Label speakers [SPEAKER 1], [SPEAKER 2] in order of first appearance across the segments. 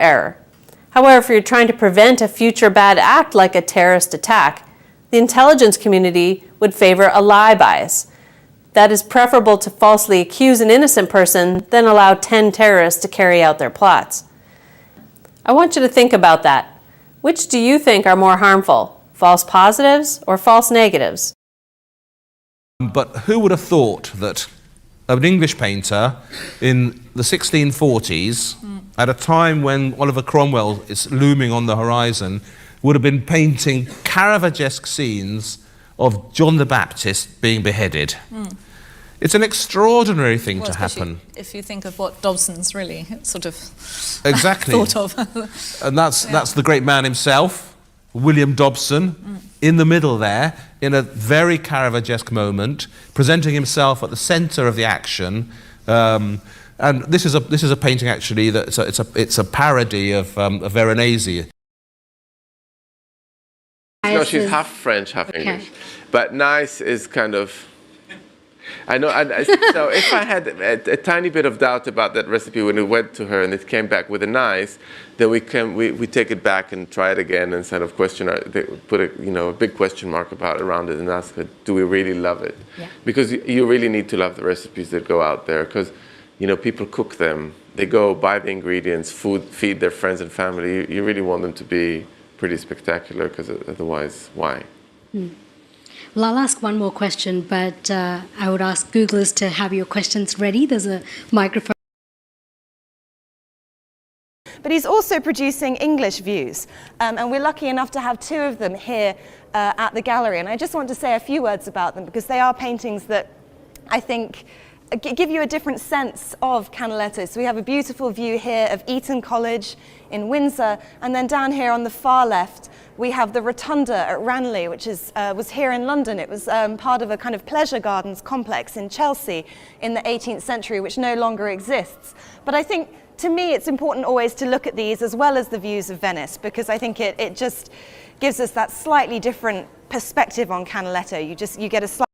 [SPEAKER 1] error. However, if you're trying to prevent a future bad act like a terrorist attack, the intelligence community would favor a lie bias. That is preferable to falsely accuse an innocent person than allow 10 terrorists to carry out their plots. I want you to think about that. Which do you think are more harmful, false positives or false negatives?
[SPEAKER 2] But who would have thought that an English painter in the 1640s, at a time when Oliver Cromwell is looming on the horizon, would have been painting Caravagesque scenes of John the Baptist being beheaded. It's an extraordinary thing to happen.
[SPEAKER 3] If you think of what Dobson's really sort of
[SPEAKER 2] exactly
[SPEAKER 3] thought of.
[SPEAKER 2] And that's the great man himself, William Dobson, in the middle there, in a very Caravagesque moment, presenting himself at the centre of the action. And this is a painting actually that it's a parody of Veronese.
[SPEAKER 4] No, she's half French, half English. But nice is kind of... I know, so if I had a tiny bit of doubt about that recipe when it went to her and it came back with a nice, then we take it back and try it again and sort of put a big question mark around it and ask her, do we really love it? Yeah. Because you really need to love the recipes that go out there, because people cook them, they go buy the ingredients, feed their friends and family. You really want them to be pretty spectacular, because otherwise, why?
[SPEAKER 5] Well, I'll ask one more question, but I would ask Googlers to have your questions ready. There's a microphone.
[SPEAKER 6] But he's also producing English views, and we're lucky enough to have 2 of them here at the gallery. And I just want to say a few words about them, because they are paintings that I think give you a different sense of Canaletto. So we have a beautiful view here of Eton College in Windsor, and then down here on the far left we have the Rotunda at Ranelagh, which was here in London. It was part of a kind of pleasure gardens complex in Chelsea in the 18th century, which no longer exists. But I think, to me, it's important always to look at these as well as the views of Venice, because I think it just gives us that slightly different perspective on Canaletto. You get a slightly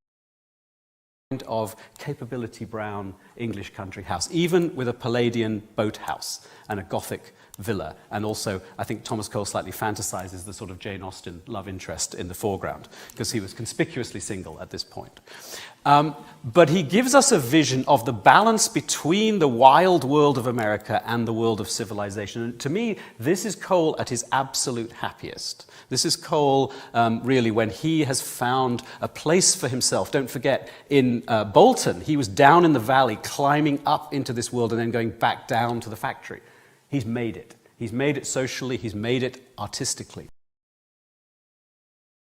[SPEAKER 7] of capability brown English country house, even with a Palladian boathouse and a Gothic villa. And also, I think Thomas Cole slightly fantasizes the sort of Jane Austen love interest in the foreground, because he was conspicuously single at this point. But he gives us a vision of the balance between the wild world of America and the world of civilization. And to me, this is Cole at his absolute happiest. This is Cole really when he has found a place for himself. Don't forget, in Bolton, he was down in the valley, climbing up into this world and then going back down to the factory. He's made it. He's made it socially, he's made it artistically.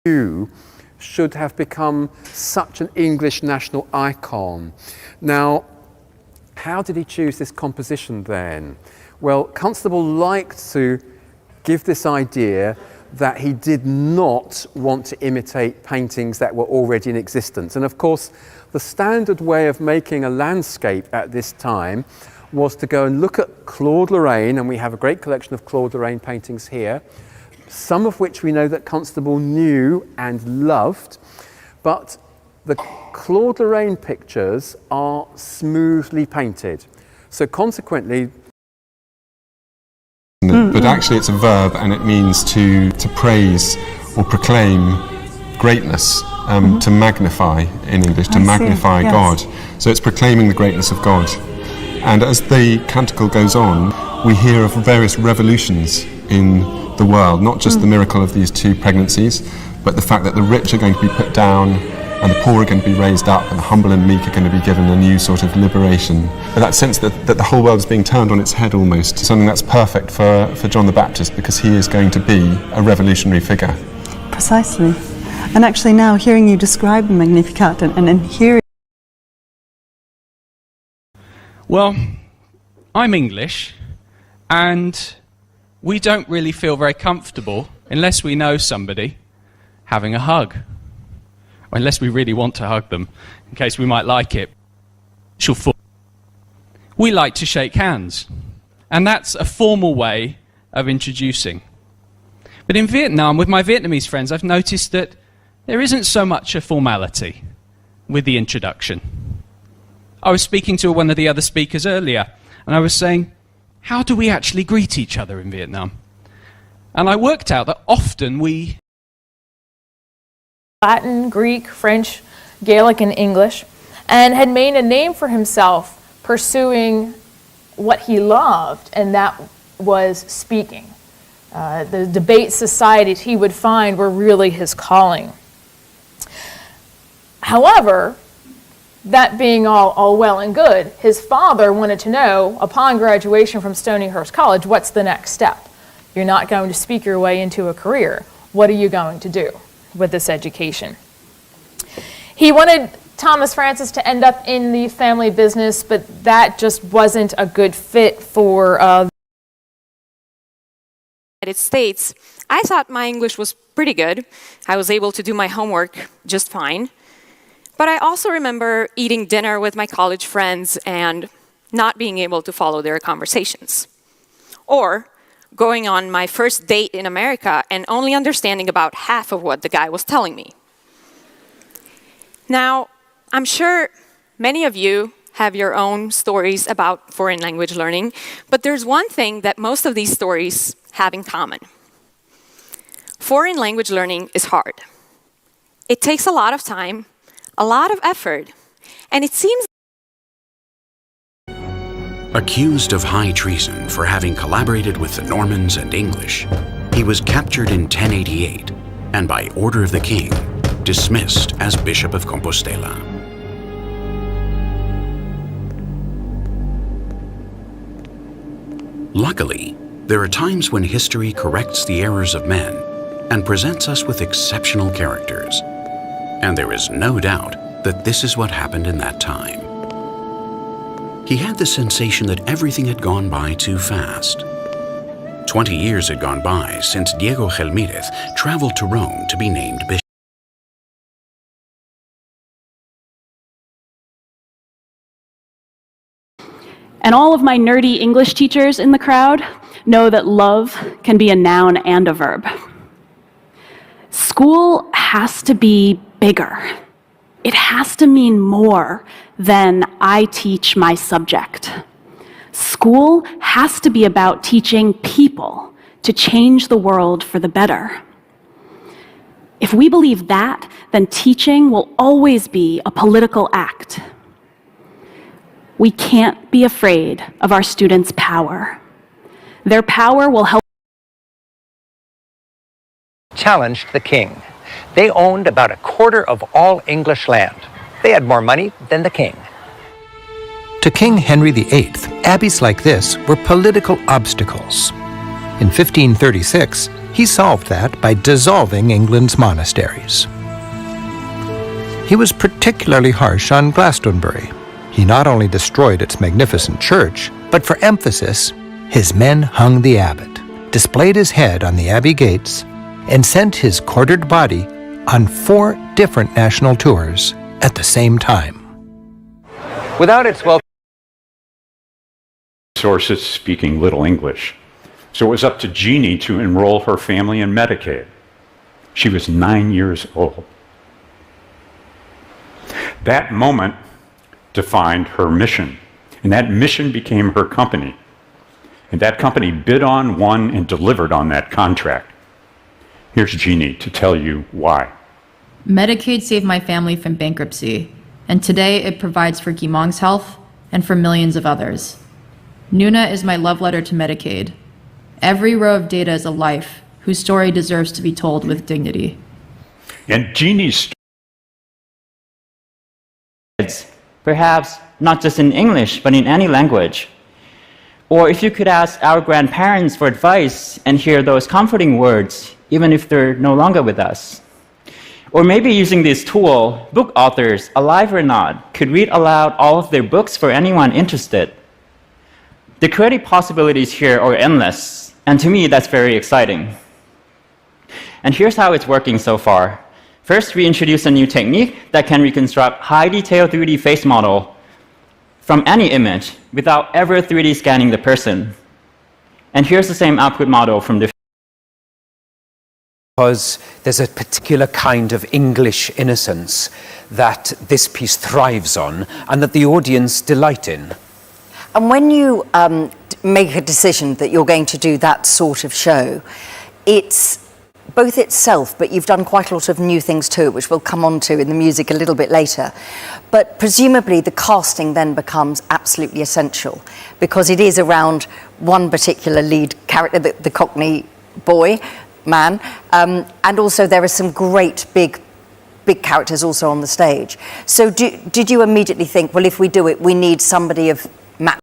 [SPEAKER 8] You should have become such an English national icon. Now, how did he choose this composition then? Well, Constable liked to give this idea that he did not want to imitate paintings that were already in existence. And of course, the standard way of making a landscape at this time was to go and look at Claude Lorraine, and we have a great collection of Claude Lorraine paintings here, some of which we know that Constable knew and loved, but the Claude Lorraine pictures are smoothly painted. So consequently...
[SPEAKER 9] But actually it's a verb, and it means to praise or proclaim greatness, to magnify in English, to magnify God. So it's proclaiming the greatness of God. And as the canticle goes on, we hear of various revolutions in the world, not just the miracle of these 2 pregnancies, but the fact that the rich are going to be put down and the poor are going to be raised up and the humble and meek are going to be given a new sort of liberation. But that sense that the whole world is being turned on its head almost, something that's perfect for John the Baptist, because he is going to be a revolutionary figure.
[SPEAKER 10] Precisely. And actually now hearing you describe the Magnificat and hearing...
[SPEAKER 11] Well, I'm English, and we don't really feel very comfortable unless we know somebody having a hug, or unless we really want to hug them, in case we might like it. We like to shake hands, and that's a formal way of introducing. But in Vietnam, with my Vietnamese friends, I've noticed that there isn't so much a formality with the introduction. I was speaking to one of the other speakers earlier, and I was saying, how do we actually greet each other in Vietnam? And I worked out that often we
[SPEAKER 12] Latin, Greek, French, Gaelic, and English, and had made a name for himself pursuing what he loved, and that was speaking. The debate societies he would find were really his calling. However, that being all well and good, his father wanted to know, upon graduation from Stonyhurst College, what's the next step? You're not going to speak your way into a career. What are you going to do with this education? He wanted Thomas Francis to end up in the family business, but that just wasn't a good fit for
[SPEAKER 13] United States. I thought my English was pretty good. I was able to do my homework just fine. But I also remember eating dinner with my college friends and not being able to follow their conversations. Or going on my first date in America and only understanding about half of what the guy was telling me. Now, I'm sure many of you have your own stories about foreign language learning, but there's one thing that most of these stories have in common. Foreign language learning is hard. It takes a lot of time, a lot of effort, and it seems
[SPEAKER 14] Accused of high treason for having collaborated with the Normans and English, he was captured in 1088 and by order of the king, dismissed as Bishop of Compostela. Luckily, there are times when history corrects the errors of men and presents us with exceptional characters. And there is no doubt that this is what happened in that time. He had the sensation that everything had gone by too fast. 20 years had gone by since Diego Gelmírez traveled to Rome to be named bishop.
[SPEAKER 15] And all of my nerdy English teachers in the crowd know that love can be a noun and a verb. School has to be bigger. It has to mean more than I teach my subject. School has to be about teaching people to change the world for the better. If we believe that, then teaching will always be a political act. We can't be afraid of our students' power. Their power will help.
[SPEAKER 16] Challenged the king. They owned about a quarter of all English land. They had more money than the king. To King Henry VIII, abbeys like this were political obstacles. In 1536, he solved that by dissolving England's monasteries. He was particularly harsh on Glastonbury. He not only destroyed its magnificent church, but for emphasis, his men hung the abbot, displayed his head on the abbey gates, and sent his quartered body on 4 different national tours at the same time. Without its
[SPEAKER 17] sources speaking little English, so it was up to Jeannie to enroll her family in Medicaid. She was 9 years old. That moment defined her mission, and that mission became her company. And that company bid on, won, and delivered on that contract. Here's Jeannie to tell you why.
[SPEAKER 18] Medicaid saved my family from bankruptcy, and today it provides for Gimong's health and for millions of others. Nuna is my love letter to Medicaid. Every row of data is a life whose story deserves to be told with dignity.
[SPEAKER 17] And Jeannie's
[SPEAKER 19] perhaps not just in English, but in any language. Or if you could ask our grandparents for advice and hear those comforting words, even if they're no longer with us. Or maybe using this tool, book authors, alive or not, could read aloud all of their books for anyone interested. The creative possibilities here are endless, and to me, that's very exciting. And here's how it's working so far. First, we introduced a new technique that can reconstruct high-detail 3D face model from any image without ever 3D scanning the person. And here's the same output model from the
[SPEAKER 16] because there's a particular kind of English innocence that this piece thrives on and that the audience delight in.
[SPEAKER 20] And when you make a decision that you're going to do that sort of show, it's both itself, but you've done quite a lot of new things too, which we'll come on to in the music a little bit later. But presumably the casting then becomes absolutely essential, because it is around one particular lead character, the Cockney boy, man, and also there are some great big characters also on the stage. So did you immediately think, well, if we do it, we need somebody of Matt?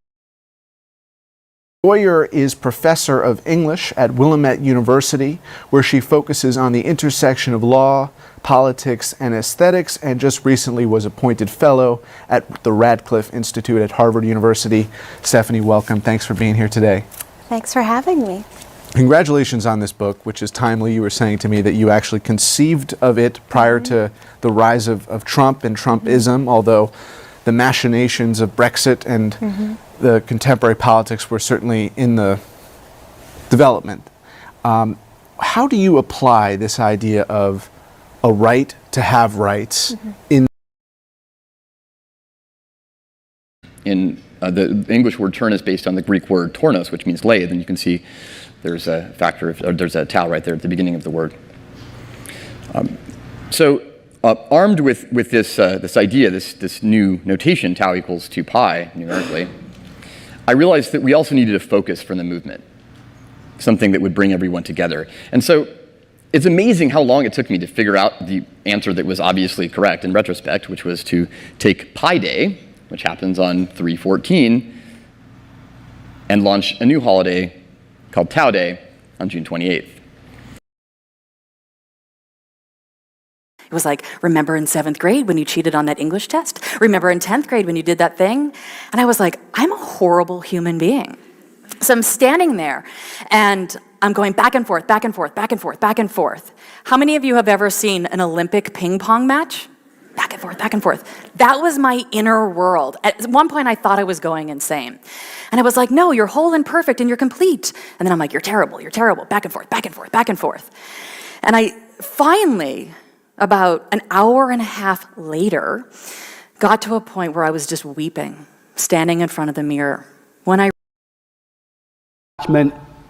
[SPEAKER 21] Boyer is professor of English at Willamette University, where she focuses on the intersection of law, politics, and aesthetics, and just recently was appointed fellow at the Radcliffe Institute at Harvard University. Stephanie, welcome. Thanks for being here today.
[SPEAKER 22] Thanks for having me.
[SPEAKER 21] Congratulations on this book, which is timely. You were saying to me that you actually conceived of it prior to the rise of Trump and Trumpism, although the machinations of Brexit and the contemporary politics were certainly in the development. How do you apply this idea of a right to have rights in
[SPEAKER 23] the English word turn is based on the Greek word tornos, which means lathe, and you can see there's a factor of, there's a tau right there at the beginning of the word. Armed with this idea, this new notation, tau equals 2 pi numerically, I realized that we also needed a focus from the movement, something that would bring everyone together. And so it's amazing how long it took me to figure out the answer that was obviously correct in retrospect, which was to take Pi Day, which happens on 3/14, and launch a new holiday called Tau Day on June 28th.
[SPEAKER 24] It was like, remember in 7th grade when you cheated on that English test? Remember in 10th grade when you did that thing? And I was like, I'm a horrible human being. So I'm standing there and I'm going back and forth, back and forth, back and forth, back and forth. How many of you have ever seen an Olympic ping pong match? Back and forth, back and forth. That was my inner world. At one point I thought I was going insane. And I was like, no, you're whole and perfect and you're complete. And then I'm like, you're terrible, back and forth, back and forth, back and forth. And I finally, about an hour and a half later, got to a point where I was just weeping, standing in front of the mirror. When I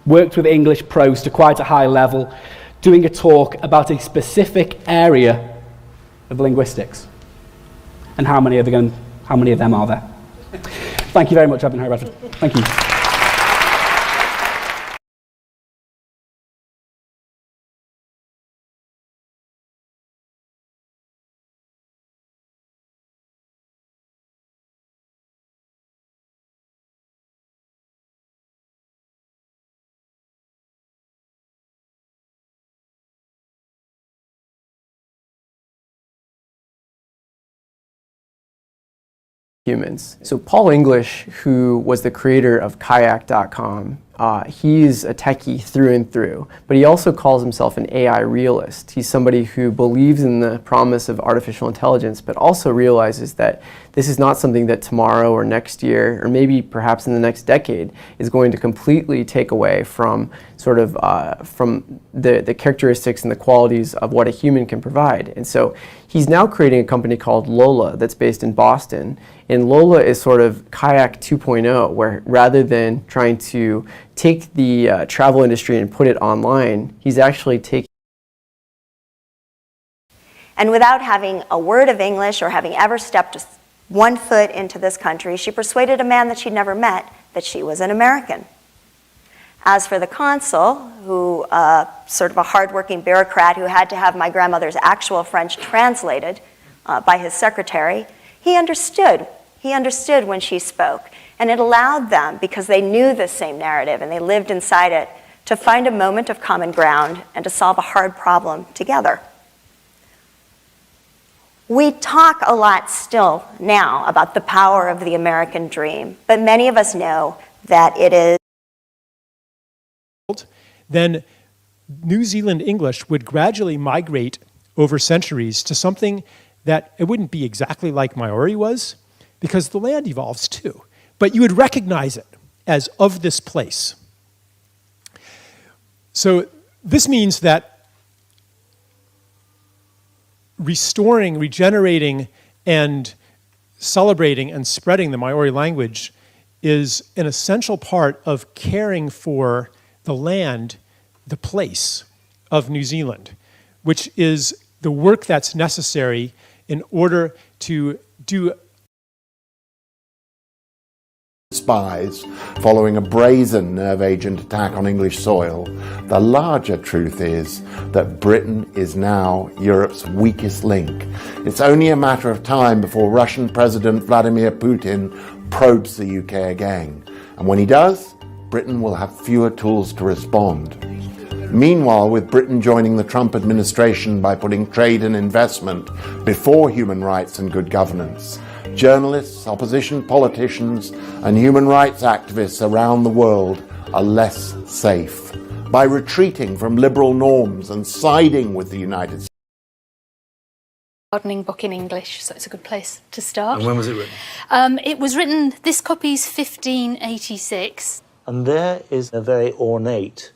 [SPEAKER 25] worked with English pros to quite a high level, doing a talk about a specific area of linguistics. And how many of them are there? Thank you very much, I've been Harry Bradford. Thank you.
[SPEAKER 26] Humans. So Paul English, who was the creator of kayak.com, he's a techie through and through, but he also calls himself an AI realist. He's somebody who believes in the promise of artificial intelligence, but also realizes that this is not something that tomorrow or next year, or maybe perhaps in the next decade, is going to completely take away from sort of from the characteristics and the qualities of what a human can provide. And so he's now creating a company called Lola that's based in Boston. And Lola is sort of kayak 2.0, where rather than trying to take the travel industry and put it online, he's actually taking.
[SPEAKER 27] And without having a word of English or having ever stepped 1 foot into this country, she persuaded a man that she'd never met that she was an American. As for the consul, who sort of a hardworking bureaucrat who had to have my grandmother's actual French translated by his secretary, he understood. He understood when she spoke. And it allowed them, because they knew the same narrative and they lived inside it, to find a moment of common ground and to solve a hard problem together. We talk a lot still now about the power of the American dream, but many of us know that it is.
[SPEAKER 28] Then New Zealand English would gradually migrate over centuries to something that it wouldn't be exactly like Maori was, because the land evolves too. But you would recognize it as of this place. So this means that restoring, regenerating, and celebrating and spreading the Maori language is an essential part of caring for the land, the place of New Zealand, which is the work that's necessary in order to do
[SPEAKER 1] spies following a brazen nerve agent attack on English soil. The larger truth is that Britain is now Europe's weakest link. It's only a matter of time before Russian President Vladimir Putin probes the UK again. And when he does, Britain will have fewer tools to respond. Meanwhile, with Britain joining the Trump administration by putting trade and investment before human rights and good governance, journalists, opposition politicians, and human rights activists around the world are less safe. By retreating from liberal norms and siding with the United States.
[SPEAKER 2] Gardening book in English, so it's a good place to start.
[SPEAKER 3] And when was it written?
[SPEAKER 2] It was written, this copy's 1586.
[SPEAKER 3] And there is a very ornate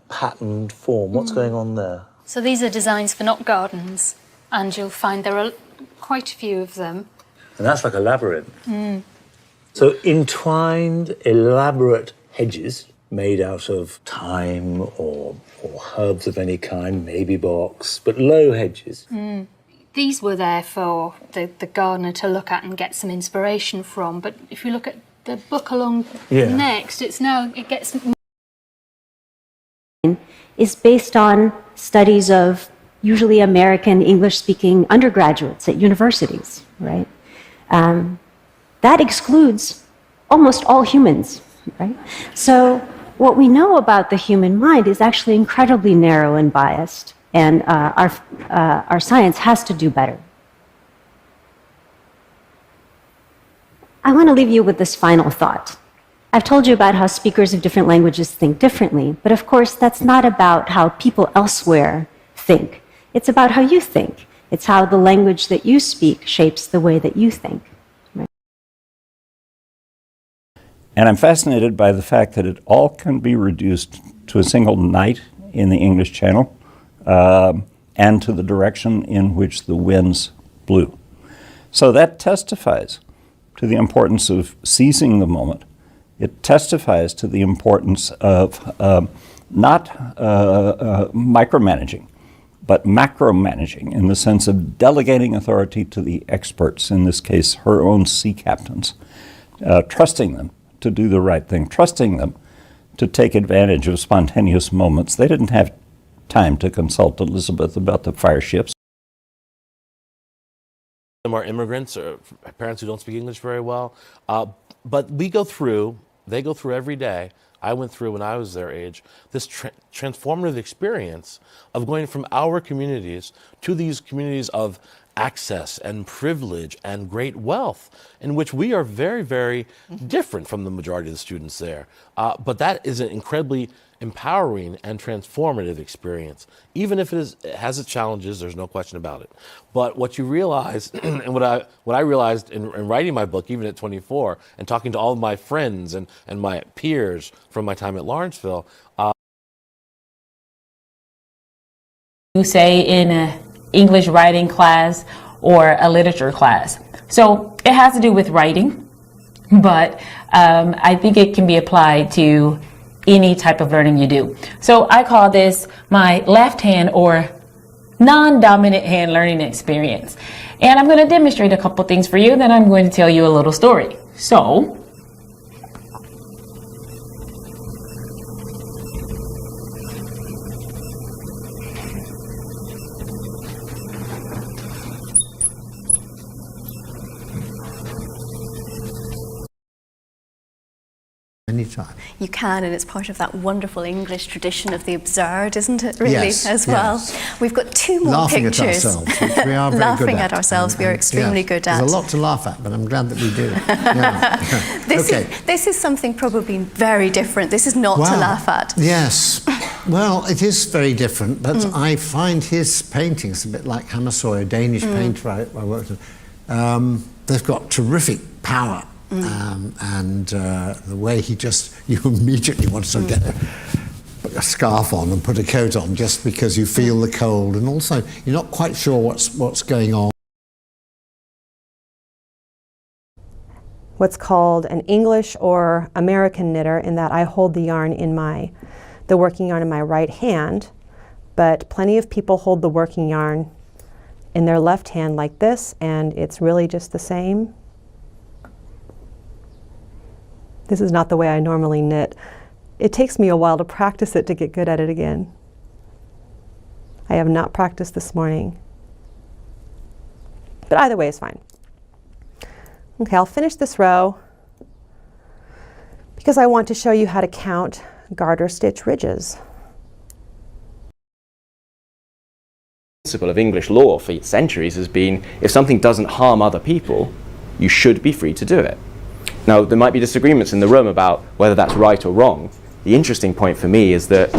[SPEAKER 3] patterned form. What's going on there?
[SPEAKER 2] So these are designs for knot gardens, and you'll find there are quite a few of them.
[SPEAKER 3] And that's like a labyrinth. So entwined, elaborate hedges made out of thyme or herbs of any kind, maybe box, but low hedges.
[SPEAKER 2] These were there for the gardener to look at and get some inspiration from, but if you look at the book along next, it gets...
[SPEAKER 4] is based on studies of usually American English-speaking undergraduates at universities, right? That excludes almost all humans, right? So what we know about the human mind is actually incredibly narrow and biased, and our science has to do better. I want to leave you with this final thought. I've told you about how speakers of different languages think differently, but of course that's not about how people elsewhere think. It's about how you think. It's how the language that you speak shapes the way that you think. Right?
[SPEAKER 5] And I'm fascinated by the fact that it all can be reduced to a single night in the English Channel and to the direction in which the winds blew. So that testifies to the importance of seizing the moment. It testifies to the importance of not micromanaging, but macro-managing in the sense of delegating authority to the experts, in this case, her own sea captains, trusting them to do the right thing, trusting them to take advantage of spontaneous moments. They didn't have time to consult Elizabeth about the fire ships.
[SPEAKER 6] Some are immigrants or parents who don't speak English very well, but they go through every day. I went through when I was their age, this transformative experience of going from our communities to these communities of access and privilege and great wealth, in which we are very, very different from the majority of the students there. But that is an incredibly empowering and transformative experience. Even if it has its challenges, there's no question about it. But what you realize, and what I realized in writing my book, even at 24, and talking to all of my friends and my peers from my time at Lawrenceville,
[SPEAKER 7] you say in an English writing class or a literature class. So it has to do with writing, but I think it can be applied to any type of learning you do. So I call this my left hand or non-dominant hand learning experience. And I'm going to demonstrate a couple things for you, then I'm going to tell you a little story. So,
[SPEAKER 22] anytime.
[SPEAKER 29] You can, and it's part of that wonderful English tradition of the absurd, isn't it, really,
[SPEAKER 22] yes,
[SPEAKER 29] as well?
[SPEAKER 22] Yes.
[SPEAKER 29] We've got two more
[SPEAKER 22] laughing
[SPEAKER 29] pictures.
[SPEAKER 22] At ourselves, which we are very
[SPEAKER 29] laughing
[SPEAKER 22] good
[SPEAKER 29] at ourselves, we are extremely good at.
[SPEAKER 22] There's a lot to laugh at, but I'm glad that we do. Yeah.
[SPEAKER 29] This is something probably very different. This is not to laugh at.
[SPEAKER 22] Yes. Well, it is very different, but I find his paintings a bit like Hammersoy, a Danish painter I worked with. They've got terrific power. And the way you immediately want to get a scarf on and put a coat on just because you feel the cold, and also you're not quite sure what's going on.
[SPEAKER 8] what's called an English or American knitter, in that I hold the yarn in the working yarn in my right hand, but plenty of people hold the working yarn in their left hand like this, and it's really just the same. This is not the way I normally knit. It takes me a while to practice it to get good at it again. I have not practiced this morning. But either way is fine. Okay, I'll finish this row because I want to show you how to count garter stitch ridges.
[SPEAKER 9] The principle of English law for centuries has been, if something doesn't harm other people, you should be free to do it. Now, there might be disagreements in the room about whether that's right or wrong. The interesting point for me is that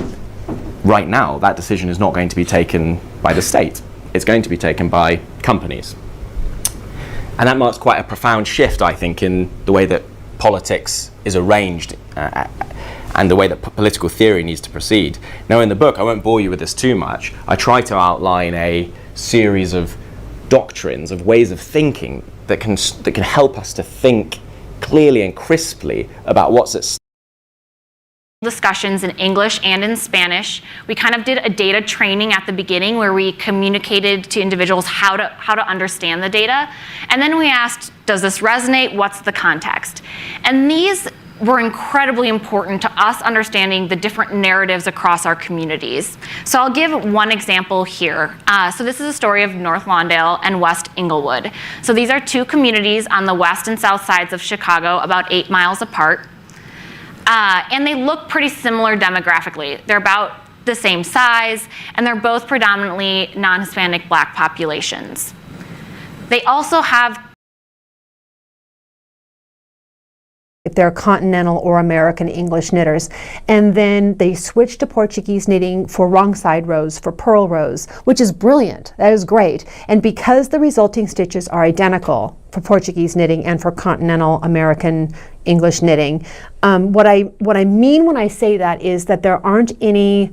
[SPEAKER 9] right now, that decision is not going to be taken by the state. It's going to be taken by companies. And that marks quite a profound shift, I think, in the way that politics is arranged and the way that political theory needs to proceed. Now, in the book, I won't bore you with this too much. I try to outline a series of doctrines, of ways of thinking that can help us to think clearly and crisply about what's at stake.
[SPEAKER 10] Discussions in English and in Spanish. We kind of did a data training at the beginning where we communicated to individuals how to understand the data. And then we asked, does this resonate? What's the context? And these were incredibly important to us understanding the different narratives across our communities. So I'll give one example here. So this is a story of North Lawndale and West Englewood. So these are two communities on the west and south sides of Chicago, about 8 miles apart. And they look pretty similar demographically. They're about the same size, and they're both predominantly non-Hispanic Black populations. They also have
[SPEAKER 8] if they're continental or American English knitters. And then they switched to Portuguese knitting for wrong side rows, for purl rows, which is brilliant. That is great. And because the resulting stitches are identical for Portuguese knitting and for continental American English knitting, what I mean when I say that is that there aren't any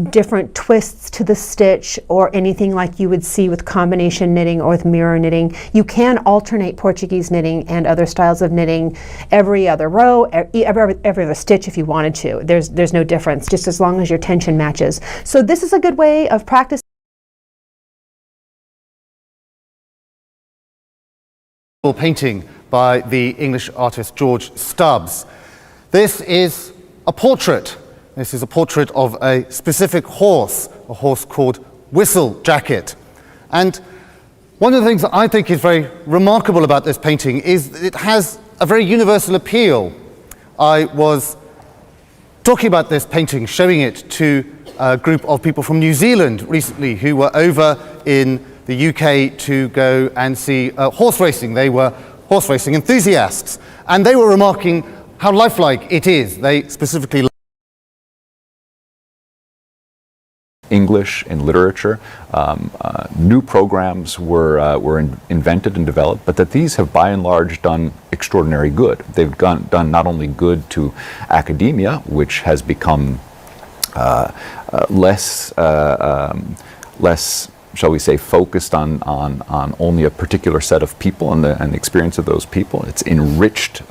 [SPEAKER 8] different twists to the stitch or anything like you would see with combination knitting or with mirror knitting. You can alternate Portuguese knitting and other styles of knitting every other row, every other stitch if you wanted to. There's no difference, just as long as your tension matches. So this is a good way of practicing.
[SPEAKER 11] Painting by the English artist George Stubbs. This is a portrait. This is a portrait of a specific horse, a horse called Whistle Jacket. And one of the things that I think is very remarkable about this painting is that it has a very universal appeal. I was talking about this painting, showing it to a group of people from New Zealand recently who were over in the UK to go and see horse racing. They were horse racing enthusiasts, and they were remarking how lifelike it is. They specifically
[SPEAKER 12] English and literature. New programs were invented and developed, but that these have by and large done extraordinary good. They've done not only good to academia, which has become less, shall we say, focused on only a particular set of people and the experience of those people. It's enriched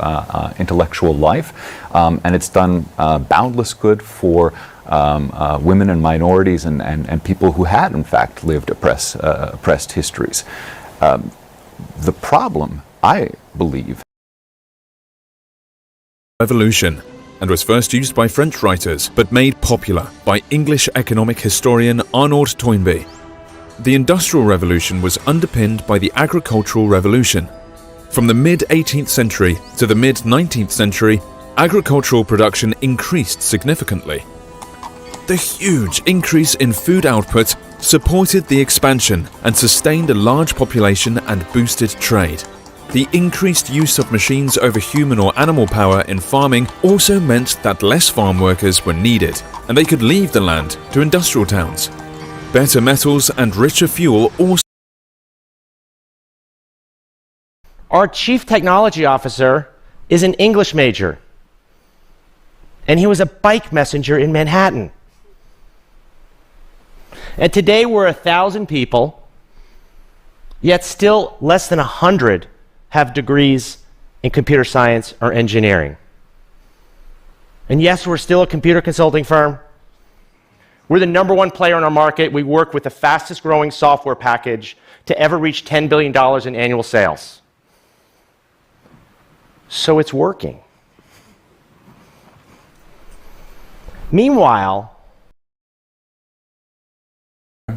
[SPEAKER 12] intellectual life, and it's done boundless good for women and minorities and people who had in fact lived oppressed histories. The problem, I believe,
[SPEAKER 13] Revolution, and was first used by French writers but made popular by English economic historian Arnaud Toynbee. The Industrial Revolution was underpinned by the Agricultural Revolution. From the mid-18th century to the mid-19th century, agricultural production increased significantly. The huge increase in food output supported the expansion and sustained a large population and boosted trade. The increased use of machines over human or animal power in farming also meant that less farm workers were needed, and they could leave the land to industrial towns. Better metals and richer fuel also.
[SPEAKER 14] Our chief technology officer is an English major, and he was a bike messenger in Manhattan. And today we're 1,000 people, yet still less than 100 have degrees in computer science or engineering. And yes, we're still a computer consulting firm. We're the #1 player in our market. We work with the fastest growing software package to ever reach $10 billion in annual sales. So it's working. Meanwhile,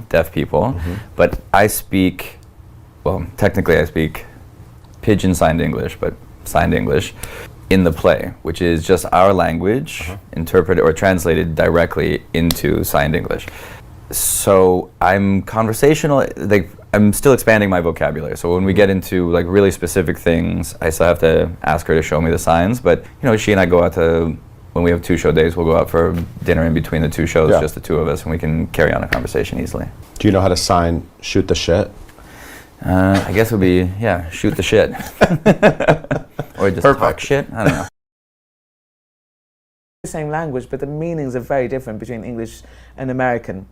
[SPEAKER 15] deaf people, but I speak, well, technically I speak Pidgin Signed English, but Signed English in the play, which is just our language interpreted or translated directly into Signed English. So I'm conversational, like I'm still expanding my vocabulary. So when we get into like really specific things, I still have to ask her to show me the signs. But you know, she and I go out to, when we have 2 show days, we'll go out for dinner in between the 2 shows, just the 2 of us, and we can carry on a conversation easily.
[SPEAKER 16] Do you know how to sign shoot the shit?
[SPEAKER 15] I guess it would be, yeah, shoot the shit. Or just talk shit, I don't know.
[SPEAKER 17] The same language, but the meanings are very different between English and American,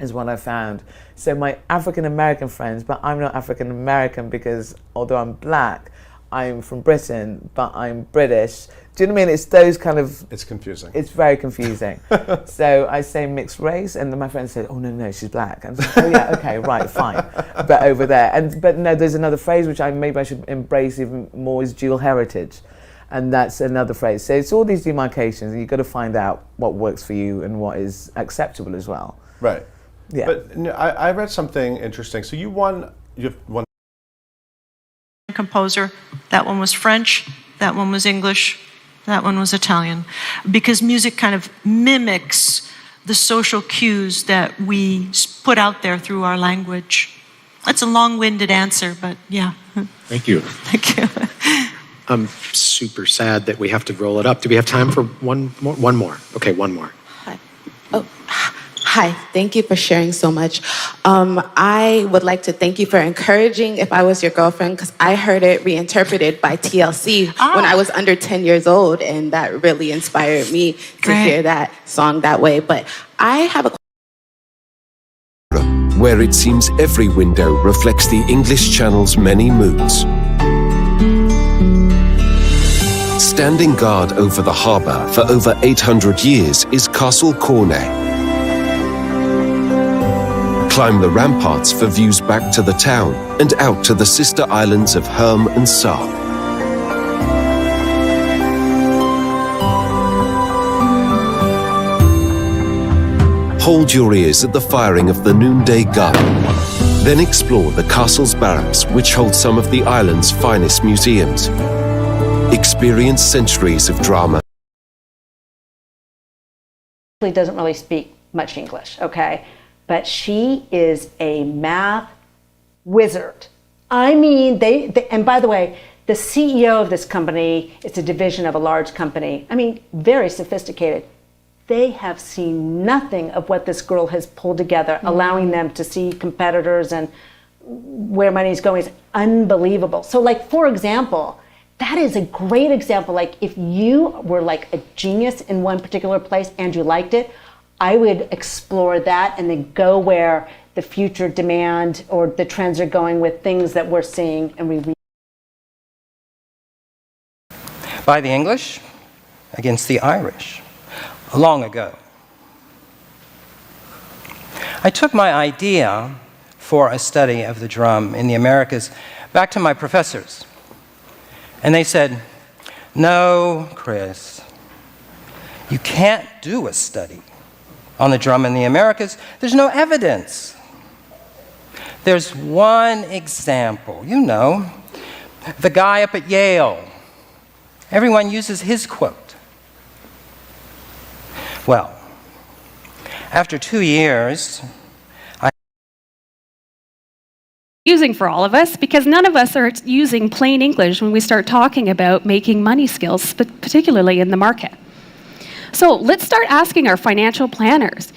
[SPEAKER 17] is what I found. So my African American friends, but I'm not African American because although I'm black, I'm from Britain, but I'm British. Do you know what I mean? It's those kind of...
[SPEAKER 16] It's confusing.
[SPEAKER 17] It's very confusing. So I say mixed race, and then my friend said, oh, no, she's black. And I was like, oh, yeah, okay, right, fine. But over there. But no, there's another phrase which maybe I should embrace even more, is dual heritage. And that's another phrase. So it's all these demarcations, and you've got to find out what works for you and what is acceptable as well.
[SPEAKER 16] Right.
[SPEAKER 17] Yeah.
[SPEAKER 16] But I read something interesting. So you have one
[SPEAKER 18] composer, that one was French, that one was English, that one was Italian, because music kind of mimics the social cues that we put out there through our language. That's a long-winded answer, but yeah.
[SPEAKER 19] Thank you.
[SPEAKER 18] Thank you.
[SPEAKER 19] I'm super sad that we have to roll it up. Do we have time for one more? One more. Okay, one more.
[SPEAKER 20] Hi, thank you for sharing so much. I would like to thank you for encouraging If I Was Your Girlfriend, because I heard it reinterpreted by TLC when I was under 10 years old, and that really inspired me to hear that song that way. But I have a
[SPEAKER 21] where it seems every window reflects the English Channel's many moods. Standing guard over the harbour for over 800 years is Castle Cornet. Climb the ramparts for views back to the town and out to the sister islands of Herm and Saab. Hold your ears at the firing of the noonday gun. Then explore the castle's barracks, which hold some of the island's finest museums. Experience centuries of drama.
[SPEAKER 23] She doesn't really speak much English, okay? But she is a math wizard. I mean, and by the way, the CEO of this company, it's a division of a large company. I mean, very sophisticated. They have seen nothing of what this girl has pulled together, allowing them to see competitors and where money's going is unbelievable. So like, for example, that is a great example. Like if you were like a genius in one particular place and you liked it, I would explore that and then go where the future demand or the trends are going with things that we're seeing and we read.
[SPEAKER 24] By the English against the Irish, long ago. I took my idea for a study of the drum in the Americas back to my professors. And they said, no, Chris, you can't do a study on the drum in the Americas. There's no evidence. There's one example, you know, the guy up at Yale. Everyone uses his quote. Well, after 2 years,
[SPEAKER 30] confusing for all of us because none of us are using plain English when we start talking about making money skills, particularly in the market. So let's start asking our financial planners,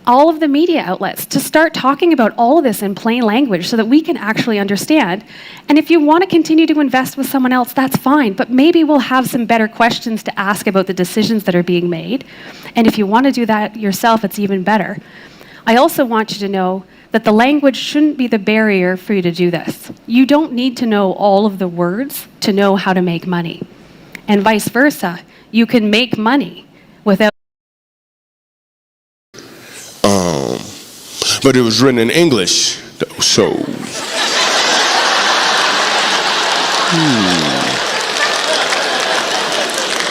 [SPEAKER 30] all of the media outlets, to start talking about all of this in plain language so that we can actually understand. And if you want to continue to invest with someone else, that's fine, but maybe we'll have some better questions to ask about the decisions that are being made. And if you want to do that yourself, it's even better. I also want you to know that the language shouldn't be the barrier for you to do this. You don't need to know all of the words to know how to make money. And vice versa, you can make money without.
[SPEAKER 1] But it was written in English, so.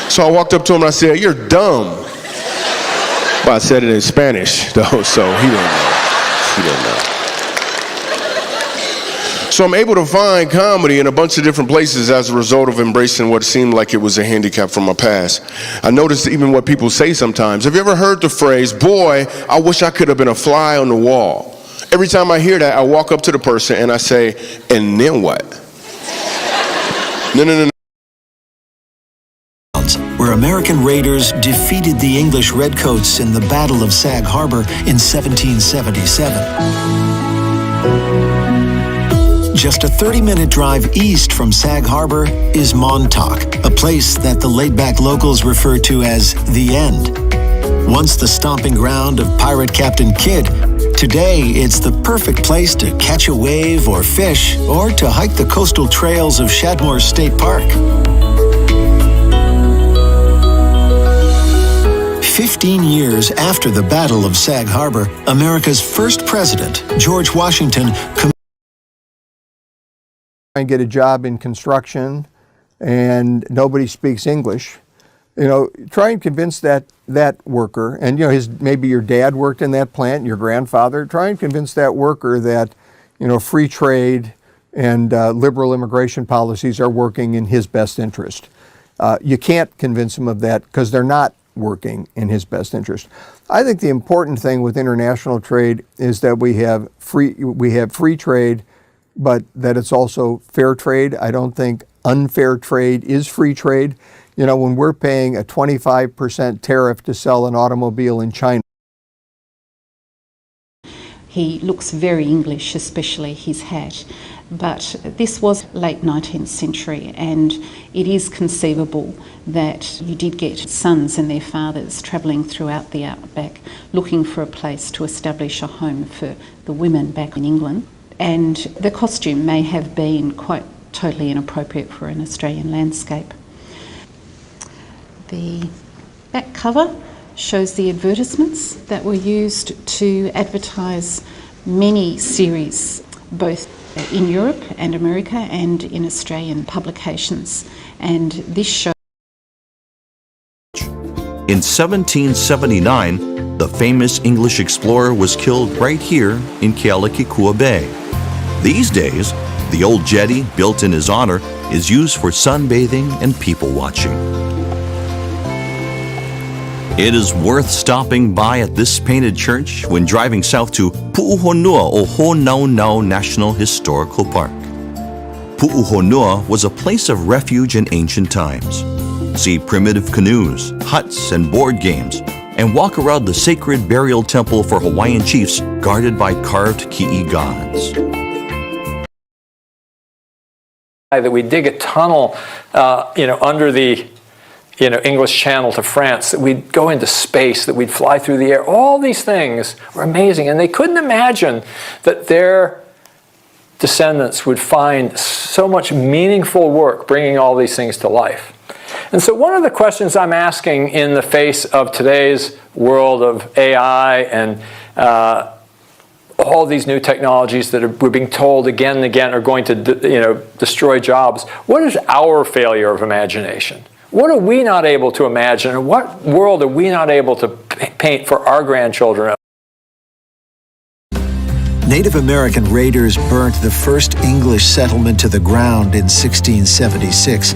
[SPEAKER 1] So I walked up to him and I said, "You're dumb." But I said it in Spanish, though, so he didn't know. He didn't know. So I'm able to find comedy in a bunch of different places as a result of embracing what seemed like it was a handicap from my past. I noticed even what people say sometimes. Have you ever heard the phrase, "Boy, I wish I could have been a fly on the wall"? Every time I hear that, I walk up to the person and I say, "And then what?" No.
[SPEAKER 2] Where American raiders defeated the English redcoats in the Battle of Sag Harbor in 1777. Just a 30-minute drive east from Sag Harbor is Montauk, a place that the laid-back locals refer to as the End. Once the stomping ground of pirate Captain Kidd, today it's the perfect place to catch a wave or fish, or to hike the coastal trails of Shadmore State Park. 15 years after the Battle of Sag Harbor, America's first president, George Washington,
[SPEAKER 3] and get a job in construction and nobody speaks English. You know, try and convince that worker, and you know, maybe your dad worked in that plant, your grandfather, try and convince that worker that, you know, free trade and liberal immigration policies are working in his best interest. You can't convince him of that because they're not working in his best interest. I think the important thing with international trade is that we have free trade, but that it's also fair trade. I don't think unfair trade is free trade. You know, when we're paying a 25% tariff to sell an automobile in China.
[SPEAKER 4] He looks very English, especially his hat. But this was late 19th century, and it is conceivable that you did get sons and their fathers travelling throughout the outback looking for a place to establish a home for the women back in England. And the costume may have been quite totally inappropriate for an Australian landscape. The back cover shows the advertisements that were used to advertise many series, both in Europe and America and in Australian publications. And this shows.
[SPEAKER 5] In 1779, the famous English explorer was killed right here in Kealakekua Bay. These days, the old jetty built in his honor is used for sunbathing and people watching. It is worth stopping by at this painted church when driving south to Pu'uhonua o Honaunau National Historical Park. Pu'uhonua was a place of refuge in ancient times. See primitive canoes, huts, and board games, and walk around the sacred burial temple for Hawaiian chiefs guarded by carved ki'i gods.
[SPEAKER 6] That we dig a tunnel, under the English Channel to France, that we'd go into space, that we'd fly through the air. All these things were amazing, and they couldn't imagine that their descendants would find so much meaningful work bringing all these things to life. And so one of the questions I'm asking in the face of today's world of AI and all these new technologies that we're being told again and again are going to destroy jobs, what is our failure of imagination? What are we not able to imagine, and what world are we not able to paint for our grandchildren?
[SPEAKER 2] Native American raiders burnt the first English settlement to the ground in 1676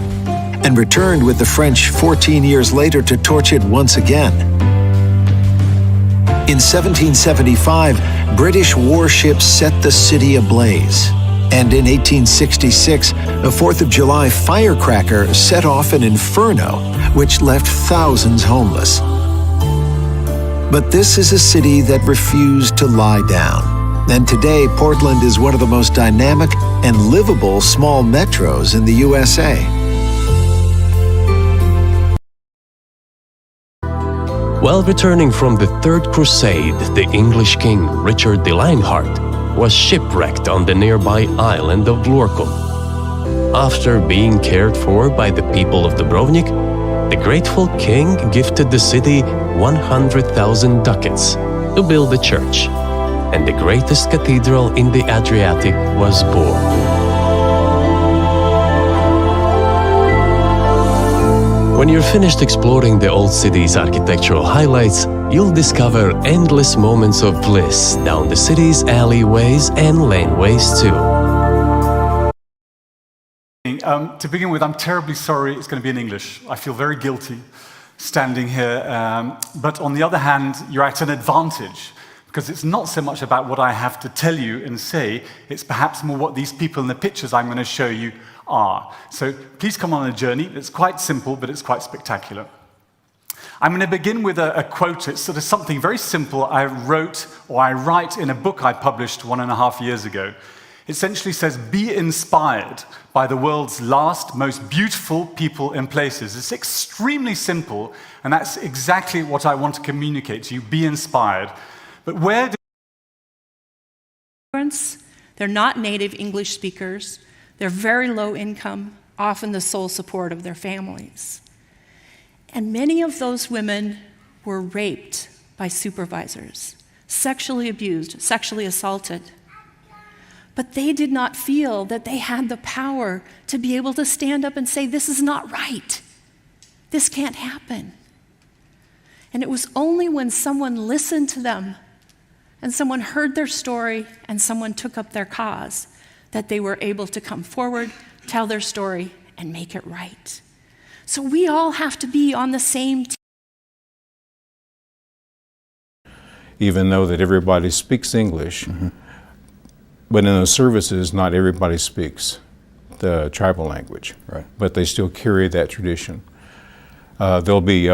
[SPEAKER 2] and returned with the French 14 years later to torch it once again. In 1775, British warships set the city ablaze. And in 1866, a 4th of July firecracker set off an inferno, which left thousands homeless. But this is a city that refused to lie down. And today, Portland is one of the most dynamic and livable small metros in the USA.
[SPEAKER 25] While returning from the Third Crusade, the English king Richard the Lionheart
[SPEAKER 7] was shipwrecked on the nearby island of Lorco. After being cared for by the people of Dubrovnik, the grateful king gifted the city 100,000 ducats to build a church, and the greatest cathedral in the Adriatic was born. When you're finished exploring the old city's architectural highlights, you'll discover endless moments of bliss down the city's alleyways and laneways too.
[SPEAKER 8] To begin with, I'm terribly sorry it's going to be in English. I feel very guilty standing here. But on the other hand, you're at an advantage, because it's not so much about what I have to tell you and say, it's perhaps more what these people in the pictures I'm going to show you are. So please come on a journey. It's quite simple, but it's quite spectacular. I'm going to begin with a quote. It's sort of something very simple I write in a book I published 1.5 years ago. It essentially says, be inspired by the world's last, most beautiful people and places. It's extremely simple, and that's exactly what I want to communicate to you. Be inspired. But where do
[SPEAKER 9] they're not native English speakers. They're very low income, often the sole support of their families. And many of those women were raped by supervisors, sexually abused, sexually assaulted. But they did not feel that they had the power to be able to stand up and say, this is not right. This can't happen. And it was only when someone listened to them and someone heard their story and someone took up their cause that they were able to come forward, tell their story, and make it right. So we all have to be on the same team.
[SPEAKER 10] Even though that everybody speaks English, but in those services, not everybody speaks the tribal language, right? But they still carry that tradition. There'll be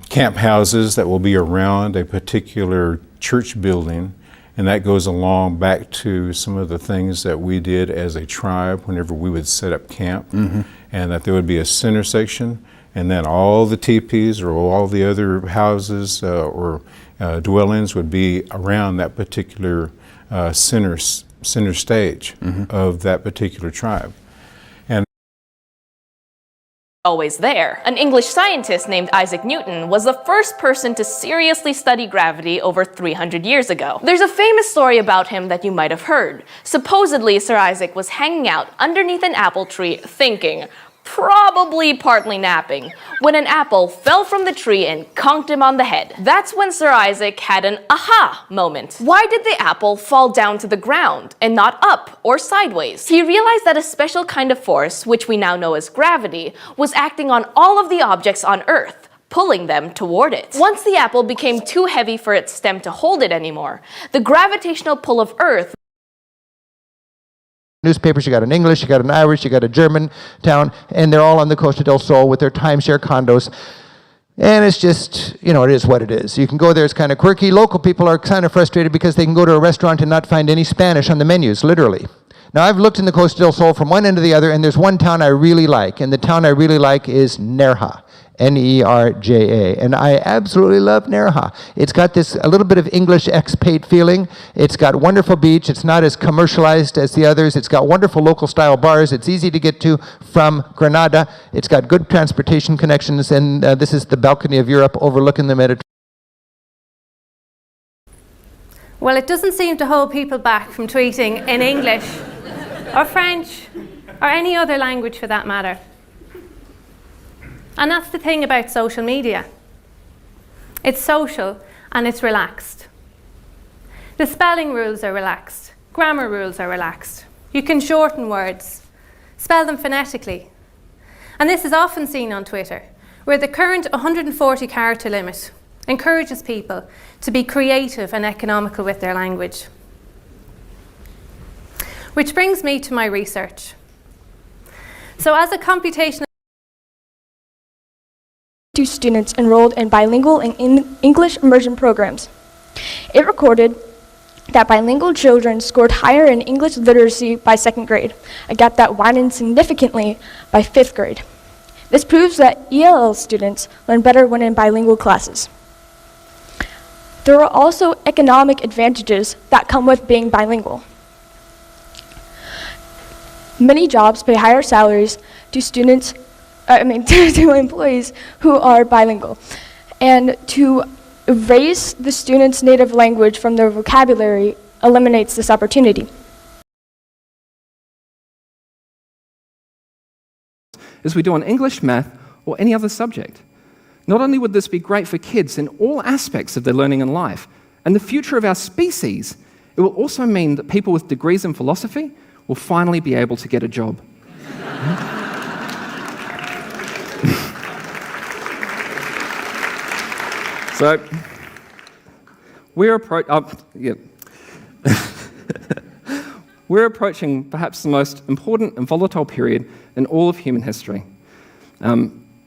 [SPEAKER 10] camp houses that will be around a particular church building, and that goes along back to some of the things that we did as a tribe whenever we would set up camp, and that there would be a center section, and then all the teepees or all the other houses or dwellings would be around that particular center stage of that particular tribe. And
[SPEAKER 22] always there. An English scientist named Isaac Newton was the first person to seriously study gravity over 300 years ago. There's a famous story about him that you might have heard. Supposedly, Sir Isaac was hanging out underneath an apple tree thinking, probably partly napping, when an apple fell from the tree and conked him on the head. That's when Sir Isaac had an aha moment. Why did the apple fall down to the ground and not up or sideways? He realized that a special kind of force, which we now know as gravity, was acting on all of the objects on Earth, pulling them toward it. Once the apple became too heavy for its stem to hold it anymore, the gravitational pull of Earth
[SPEAKER 25] newspapers, you got an English, you got an Irish, you got a German town, and they're all on the Costa del Sol with their timeshare condos. And it's just, you know, it is what it is. You can go there, it's kind of quirky. Local people are kind of frustrated because they can go to a restaurant and not find any Spanish on the menus, literally. Now, I've looked in the Costa del Sol from one end to the other, and there's one town I really like, and the town I really like is Nerja. N-E-R-J-A, and I absolutely love Nerja. It's got this a little bit of English expat feeling. It's got wonderful beach. It's not as commercialized as the others. It's got wonderful local style bars. It's easy to get to from Granada. It's got good transportation connections, and this is the balcony of Europe overlooking the Mediterranean.
[SPEAKER 26] Well, it doesn't seem to hold people back from tweeting in English or French or any other language for that matter. And that's the thing about social media. It's social and it's relaxed. The spelling rules are relaxed. Grammar rules are relaxed. You can shorten words, spell them phonetically. And this is often seen on Twitter, where the current 140 character limit encourages people to be creative and economical with their language. Which brings me to my research. So as a computational
[SPEAKER 27] to students enrolled in bilingual and English immersion programs. It recorded that bilingual children scored higher in English literacy by 2nd grade, a gap that widened significantly by 5th grade. This proves that ELL students learn better when in bilingual classes. There are also economic advantages that come with being bilingual. Many jobs pay higher salaries to students, to employees who are bilingual. And to erase the students' native language from their vocabulary eliminates this opportunity.
[SPEAKER 11] As we do on English, math, or any other subject. Not only would this be great for kids in all aspects of their learning in life and the future of our species, it will also mean that people with degrees in philosophy will finally be able to get a job. So, we're approaching perhaps the most important and volatile period in all of human history.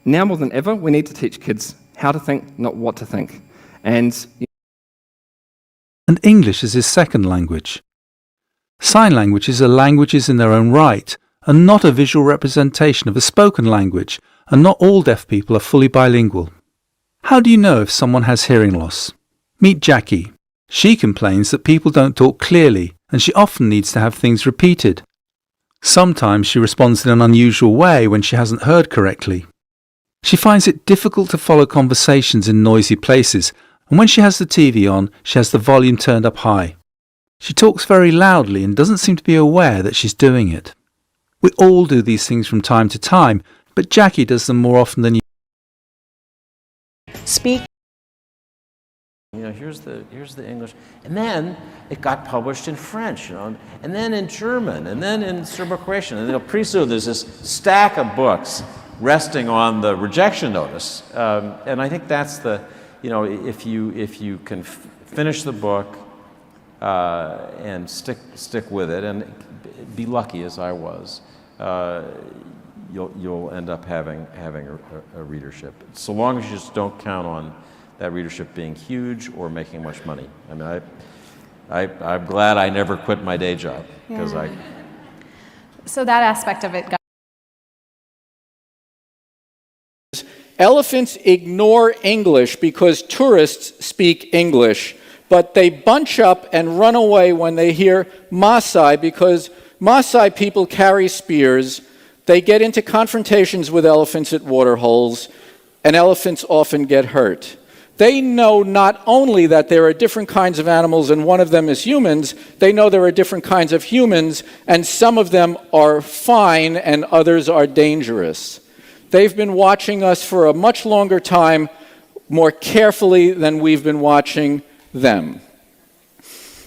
[SPEAKER 11] Now more than ever, we need to teach kids how to think, not what to think. And
[SPEAKER 12] English is his second language. Sign languages are languages in their own right, and not a visual representation of a spoken language, and not all deaf people are fully bilingual. How do you know if someone has hearing loss? Meet Jackie. She complains that people don't talk clearly, and she often needs to have things repeated. Sometimes she responds in an unusual way when she hasn't heard correctly. She finds it difficult to follow conversations in noisy places, and when she has the TV on, she has the volume turned up high. She talks very loudly and doesn't seem to be aware that she's doing it. We all do these things from time to time, but Jackie does them more often than you.
[SPEAKER 13] Speak. You know, here's the English, and then it got published in French, you know, and then in German, and then in Serbo-Croatian, and pretty soon there's this stack of books resting on the rejection notice, and I think that's the, you know, if you can finish the book and stick with it, and be lucky as I was, you'll end up having a readership, so long as you just don't count on that readership being huge or making much money. I mean, I'm glad I never quit my day job, because
[SPEAKER 14] So that aspect of it.
[SPEAKER 15] Elephants ignore English because tourists speak English, but they bunch up and run away when they hear Maasai, because Maasai people carry spears. They get into confrontations with elephants at water holes, and elephants often get hurt. They know not only that there are different kinds of animals and one of them is humans, they know there are different kinds of humans, and some of them are fine and others are dangerous. They've been watching us for a much longer time, more carefully than we've been watching them.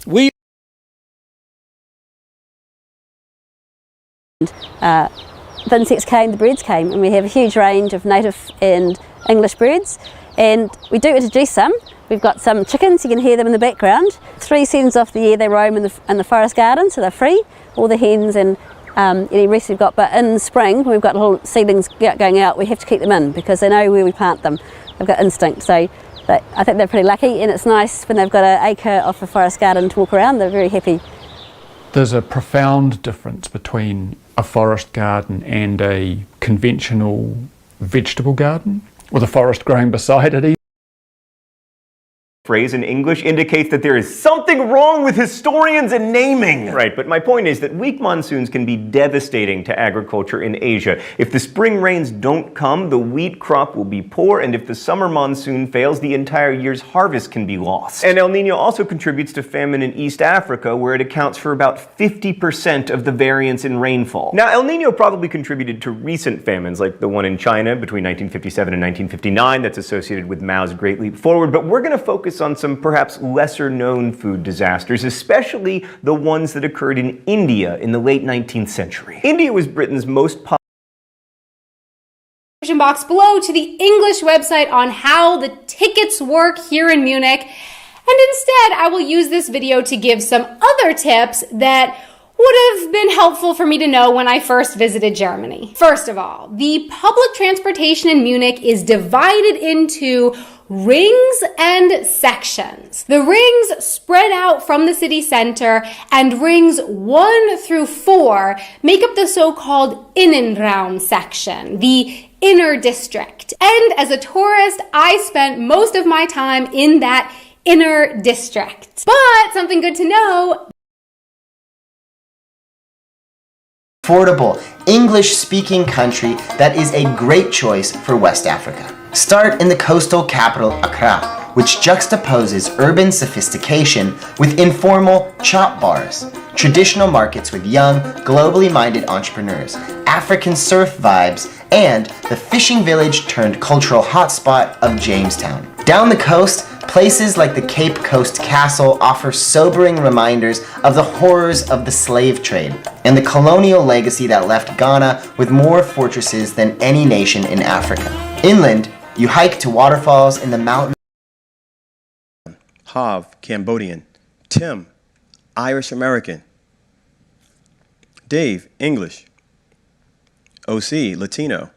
[SPEAKER 16] The insects came, the birds came, and we have a huge range of native and English birds. And we do introduce some. We've got some chickens, you can hear them in the background. 3 seasons of the year they roam in the forest garden, so they're free, all the hens and any rest we've got. But in spring, when we've got little seedlings going out, we have to keep them in because they know where we plant them. They've got instinct, so I think they're pretty lucky, and it's nice when they've got an acre of a forest garden to walk around, they're very happy.
[SPEAKER 17] There's a profound difference between a forest garden and a conventional vegetable garden, with a forest growing beside it.
[SPEAKER 18] Phrase in English indicates that there is something wrong with historians and naming. Right, but my point is that weak monsoons can be devastating to agriculture in Asia. If the spring rains don't come, the wheat crop will be poor, and if the summer monsoon fails, the entire year's harvest can be lost. And El Niño also contributes to famine in East Africa, where it accounts for about 50% of the variance in rainfall. Now, El Niño probably contributed to recent famines, like the one in China between 1957 and 1959 that's associated with Mao's Great Leap Forward, but we're going to focus on some perhaps lesser-known food disasters, especially the ones that occurred in India in the late 19th century. India was Britain's most
[SPEAKER 28] box below to the English website on how the tickets work here in Munich, and instead I will use this video to give some other tips that would have been helpful for me to know when I first visited Germany. First of all, the public transportation in Munich is divided into rings and sections. The rings spread out from the city center, and rings 1 through 4 make up the so-called Innenraum section, the inner district. And as a tourist, I spent most of my time in that inner district. But something good to know,
[SPEAKER 1] affordable, English-speaking country that is a great choice for West Africa. Start in the coastal capital, Accra, which juxtaposes urban sophistication with informal chop bars, traditional markets with young, globally minded entrepreneurs, African surf vibes, and the fishing village turned cultural hotspot of Jamestown. Down the coast, places like the Cape Coast Castle offer sobering reminders of the horrors of the slave trade and the colonial legacy that left Ghana with more fortresses than any nation in Africa. Inland, you hike to waterfalls in the mountains.
[SPEAKER 3] Hav, Cambodian. Tim, Irish American. Dave, English. OC, Latino.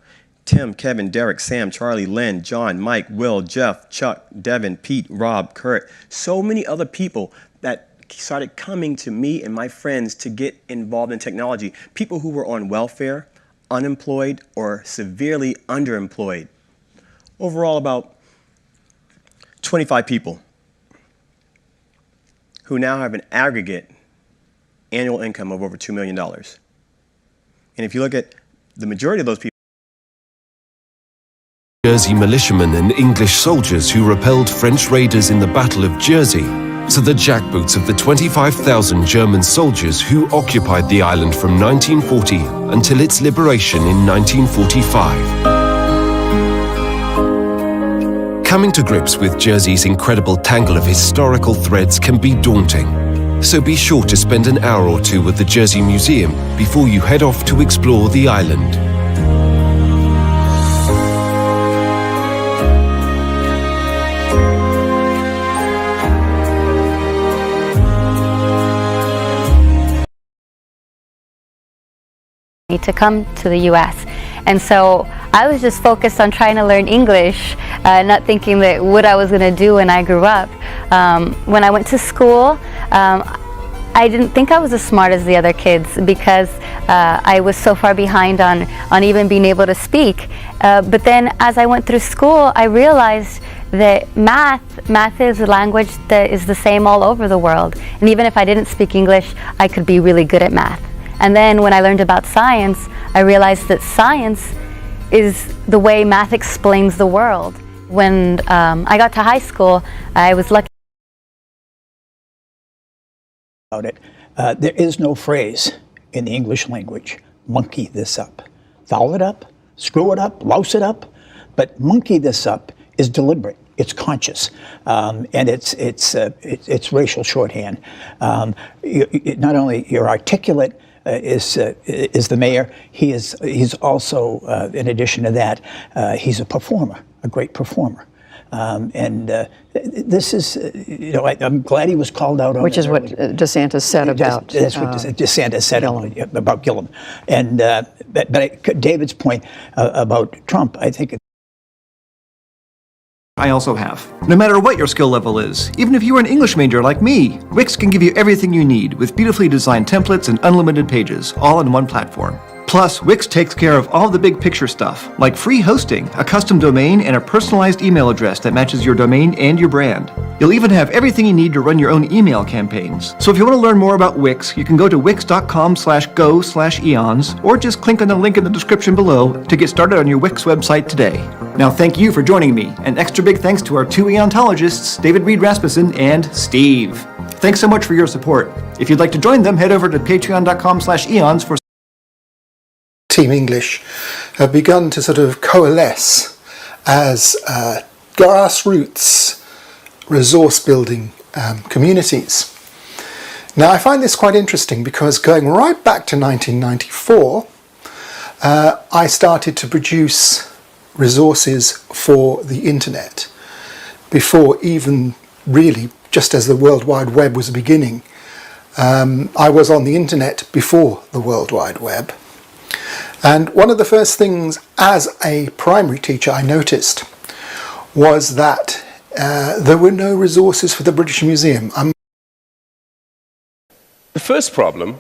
[SPEAKER 3] Tim, Kevin, Derek, Sam, Charlie, Len, John, Mike, Will, Jeff, Chuck, Devin, Pete, Rob, Kurt. So many other people that started coming to me and my friends to get involved in technology. People who were on welfare, unemployed, or severely underemployed. Overall, about 25 people who now have an aggregate annual income of over $2 million. And if you look at the majority of those people,
[SPEAKER 4] Jersey militiamen and English soldiers who repelled French raiders in the Battle of Jersey, to the jackboots of the 25,000 German soldiers who occupied the island from 1940 until its liberation in 1945. Coming to grips with Jersey's incredible tangle of historical threads can be daunting, so be sure to spend an hour or two at the Jersey Museum before you head off to explore the island.
[SPEAKER 19] To come to the US, and so I was just focused on trying to learn English, not thinking that what I was going to do when I grew up. When I went to school, I didn't think I was as smart as the other kids because I was so far behind on even being able to speak. But then as I went through school, I realized that math is a language that is the same all over the world, and even if I didn't speak English, I could be really good at math. And then when I learned about science, I realized that science is the way math explains the world. When I got to high school, I was lucky.
[SPEAKER 20] About it. There is no phrase in the English language, monkey this up. Foul it up, screw it up, louse it up. But monkey this up is deliberate. It's conscious, and it's racial shorthand. Not only you're articulate, is the mayor. He's also, in addition to that, he's a performer, a great performer. This is, I'm glad he was called out on
[SPEAKER 21] which is what DeSantis said about.
[SPEAKER 20] That's what DeSantis said about Gillum. And but David's point about Trump, I think.
[SPEAKER 23] I also have. No matter what your skill level is, even if you are an English major like me, Wix can give you everything you need with beautifully designed templates and unlimited pages, all in one platform. Plus, Wix takes care of all the big picture stuff, like free hosting, a custom domain, and a personalized email address that matches your domain and your brand. You'll even have everything you need to run your own email campaigns. So if you want to learn more about Wix, you can go to wix.com/go/eons, or just click on the link in the description below to get started on your Wix website today. Now thank you for joining me, and extra big thanks to our two eontologists, David Reed Rasmussen and Steve. Thanks so much for your support. If you'd like to join them, head over to patreon.com/eons for
[SPEAKER 24] Team English have begun to sort of coalesce as grassroots resource building communities. Now I find this quite interesting because going right back to 1994, I started to produce resources for the internet before even really just as the World Wide Web was beginning. I was on the internet before the World Wide Web. And one of the first things as a primary teacher I noticed was that there were no resources for the British Museum.
[SPEAKER 29] The first problem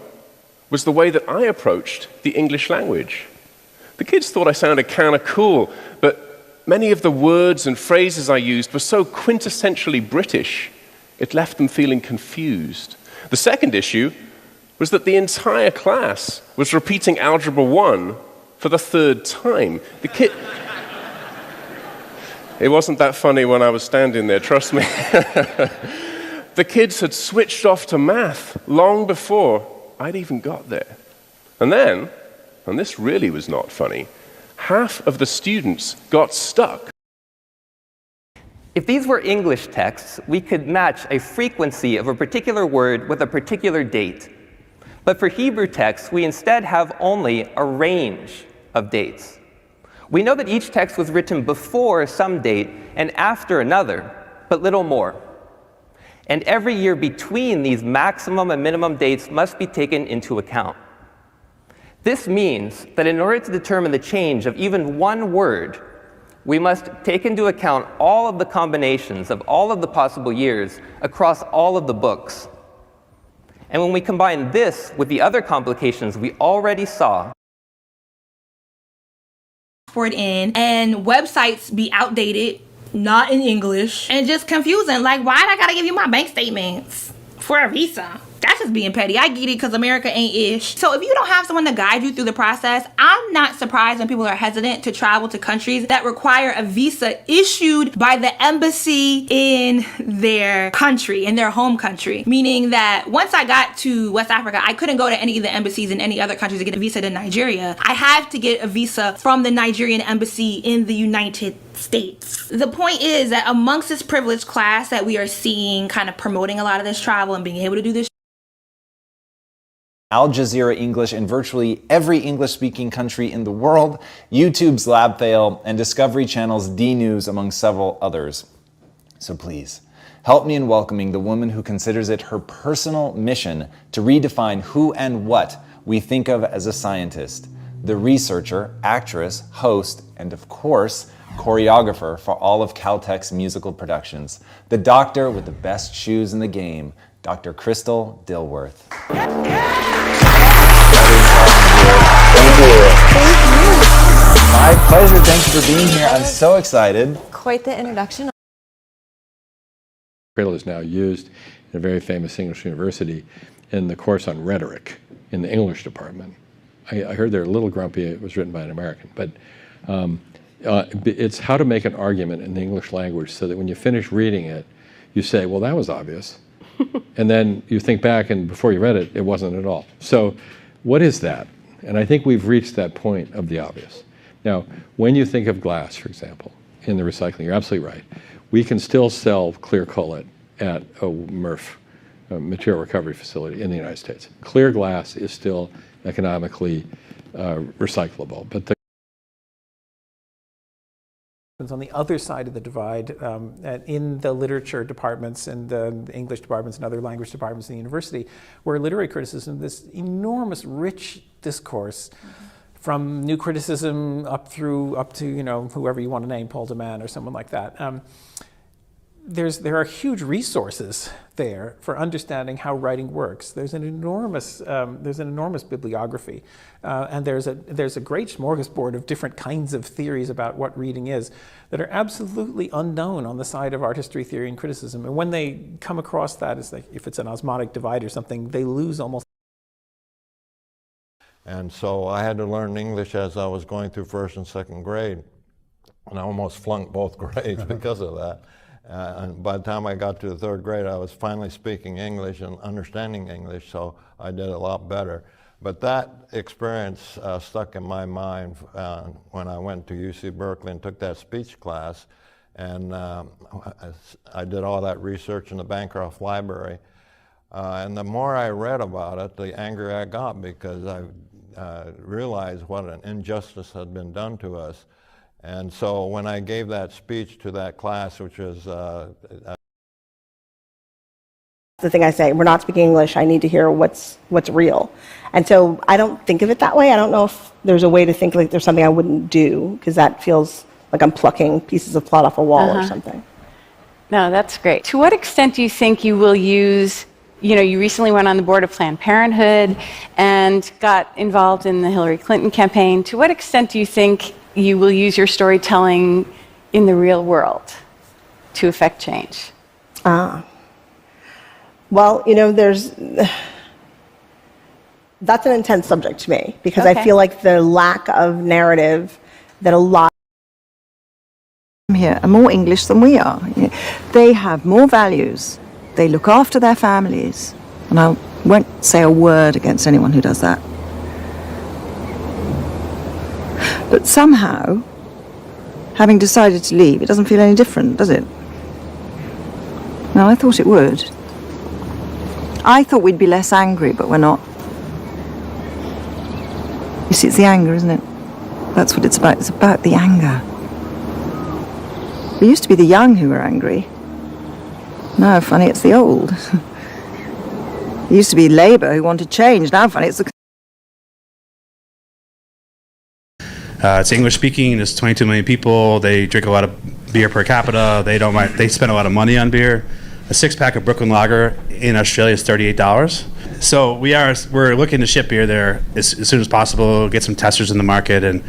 [SPEAKER 29] was the way that I approached the English language. The kids thought I sounded kind of cool, but many of the words and phrases I used were so quintessentially British, it left them feeling confused. The second issue was that the entire class was repeating Algebra 1 for the third time. It wasn't that funny when I was standing there, trust me. The kids had switched off to math long before I'd even got there. And then, and this really was not funny, half of the students got stuck.
[SPEAKER 2] If these were English texts, we could match a frequency of a particular word with a particular date. But for Hebrew texts, we instead have only a range of dates. We know that each text was written before some date and after another, but little more. And every year between these maximum and minimum dates must be taken into account. This means that in order to determine the change of even one word, we must take into account all of the combinations of all of the possible years across all of the books. And when we combine this with the other complications we already saw,
[SPEAKER 5] in and websites be outdated, not in English, and just confusing. Like, why I gotta give you my bank statements for a visa? That's just being petty. I get it because America ain't ish. So if you don't have someone to guide you through the process, I'm not surprised when people are hesitant to travel to countries that require a visa issued by the embassy in their country, in their home country. Meaning that once I got to West Africa, I couldn't go to any of the embassies in any other countries to get a visa to Nigeria. I had to get a visa from the Nigerian embassy in the United States. The point is that amongst this privileged class that we are seeing kind of promoting a lot of this travel and being able to do this,
[SPEAKER 6] Al Jazeera English in virtually every English-speaking country in the world, YouTube's Lab Fail, and Discovery Channel's D-News, among several others. So please, help me in welcoming the woman who considers it her personal mission to redefine who and what we think of as a scientist, the researcher, actress, host, and of course, choreographer for all of Caltech's musical productions, the doctor with the best shoes in the game, Dr. Crystal Dilworth.
[SPEAKER 7] Thank you.
[SPEAKER 6] My pleasure. Thank you for being here. I'm so excited.
[SPEAKER 7] Quite the introduction.
[SPEAKER 8] Cradle is now used in a very famous English university in the course on rhetoric in the English department. I heard they're a little grumpy. It was written by an American, but it's how to make an argument in the English language so that when you finish reading it, you say, well, that was obvious. And then you think back, and before you read it, it wasn't at all. So what is that? And I think we've reached that point of the obvious. Now, when you think of glass, for example, in the recycling, you're absolutely right. We can still sell clear cullet at a MRF, a material recovery facility in the United States. Clear glass is still economically recyclable. But
[SPEAKER 9] on the other side of the divide, in the literature departments and the English departments and other language departments in the university, where literary criticism, this enormous rich discourse, from new criticism up to whoever you want to name, Paul de Man or someone like that. There are huge resources there for understanding how writing works. There's an enormous bibliography, and there's a great smorgasbord of different kinds of theories about what reading is that are absolutely unknown on the side of art history theory and criticism. And when they come across that, it's like if it's an osmotic divide or something, they lose almost.
[SPEAKER 10] And so I had to learn English as I was going through first and second grade, and I almost flunked both grades because of that. And by the time I got to the third grade, I was finally speaking English and understanding English, so I did a lot better. But that experience stuck in my mind when I went to UC Berkeley and took that speech class. And I did all that research in the Bancroft Library. And the more I read about it, the angrier I got, because I realized what an injustice had been done to us. And so when I gave that speech to that class, which was
[SPEAKER 22] the thing I say, we're not speaking English, I need to hear what's real. And so I don't think of it that way. I don't know if there's a way to think like there's something I wouldn't do, because that feels like I'm plucking pieces of plot off a wall or something.
[SPEAKER 25] No, that's great. To what extent do you think you will use, you recently went on the board of Planned Parenthood and got involved in the Hillary Clinton campaign. To what extent do you think you will use your storytelling in the real world to affect change?
[SPEAKER 22] Well, there's That's an intense subject to me because
[SPEAKER 21] Okay.
[SPEAKER 22] I feel like the lack of narrative that a lot
[SPEAKER 21] here are more English than we are. They have more values. They look after their families. And I won't say a word against anyone who does that. But somehow, having decided to leave, it doesn't feel any different, does it? No, I thought it would. I thought we'd be less angry, but we're not. You see, it's the anger, isn't it? That's what it's about. It's about the anger. It used to be the young who were angry. Now, funny, it's the old. It used to be Labour who wanted change. Now, funny, it's the...
[SPEAKER 11] It's English speaking. There's 22 million people. They drink a lot of beer per capita. They spend a lot of money on beer. A 6-pack of Brooklyn Lager in Australia is $38. So we're looking to ship beer there as soon as possible. Get some testers in the market, and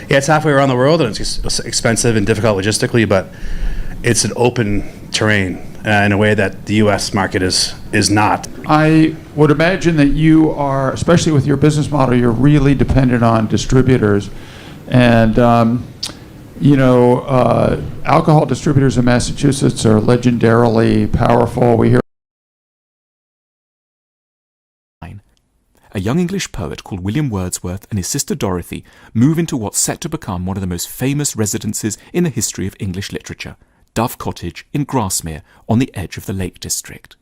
[SPEAKER 11] yeah, it's halfway around the world, and it's expensive and difficult logistically, but it's an open terrain in a way that the U.S. market is not.
[SPEAKER 12] I would imagine that you are, especially with your business model, you're really dependent on distributors. And, alcohol distributors in Massachusetts are legendarily powerful. We hear
[SPEAKER 13] a young English poet called William Wordsworth and his sister Dorothy move into what's set to become one of the most famous residences in the history of English literature, Dove Cottage in Grasmere on the edge of the Lake District.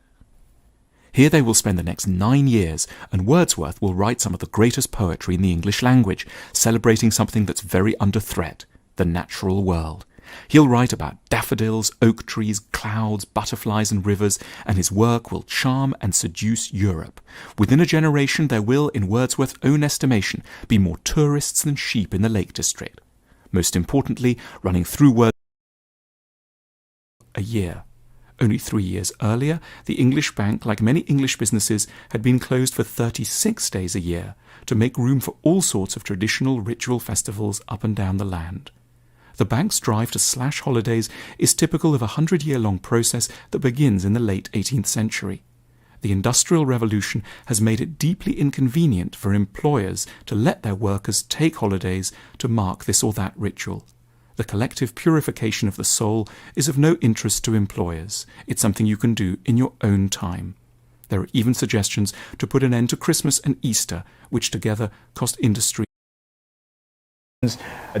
[SPEAKER 13] Here they will spend the next 9 years, and Wordsworth will write some of the greatest poetry in the English language, celebrating something that's very under threat, the natural world. He'll write about daffodils, oak trees, clouds, butterflies and rivers, and his work will charm and seduce Europe. Within a generation there will, in Wordsworth's own estimation, be more tourists than sheep in the Lake District. Most importantly, running through Wordsworth a year. Only 3 years earlier, the English Bank, like many English businesses, had been closed for 36 days a year to make room for all sorts of traditional ritual festivals up and down the land. The bank's drive to slash holidays is typical of a 100-year-long process that begins in the late 18th century. The Industrial Revolution has made it deeply inconvenient for employers to let their workers take holidays to mark this or that ritual. The collective purification of the soul is of no interest to employers. It's something you can do in your own time. There are even suggestions to put an end to Christmas and Easter, which together cost industry.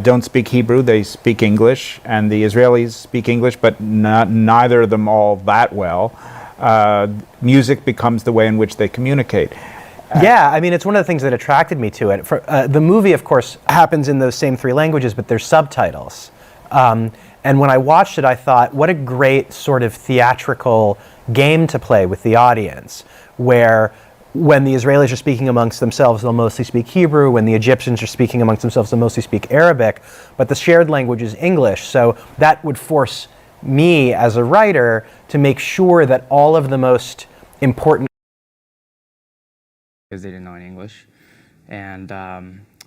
[SPEAKER 14] Don't speak Hebrew, they speak English, and the Israelis speak English, but neither of them all that well. Music becomes the way in which they communicate.
[SPEAKER 15] Yeah, I mean, it's one of the things that attracted me to it. The movie, of course, happens in those same 3 languages, but there's subtitles. And when I watched it, I thought, what a great sort of theatrical game to play with the audience, where when the Israelis are speaking amongst themselves, they'll mostly speak Hebrew. When the Egyptians are speaking amongst themselves, they'll mostly speak Arabic. But the shared language is English. So that would force me as a writer to make sure that all of the most important...
[SPEAKER 16] Because they didn't know any English. And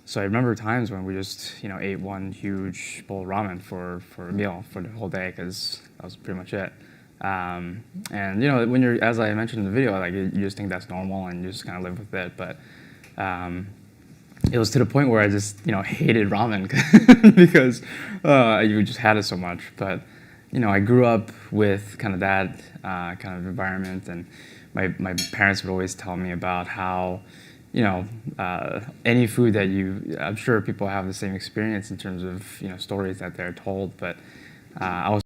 [SPEAKER 16] so I remember times when we just, ate one huge bowl of ramen for a meal for the whole day, because that was pretty much it. And when you're, as I mentioned in the video, like you just think that's normal and you just kind of live with it. But it was to the point where I just, hated ramen because you just had it so much. But I grew up with kind of that kind of environment, and my parents would always tell me about how, any food that I'm sure people have the same experience in terms of, stories that they're told, but I was...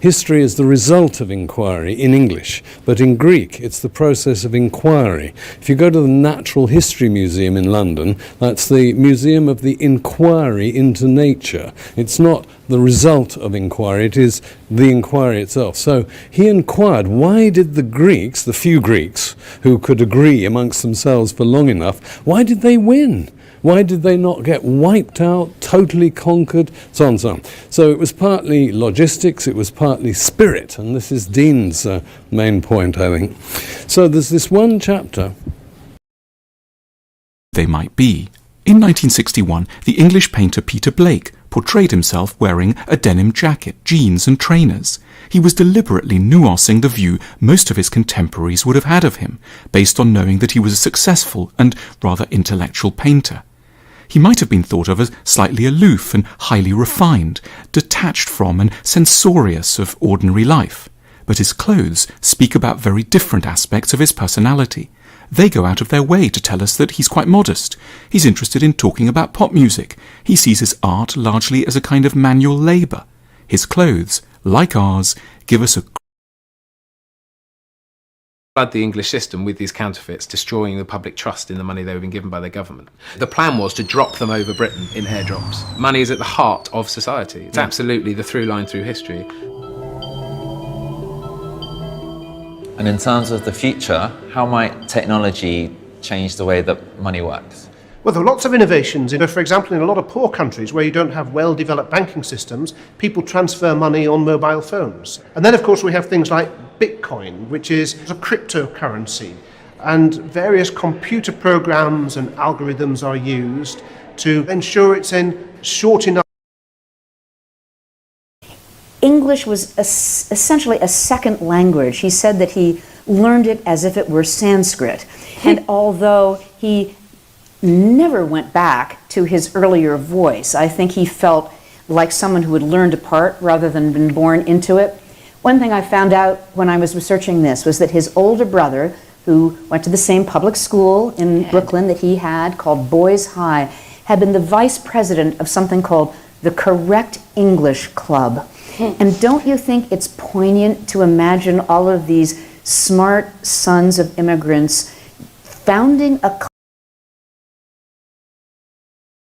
[SPEAKER 17] History is the result of inquiry in English, but in Greek it's the process of inquiry. If you go to the Natural History Museum in London, that's the museum of the inquiry into nature. It's not the result of inquiry, it is the inquiry itself. So he inquired, why did the Greeks, the few Greeks who could agree amongst themselves for long enough, why did they win? Why did they not get wiped out, totally conquered, so on and so on? So it was partly logistics, it was partly spirit, and this is Dean's main point, I think. So there's this one chapter.
[SPEAKER 13] They might be. In 1961, the English painter Peter Blake portrayed himself wearing a denim jacket, jeans and trainers. He was deliberately nuancing the view most of his contemporaries would have had of him, based on knowing that he was a successful and rather intellectual painter. He might have been thought of as slightly aloof and highly refined, detached from and censorious of ordinary life. But his clothes speak about very different aspects of his personality. They go out of their way to tell us that he's quite modest. He's interested in talking about pop music. He sees his art largely as a kind of manual labour. His clothes, like ours, give us a
[SPEAKER 1] the English system with these counterfeits, destroying the public trust in the money they were being given by their government. The plan was to drop them over Britain in hairdrops. Money is at the heart of society. It's absolutely the through line through history.
[SPEAKER 3] And in terms of the future, how might technology change the way that money works?
[SPEAKER 4] Well, there are lots of innovations. For example, in a lot of poor countries where you don't have well-developed banking systems, people transfer money on mobile phones. And then, of course, we have things like Bitcoin, which is a cryptocurrency. And various computer programs and algorithms are used to ensure it's in short enough.
[SPEAKER 18] English was essentially a second language. He said that he learned it as if it were Sanskrit. And although he never went back to his earlier voice, I think he felt like someone who had learned a part rather than been born into it. One thing I found out when I was researching this was that his older brother, who went to the same public school in Brooklyn that he had, called Boys High, had been the vice president of something called the Correct English Club. And don't you think it's poignant to imagine all of these smart sons of immigrants founding a club?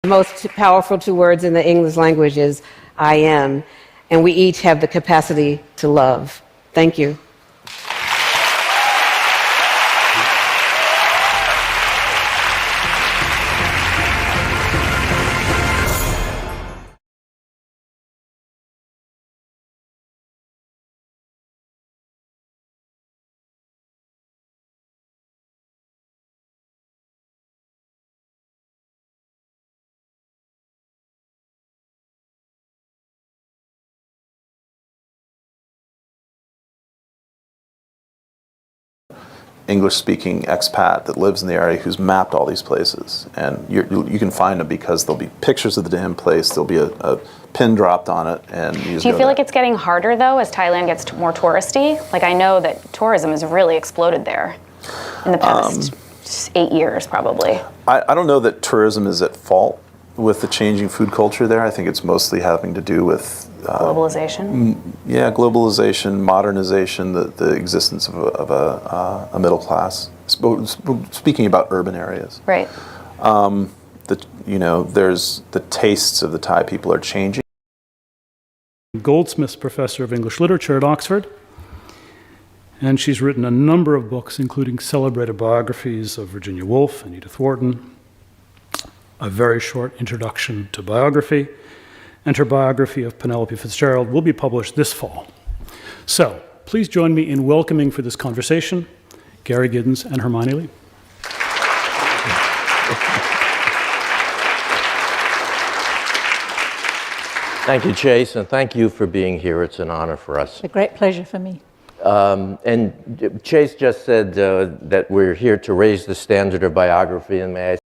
[SPEAKER 19] The most powerful two words in the English language is I am, and we each have the capacity to love. Thank you.
[SPEAKER 6] English-speaking expat that lives in the area who's mapped all these places, and you can find them because there'll be pictures of the damn place, there'll be a pin dropped on it, and you just
[SPEAKER 20] Do you
[SPEAKER 6] go
[SPEAKER 20] feel
[SPEAKER 6] there.
[SPEAKER 20] like it's getting harder though as Thailand gets more touristy? Like I know that tourism has really exploded there in the past 8 years probably.
[SPEAKER 6] I don't know that tourism is at fault with the changing food culture there. I think it's mostly having to do with
[SPEAKER 20] globalization?
[SPEAKER 6] Yeah, globalization, modernization, the existence of a middle class. Speaking about urban areas.
[SPEAKER 20] Right.
[SPEAKER 6] There's the tastes of the Thai people are changing.
[SPEAKER 26] Goldsmith's professor of English literature at Oxford, and she's written a number of books, including celebrated biographies of Virginia Woolf and Edith Wharton, a very short introduction to biography, and her biography of Penelope Fitzgerald will be published this fall. So, please join me in welcoming for this conversation Gary Giddens and Hermione Lee.
[SPEAKER 27] Thank you, Chase, and thank you for being here. It's an honor for us.
[SPEAKER 28] A great pleasure for me.
[SPEAKER 27] And Chase just said that we're here to raise the standard of biography, and may I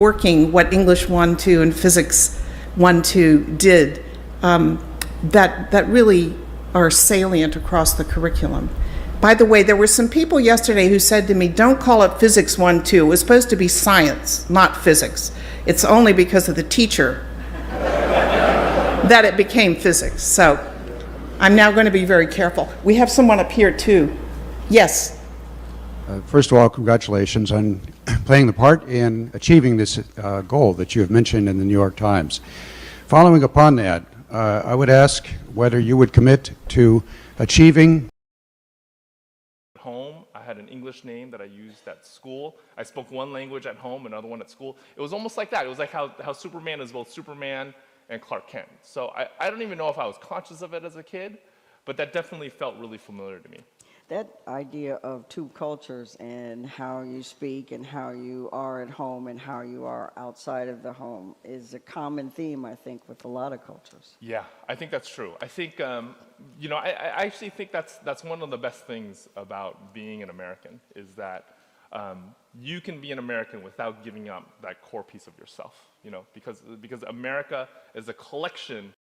[SPEAKER 30] working what English 1-2 and Physics 1-2 did that really are salient across the curriculum. By the way, there were some people yesterday who said to me, don't call it Physics 1-2. It was supposed to be science, not physics. It's only because of the teacher that it became physics. So I'm now going to be very careful. We have someone up here too. Yes.
[SPEAKER 31] First of all, congratulations on playing the part in achieving this goal that you have mentioned in the New York Times. Following upon that, I would ask whether you would commit to achieving.
[SPEAKER 32] Home, I had an English name that I used at school. I spoke one language at home, another one at school. It was almost like that. It was like how Superman is both Superman and Clark Kent. So I don't even know if I was conscious of it as a kid, but that definitely felt really familiar to me.
[SPEAKER 21] That idea of two cultures and how you speak and how you are at home and how you are outside of the home is a common theme, I think, with a lot of cultures.
[SPEAKER 32] Yeah, I think that's true. I think, you know, I actually think that's one of the best things about being an American is that you can be an American without giving up that core piece of yourself, you know, because America is a collection.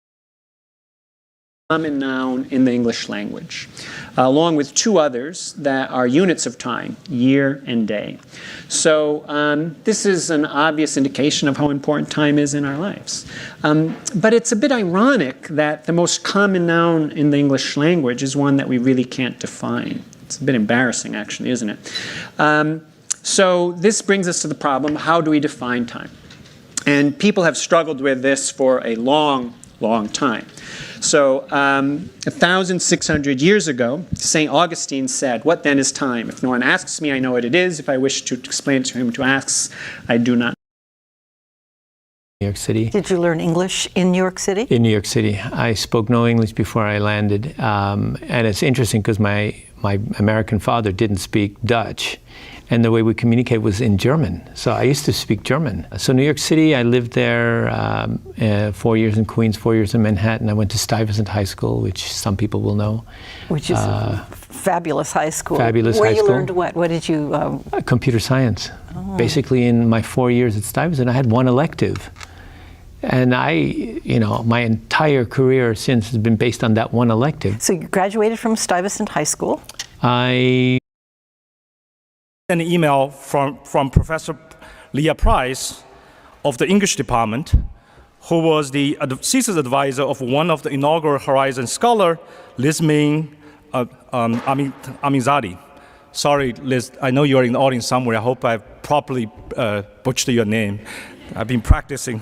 [SPEAKER 2] Common noun in the English language, along with two others that are units of time, year and day. So this is an obvious indication of how important time is in our lives. But it's a bit ironic that the most common noun in the English language is one that we really can't define. It's a bit embarrassing, actually, isn't it? So this brings us to the problem, how do we define time? And people have struggled with this for a long, long time. So 1,600 years ago, St. Augustine said, "What then is time? If no one asks me, I know what it is. If I wish to explain it to him to ask, I do not."
[SPEAKER 5] New York City.
[SPEAKER 21] Did you learn English in New York City?
[SPEAKER 5] In New York City. I spoke no English before I landed. And it's interesting because my American father didn't speak Dutch. And the way we communicate was in German. So I used to speak German. So New York City, I lived there 4 years in Queens, 4 years in Manhattan. I went to Stuyvesant High School, which some people will know.
[SPEAKER 21] Which is a fabulous high school.
[SPEAKER 5] Fabulous
[SPEAKER 21] Where
[SPEAKER 5] high
[SPEAKER 21] you
[SPEAKER 5] school.
[SPEAKER 21] learned what? What did you...
[SPEAKER 5] Computer science.
[SPEAKER 21] Oh.
[SPEAKER 5] Basically, in my 4 years at Stuyvesant, I had one elective. And you know, my entire career since has been based on that one elective.
[SPEAKER 21] So you graduated from Stuyvesant High School?
[SPEAKER 7] An email from Professor Leah Price of the English department, who was the thesis advisor of one of the inaugural Horizon scholar, Liz Ming Amizadi. Sorry, Liz, I know you're in the audience somewhere. I hope I've properly butchered your name. I've been practicing.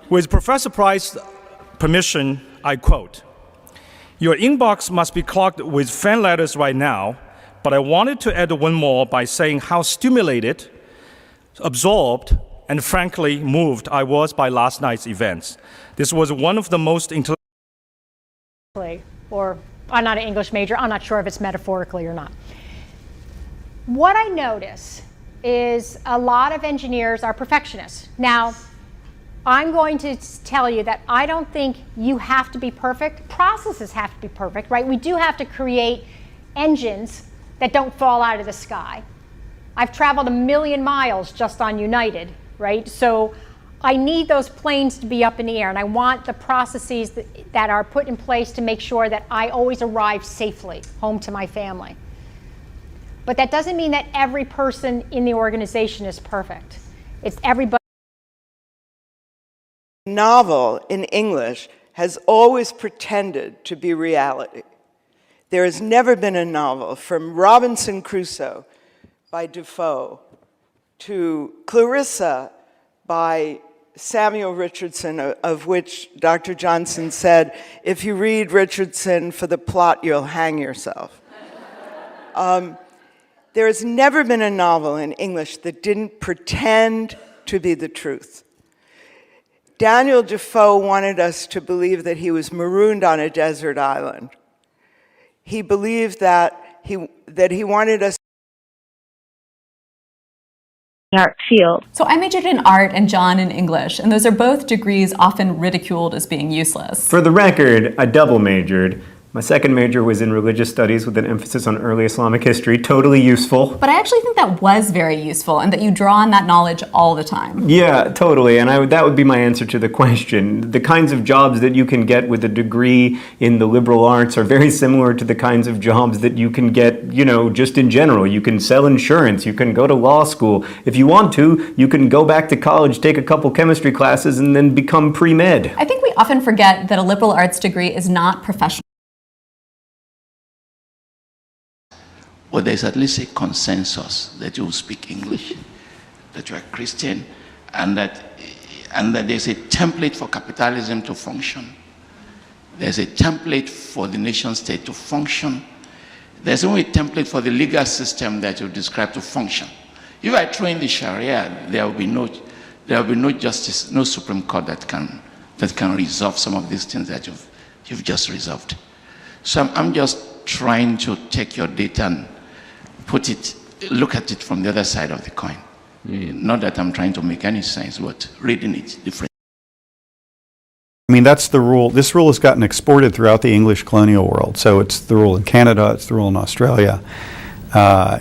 [SPEAKER 7] With Professor Price's permission, I quote, "Your inbox must be clogged with fan letters right now, but I wanted to add one more by saying how stimulated, absorbed, and frankly moved I was by last night's events. This was one of the most
[SPEAKER 8] or I'm not an English major, I'm not sure if it's metaphorically or not. What I notice is a lot of engineers are perfectionists. Now, I'm going to tell you that I don't think you have to be perfect. Processes have to be perfect, right? We do have to create engines that don't fall out of the sky. I've traveled 1 million miles just on United, right? So I need those planes to be up in the air, and I want the processes that are put in place to make sure that I always arrive safely home to my family. But that doesn't mean that every person in the organization is perfect. It's everybody.
[SPEAKER 9] Novel in English has always pretended to be reality. There has never been a novel from Robinson Crusoe by Defoe to Clarissa by Samuel Richardson, of which Dr. Johnson said, if you read Richardson for the plot, you'll hang yourself. There has never been a novel in English that didn't pretend to be the truth. Daniel Defoe wanted us to believe that he was marooned on a desert island. He believed that he wanted us
[SPEAKER 10] art field. So I majored in art and John in English, and those are both degrees often ridiculed as being useless.
[SPEAKER 22] For the record, I double majored. My second major was in religious studies with an emphasis on early Islamic history. Totally useful.
[SPEAKER 10] But I actually think that was very useful and that you draw on that knowledge all the time.
[SPEAKER 22] Yeah, totally. And that would be my answer to the question. The kinds of jobs that you can get with a degree in the liberal arts are very similar to the kinds of jobs that you can get, you know, just in general. You can sell insurance. You can go to law school. If you want to, you can go back to college, take a couple chemistry classes, and then become pre-med.
[SPEAKER 10] I think we often forget that a liberal arts degree is not professional.
[SPEAKER 23] Well, there's at least a consensus that you speak English, that you are Christian, and that there's a template for capitalism to function. There's a template for the nation state to function. There's only a template for the legal system that you describe to function. If I throw in the Sharia, there will be no justice, no Supreme Court that can resolve some of these things that you've just resolved. So I'm just trying to take your data and look at it from the other side of the coin. Not that I'm trying to make any sense, but reading it differently.
[SPEAKER 1] I mean, that's the rule. This rule has gotten exported throughout the English colonial world. So it's the rule in Canada, it's the rule in Australia.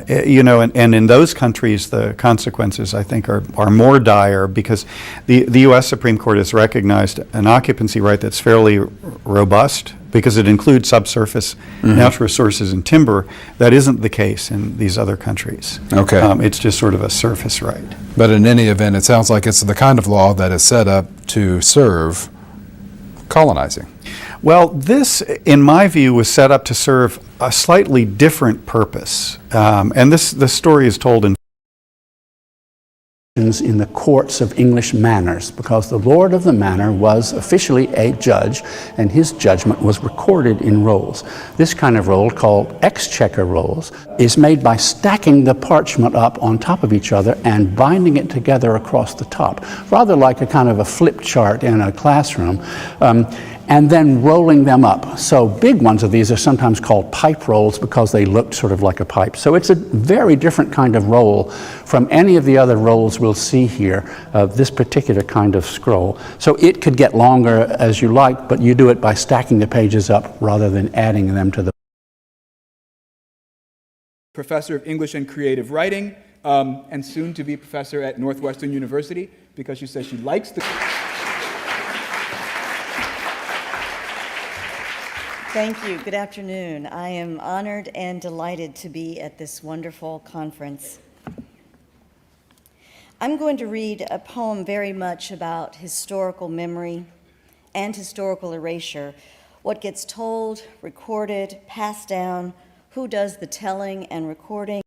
[SPEAKER 1] You know, and in those countries, the consequences, I think, are more dire because the U.S. Supreme Court has recognized an occupancy right that's fairly robust because it includes subsurface natural resources and timber. That isn't the case in these other countries.
[SPEAKER 11] Okay.
[SPEAKER 1] It's just sort of a surface right.
[SPEAKER 11] But in any event, it sounds like it's the kind of law that is set up to serve colonizing.
[SPEAKER 1] Well, this, in my view, was set up to serve a slightly different purpose. And the story is told
[SPEAKER 12] in the courts of English manors, because the lord of the manor was officially a judge, and his judgment was recorded in rolls. This kind of roll, called exchequer rolls, is made by stacking the parchment up on top of each other and binding it together across the top, rather like a kind of a flip chart in a classroom, and then rolling them up. So big ones of these are sometimes called pipe rolls because they look sort of like a pipe. So it's a very different kind of roll from any of the other rolls we'll see here, this particular kind of scroll. So it could get longer as you like, but you do it by stacking the pages up rather than adding them to the...
[SPEAKER 13] Professor of English and Creative Writing, and soon to be professor at Northwestern University, because she says she likes the...
[SPEAKER 14] Thank you. Good afternoon. I am honored and delighted to be at this wonderful conference. I'm going to read a poem very much about historical memory and historical erasure, what gets told, recorded, passed down, who does the telling and recording.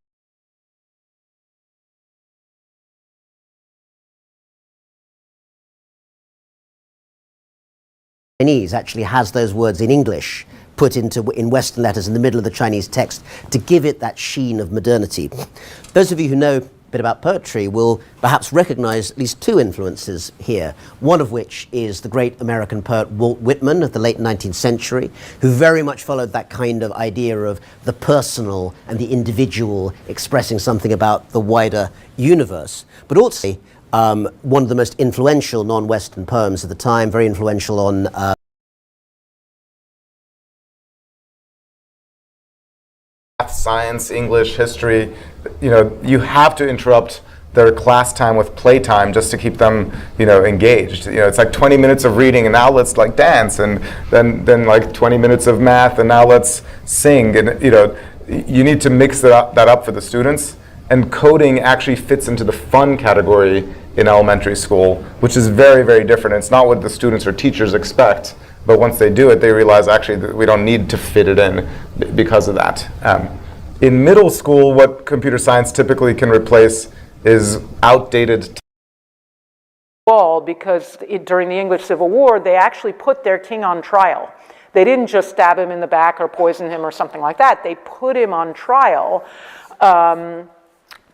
[SPEAKER 15] Chinese actually has those words in English put in Western letters in the middle of the Chinese text to give it that sheen of modernity. Those of you who know a bit about poetry will perhaps recognize at least two influences here, one of which is the great American poet Walt Whitman of the late 19th century, who very much followed that kind of idea of the personal and the individual expressing something about the wider universe, but also one of the most influential non-Western poems of the time, very influential on
[SPEAKER 16] science, English, history. You know, you have to interrupt their class time with playtime just to keep them, you know, engaged. You know, it's like 20 minutes of reading and now let's like dance, and then like 20 minutes of math and now let's sing. And you know, you need to mix that up for the students. And coding actually fits into the fun category in elementary school, which is very, very different. It's not what the students or teachers expect, but once they do it, they realize actually that we don't need to fit it in because of that. In middle school, what computer science typically can replace is outdated
[SPEAKER 17] because during the English Civil War, they actually put their king on trial. They didn't just stab him in the back or poison him or something like that. They put him on trial.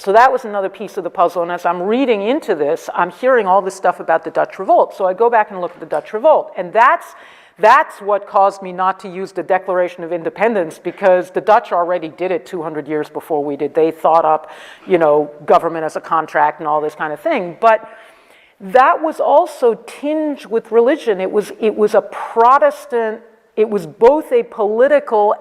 [SPEAKER 17] So that was another piece of the puzzle, and as I'm reading into this, I'm hearing all this stuff about the Dutch Revolt. So I go back and look at the Dutch Revolt, and that's what caused me not to use the Declaration of Independence, because the Dutch already did it 200 years before we did. They thought up, you know, government as a contract and all this kind of thing. But that was also tinged with religion. It was a Protestant, it was both a political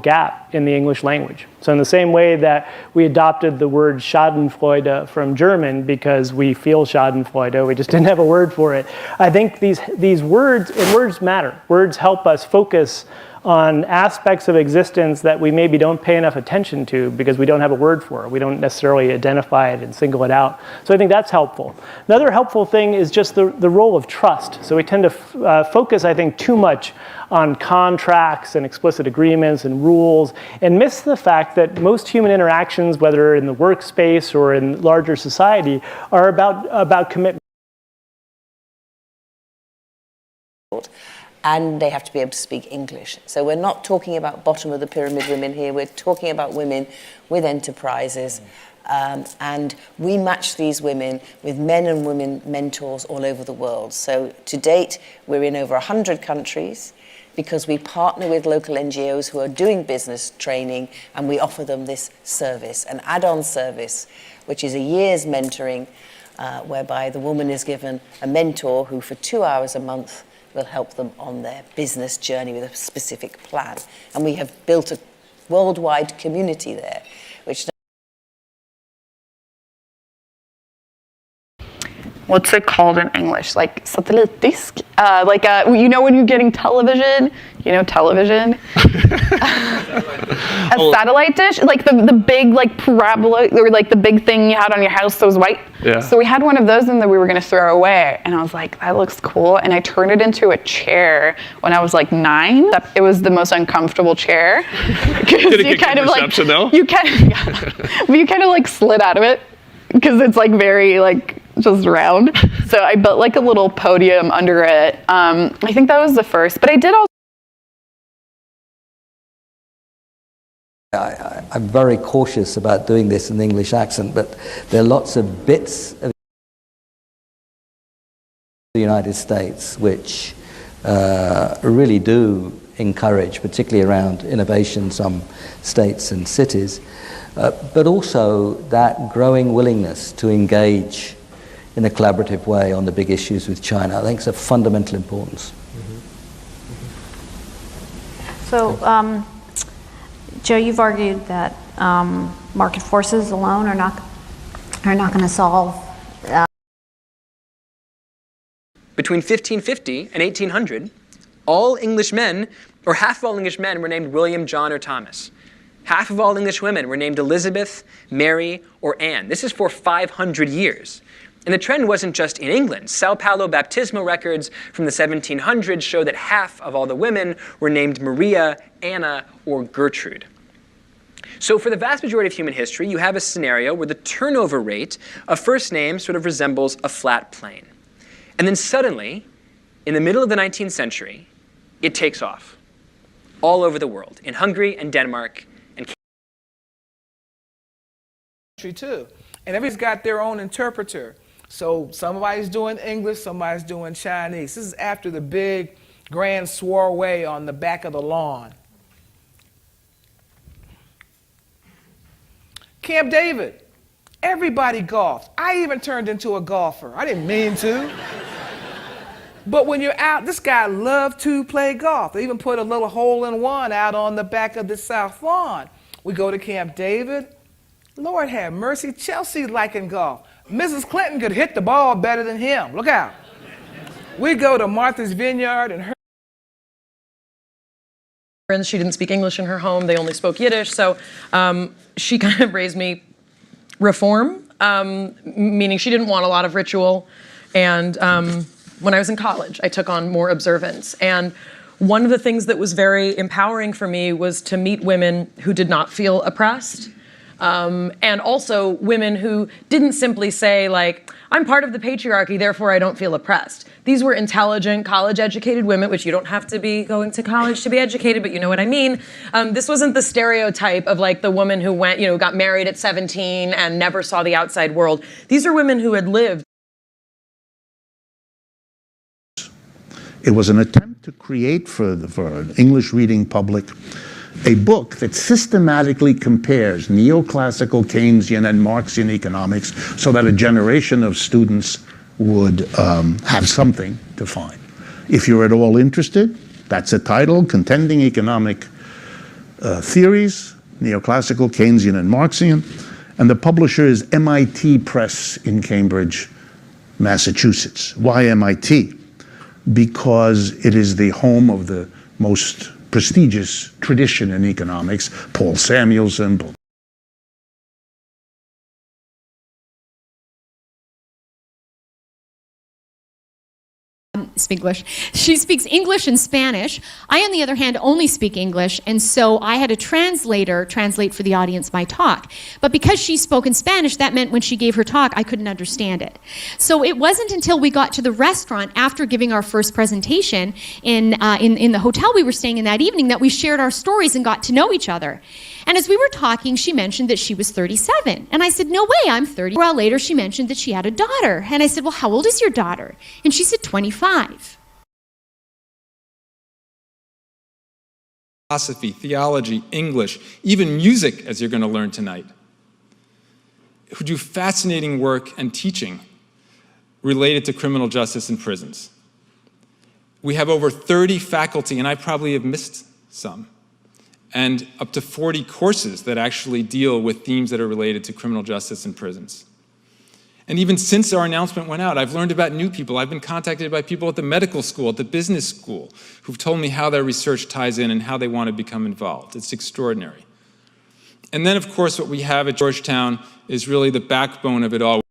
[SPEAKER 24] gap in the English language. So in the same way that we adopted the word Schadenfreude from German because we feel Schadenfreude, we just didn't have a word for it. I think these words, and words matter. Words help us focus on aspects of existence that we maybe don't pay enough attention to because we don't have a word for it. We don't necessarily identify it and single it out. So I think that's helpful. Another helpful thing is just the role of trust. So we tend to focus, I think, too much on contracts and explicit agreements and rules and miss the fact that most human interactions, whether in the workspace or in larger society, are about commitment.
[SPEAKER 25] And they have to be able to speak English. So we're not talking about bottom of the pyramid women here, we're talking about women with enterprises. And we match these women with men and women mentors all over the world. So to date, we're in over 100 countries. because we partner with local NGOs who are doing business training, and we offer them this service, an add-on service, which is a year's mentoring, whereby the woman is given a mentor who for 2 hours a month will help them on their business journey with a specific plan. And we have built a worldwide community there, which...
[SPEAKER 3] What's it called in English? Like satellitdisk? You know when you're getting television? You know television? A satellite dish? Like the big like parabola, or like the big thing you had on your house that was white?
[SPEAKER 4] Yeah.
[SPEAKER 3] So we had one of those and that we were gonna throw away. And I was like, that looks cool. And I turned it into a chair when I was like 9. It was the most uncomfortable chair.
[SPEAKER 4] Did it get good reception though?
[SPEAKER 3] You kind of like slid out of it because it's like very like, just round. So I built like a little podium under it. I think that was the first, but I did also.
[SPEAKER 6] I'm very cautious about doing this in the English accent, but there are lots of bits of the United States which really do encourage, particularly around innovation, some states and cities, but also that growing willingness to engage in a collaborative way on the big issues with China. I think it's of fundamental importance.
[SPEAKER 18] So, Joe, you've argued that market forces alone are not going to solve.
[SPEAKER 2] Between 1550 and 1800, all English men, or half of all English men, were named William, John, or Thomas. Half of all English women were named Elizabeth, Mary, or Anne. This is for 500 years. And the trend wasn't just in England. Sao Paulo baptismal records from the 1700s show that half of all the women were named Maria, Anna, or Gertrude. So for the vast majority of human history, you have a scenario where the turnover rate of first names sort of resembles a flat plane. And then suddenly, in the middle of the 19th century, it takes off all over the world, in Hungary and Denmark and
[SPEAKER 19] too. And everybody's got their own interpreter. So somebody's doing English, somebody's doing Chinese. This is after the big grand soiree on the back of the lawn. Camp David, everybody golfed. I even turned into a golfer. I didn't mean to. But when you're out, this guy loved to play golf. They even put a little hole-in-one out on the back of the south lawn. We go to Camp David. Lord have mercy, Chelsea liking golf. Mrs. Clinton could hit the ball better than him. Look out. We go to Martha's Vineyard and her.
[SPEAKER 20] She didn't speak English in her home. They only spoke Yiddish. So she kind of raised me reform, meaning she didn't want a lot of ritual. And when I was in college, I took on more observance. And one of the things that was very empowering for me was to meet women who did not feel oppressed. And also women who didn't simply say, like, I'm part of the patriarchy, therefore I don't feel oppressed. These were intelligent, college-educated women, which you don't have to be going to college to be educated, but you know what I mean. This wasn't the stereotype of, like, the woman who went, got married at 17 and never saw the outside world. These are women who had lived.
[SPEAKER 26] It was an attempt to create for an English-reading public a book that systematically compares neoclassical Keynesian and Marxian economics so that a generation of students would have something to find. If you're at all interested, that's a title, Contending Economic Theories, Neoclassical, Keynesian, and Marxian. And the publisher is MIT Press in Cambridge, Massachusetts. Why MIT? Because it is the home of the most prestigious tradition in economics, Paul Samuelson.
[SPEAKER 27] English. She speaks English and Spanish. I, on the other hand, only speak English, and so I had a translator translate for the audience my talk. But because she spoke in Spanish, that meant when she gave her talk, I couldn't understand it. So it wasn't until we got to the restaurant after giving our first presentation in the hotel we were staying in that evening that we shared our stories and got to know each other. And as we were talking, she mentioned that she was 37. And I said, no way, I'm 30. A while later, she mentioned that she had a daughter. And I said, well, how old is your daughter? And she said, 25.
[SPEAKER 5] philosophy, theology, English, even music, as you're going to learn tonight, who do fascinating work and teaching related to criminal justice in prisons. We have over 30 faculty, and I probably have missed some, and up to 40 courses that actually deal with themes that are related to criminal justice in prisons. And even since our announcement went out, I've learned about new people. I've been contacted by people at the medical school, at the business school, who've told me how their research ties in and how they want to become involved. It's extraordinary. And then, of course, what we have at Georgetown is really the backbone of it all.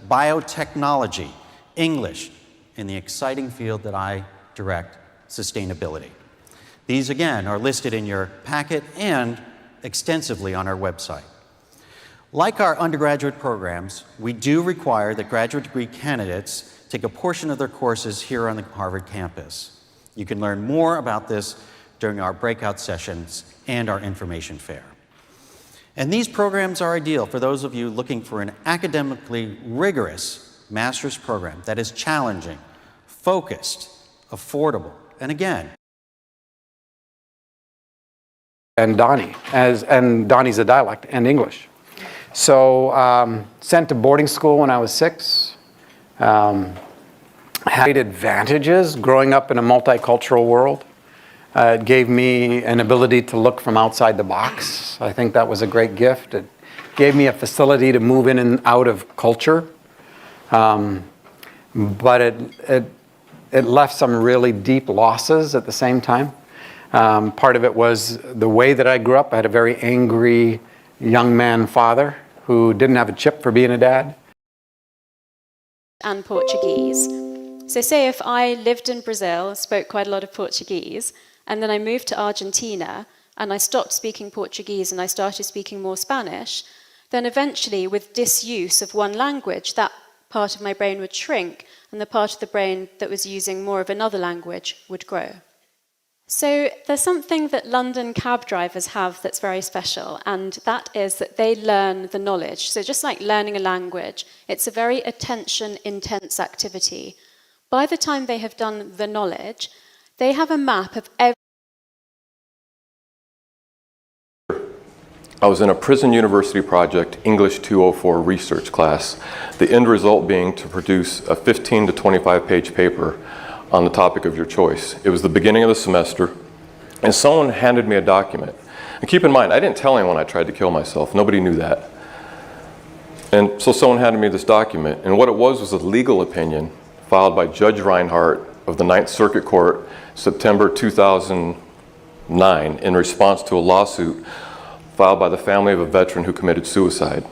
[SPEAKER 7] Biotechnology, English, in the exciting field that I direct, sustainability. These, again, are listed in your packet and extensively on our website. Like our undergraduate programs, we do require that graduate degree candidates take a portion of their courses here on the Harvard campus. You can learn more about this during our breakout sessions and our information fair. And these programs are ideal for those of you looking for an academically rigorous master's program that is challenging, focused, affordable, and again,
[SPEAKER 8] and Donnie, and Donnie's a dialect, and English. So sent to boarding school when I was 6. Had advantages growing up in a multicultural world. It gave me an ability to look from outside the box. I think that was a great gift. It gave me a facility to move in and out of culture. But it left some really deep losses at the same time. Part of it was the way that I grew up. I had a very angry young man father who didn't have a chip for being a dad.
[SPEAKER 9] And Portuguese. So say if I lived in Brazil, spoke quite a lot of Portuguese, and then I moved to Argentina and I stopped speaking Portuguese and I started speaking more Spanish, then eventually with disuse of one language, that part of my brain would shrink and the part of the brain that was using more of another language would grow. So there's something that London cab drivers have that's very special, and that is that they learn the knowledge. So just like learning a language, it's a very attention-intense activity. By the time they have done the knowledge, they have a map of every...
[SPEAKER 10] I was in a prison university project, English 204 research class, the end result being to produce a 15 to 25 page paper on the topic of your choice. It was the beginning of the semester, and someone handed me a document. And keep in mind, I didn't tell anyone I tried to kill myself. Nobody knew that. And so someone handed me this document, and what it was a legal opinion filed by Judge Reinhardt of the Ninth Circuit Court, September 2009, in response to a lawsuit filed by the family of a veteran who committed suicide.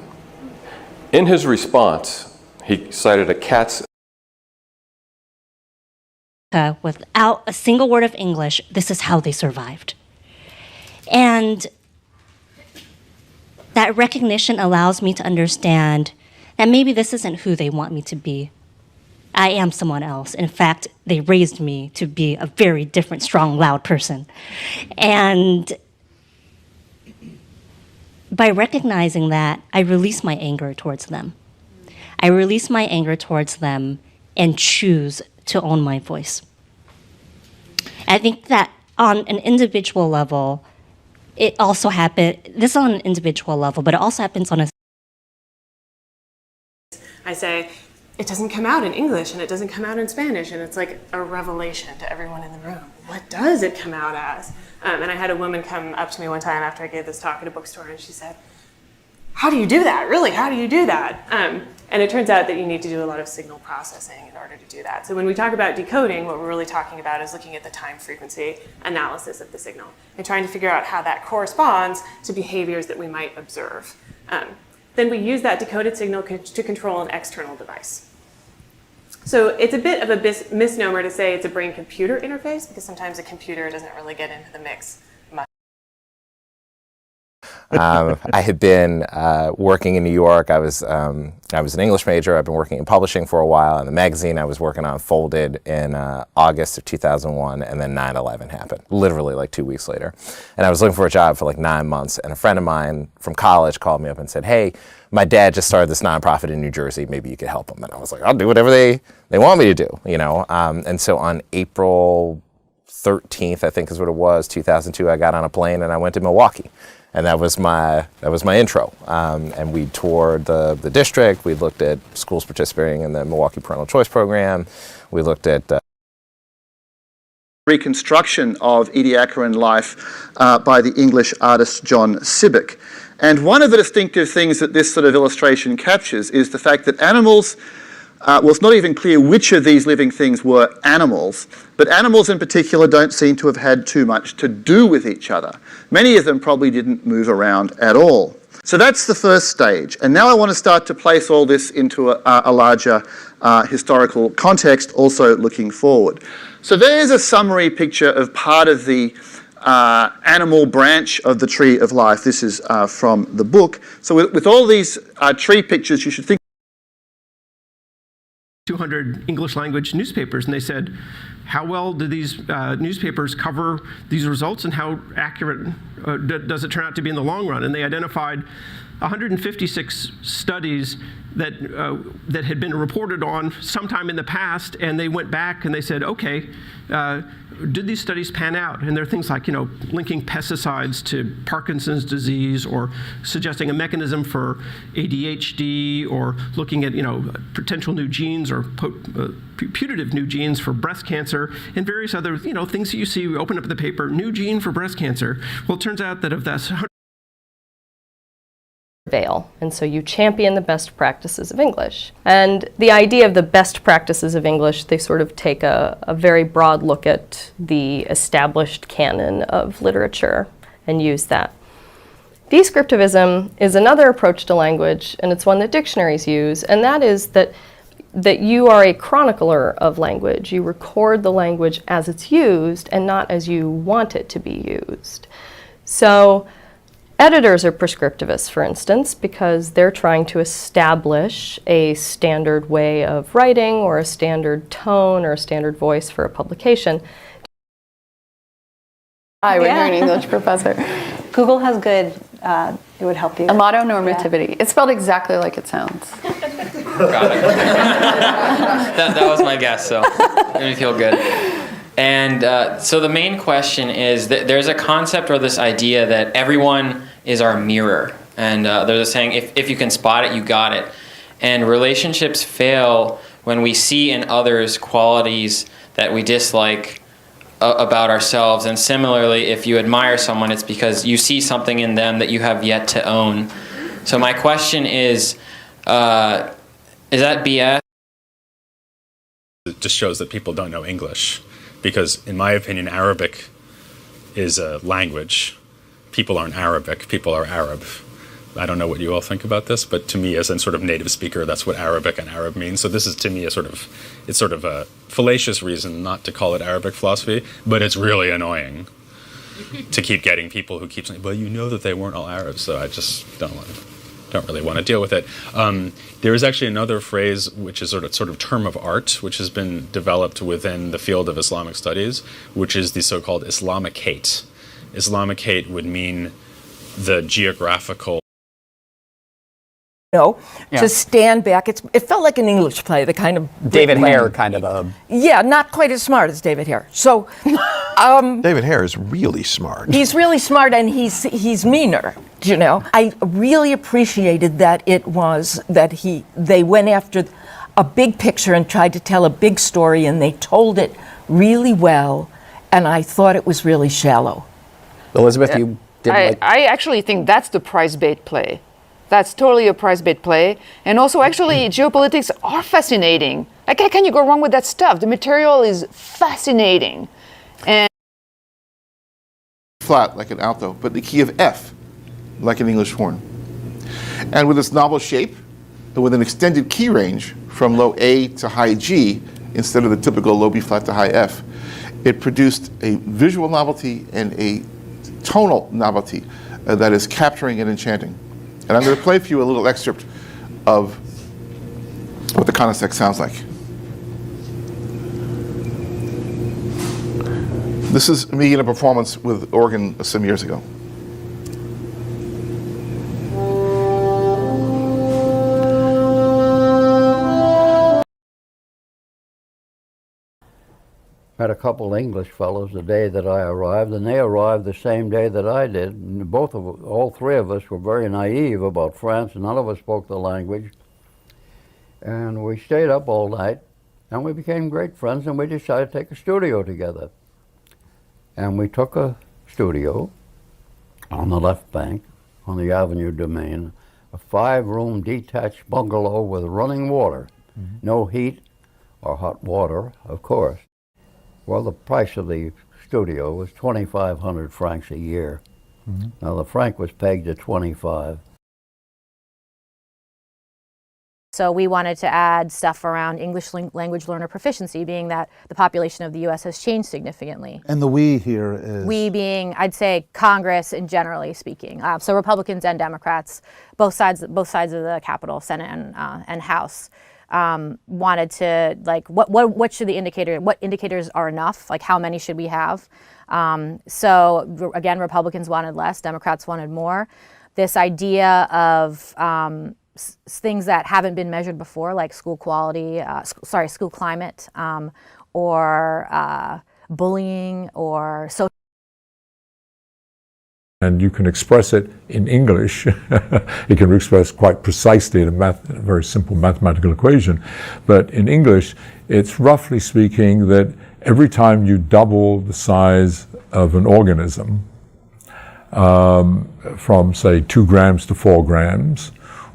[SPEAKER 10] In his response, he cited a cat's
[SPEAKER 21] without a single word of English, this is how they survived. And that recognition allows me to understand that maybe this isn't who they want me to be. I am someone else. In fact, they raised me to be a very different, strong, loud person. And by recognizing that, I release my anger towards them. I release my anger towards them and choose to own my voice. I think that on an individual level, it also happens, this is on an individual level, but it also happens on a...
[SPEAKER 22] I say, it doesn't come out in English and it doesn't come out in Spanish, and it's like a revelation to everyone in the room. What does it come out as? And I had a woman come up to me one time after I gave this talk at a bookstore, and she said, how do you do that? Really, how do you do that? And it turns out that you need to do a lot of signal processing in order to do that. So when we talk about decoding, what we're really talking about is looking at the time frequency analysis of the signal and trying to figure out how that corresponds to behaviors that we might observe. Then we use that decoded signal to control an external device. So it's a bit of a misnomer to say it's a brain-computer interface, because sometimes a computer doesn't really get into the mix much.
[SPEAKER 1] I had been working in New York. I was an English major. I've been working in publishing for a while, and the magazine I was working on folded in August of 2001, and then 9/11 happened, literally like 2 weeks later. And I was looking for a job for like 9 months, and a friend of mine from college called me up and said, hey, my dad just started this nonprofit in New Jersey, maybe you could help him. And I was like, I'll do whatever they want me to do, you know. And so on April 13th, I think is what it was, 2002, I got on a plane and I went to Milwaukee. And that was my intro. And we toured the district. We looked at schools participating in the Milwaukee Parental Choice Program. We looked at
[SPEAKER 11] reconstruction of Ediacaran life by the English artist John Sibbick. And one of the distinctive things that this sort of illustration captures is the fact that animals, well, it's not even clear which of these living things were animals, but animals in particular don't seem to have had too much to do with each other. Many of them probably didn't move around at all. So that's the first stage. And now I want to start to place all this into a larger historical context, also looking forward. So there's a summary picture of part of the animal branch of the tree of life. This is from the book. So with all these tree pictures, you should think
[SPEAKER 12] 200 English language newspapers, and they said, how well do these newspapers cover these results, and how accurate does it turn out to be in the long run? And they identified 156 studies that had been reported on sometime in the past, and they went back and they said, okay, did these studies pan out? And there are things like, you know, linking pesticides to Parkinson's disease, or suggesting a mechanism for ADHD, or looking at, you know, potential new genes or putative new genes for breast cancer, and various other, you know, things that you see. We open up the paper, new gene for breast cancer. Well, it turns out that of that
[SPEAKER 13] veil, and so you champion the best practices of English. And the idea of the best practices of English, they sort of take a very broad look at the established canon of literature and use that. Descriptivism is another approach to language, and it's one that dictionaries use, and that is that you are a chronicler of language. You record the language as it's used and not as you want it to be used. So editors are prescriptivists, for instance, because they're trying to establish a standard way of writing, or a standard tone, or a standard voice for a publication.
[SPEAKER 3] Hi, when you're an English professor.
[SPEAKER 14] Google has good, it would help you.
[SPEAKER 3] Amatonormativity. It's spelled exactly like it sounds.
[SPEAKER 15] Got it. that was my guess, so it made me feel good. And so the main question is that there's a concept or this idea that everyone is our mirror. And there's a saying, if you can spot it, you got it. And relationships fail when we see in others qualities that we dislike about ourselves. And similarly, if you admire someone, it's because you see something in them that you have yet to own. So my question is that BS?
[SPEAKER 23] It just shows that people don't know English. Because, in my opinion, Arabic is a language. People aren't Arabic, people are Arab. I don't know what you all think about this, but to me, as a sort of native speaker, that's what Arabic and Arab means. So this is, to me, it's sort of a fallacious reason not to call it Arabic philosophy, but it's really annoying to keep getting people who keep saying, well, you know that they weren't all Arabs, so I just don't really want to deal with it. There is actually another phrase which is sort of term of art, which has been developed within the field of Islamic studies, which is the so-called Islamicate. Islamicate would mean the geographical.
[SPEAKER 28] To stand back. It felt like an English play, the kind of
[SPEAKER 29] David Hare kind of a.
[SPEAKER 28] Yeah, not quite as smart as David Hare. So
[SPEAKER 30] David Hare is really smart.
[SPEAKER 28] He's really smart, and he's meaner. You know, I really appreciated that they went after a big picture and tried to tell a big story, and they told it really well, and I thought it was really shallow.
[SPEAKER 29] Elizabeth, you didn't
[SPEAKER 31] I actually think that's the prize bait play. That's totally a prize bait play. And also, actually, geopolitics are fascinating. Like, how can you go wrong with that stuff? The material is fascinating. And
[SPEAKER 32] flat like an alto, but the key of F like an English horn. And with its novel shape, and with an extended key range from low A to high G, instead of the typical low B flat to high F, it produced a visual novelty and a tonal novelty that is capturing and enchanting. And I'm going to play for you a little excerpt of what the context sounds like. This is me in a performance with organ some years ago.
[SPEAKER 2] Met a couple English fellows the day that I arrived, and they arrived the same day that I did. And all three of us were very naive about France. None of us spoke the language. And we stayed up all night, and we became great friends, and we decided to take a studio together. And we took a studio on the left bank, on the Avenue du Maine, a 5-room detached bungalow with running water. No heat or hot water, of course. Well, the price of the studio was 2,500 francs a year. Now the franc was pegged at 25.
[SPEAKER 4] So we wanted to add stuff around English language learner proficiency, being that the population of the U.S. has changed significantly.
[SPEAKER 6] And the we here is?
[SPEAKER 4] We being, I'd say, Congress and generally speaking. So Republicans and Democrats, both sides of the Capitol, Senate and House, wanted to, like, what should what indicators are enough? Like, how many should we have? So again, Republicans wanted less, Democrats wanted more. This idea of things that haven't been measured before, like school quality, school climate, or bullying, or social.
[SPEAKER 16] And you can express it in English. It can be expressed quite precisely in a very simple mathematical equation. But in English, it's roughly speaking that every time you double the size of an organism, from say 2 grams to 4 grams,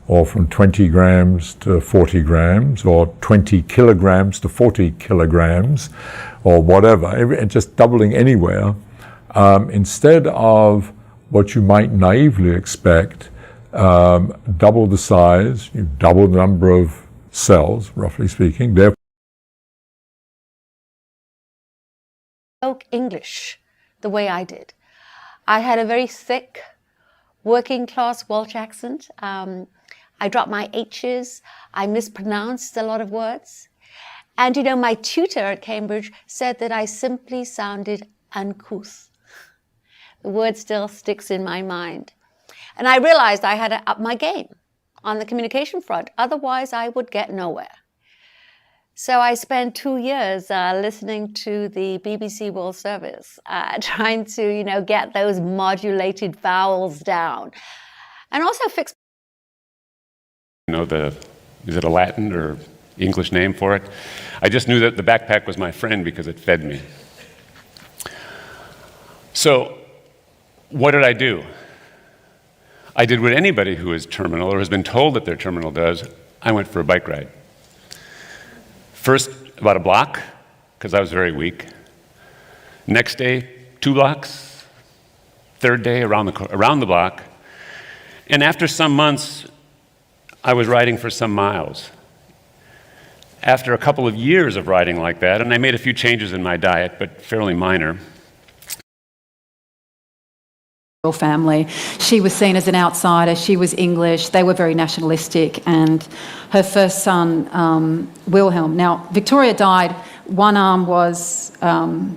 [SPEAKER 16] or from 20 grams to 40 grams, or 20 kilograms to 40 kilograms, or whatever, just doubling anywhere, instead of what you might naively expect, double the size, you double the number of cells, roughly speaking. Therefore,
[SPEAKER 17] spoke English the way I did. I had a very thick, working class Welsh accent. I dropped my H's. I mispronounced a lot of words. And, you know, my tutor at Cambridge said that I simply sounded uncouth. The word still sticks in my mind. And I realized I had to up my game on the communication front. Otherwise, I would get nowhere. So I spent 2 years listening to the BBC World Service, trying to, you know, get those modulated vowels down. And also fix.
[SPEAKER 18] You know, is it a Latin or English name for it? I just knew that the backpack was my friend because it fed me. So, what did I do? I did what anybody who is terminal or has been told that they're terminal does. I went for a bike ride. First, about a block, because I was very weak. Next day, 2 blocks. Third day, around the block. And after some months, I was riding for some miles. After a couple of years of riding like that, and I made a few changes in my diet, but fairly minor.
[SPEAKER 19] Family. She was seen as an outsider. She was English. They were very nationalistic. And her first son, Wilhelm. Now, Victoria died. One arm was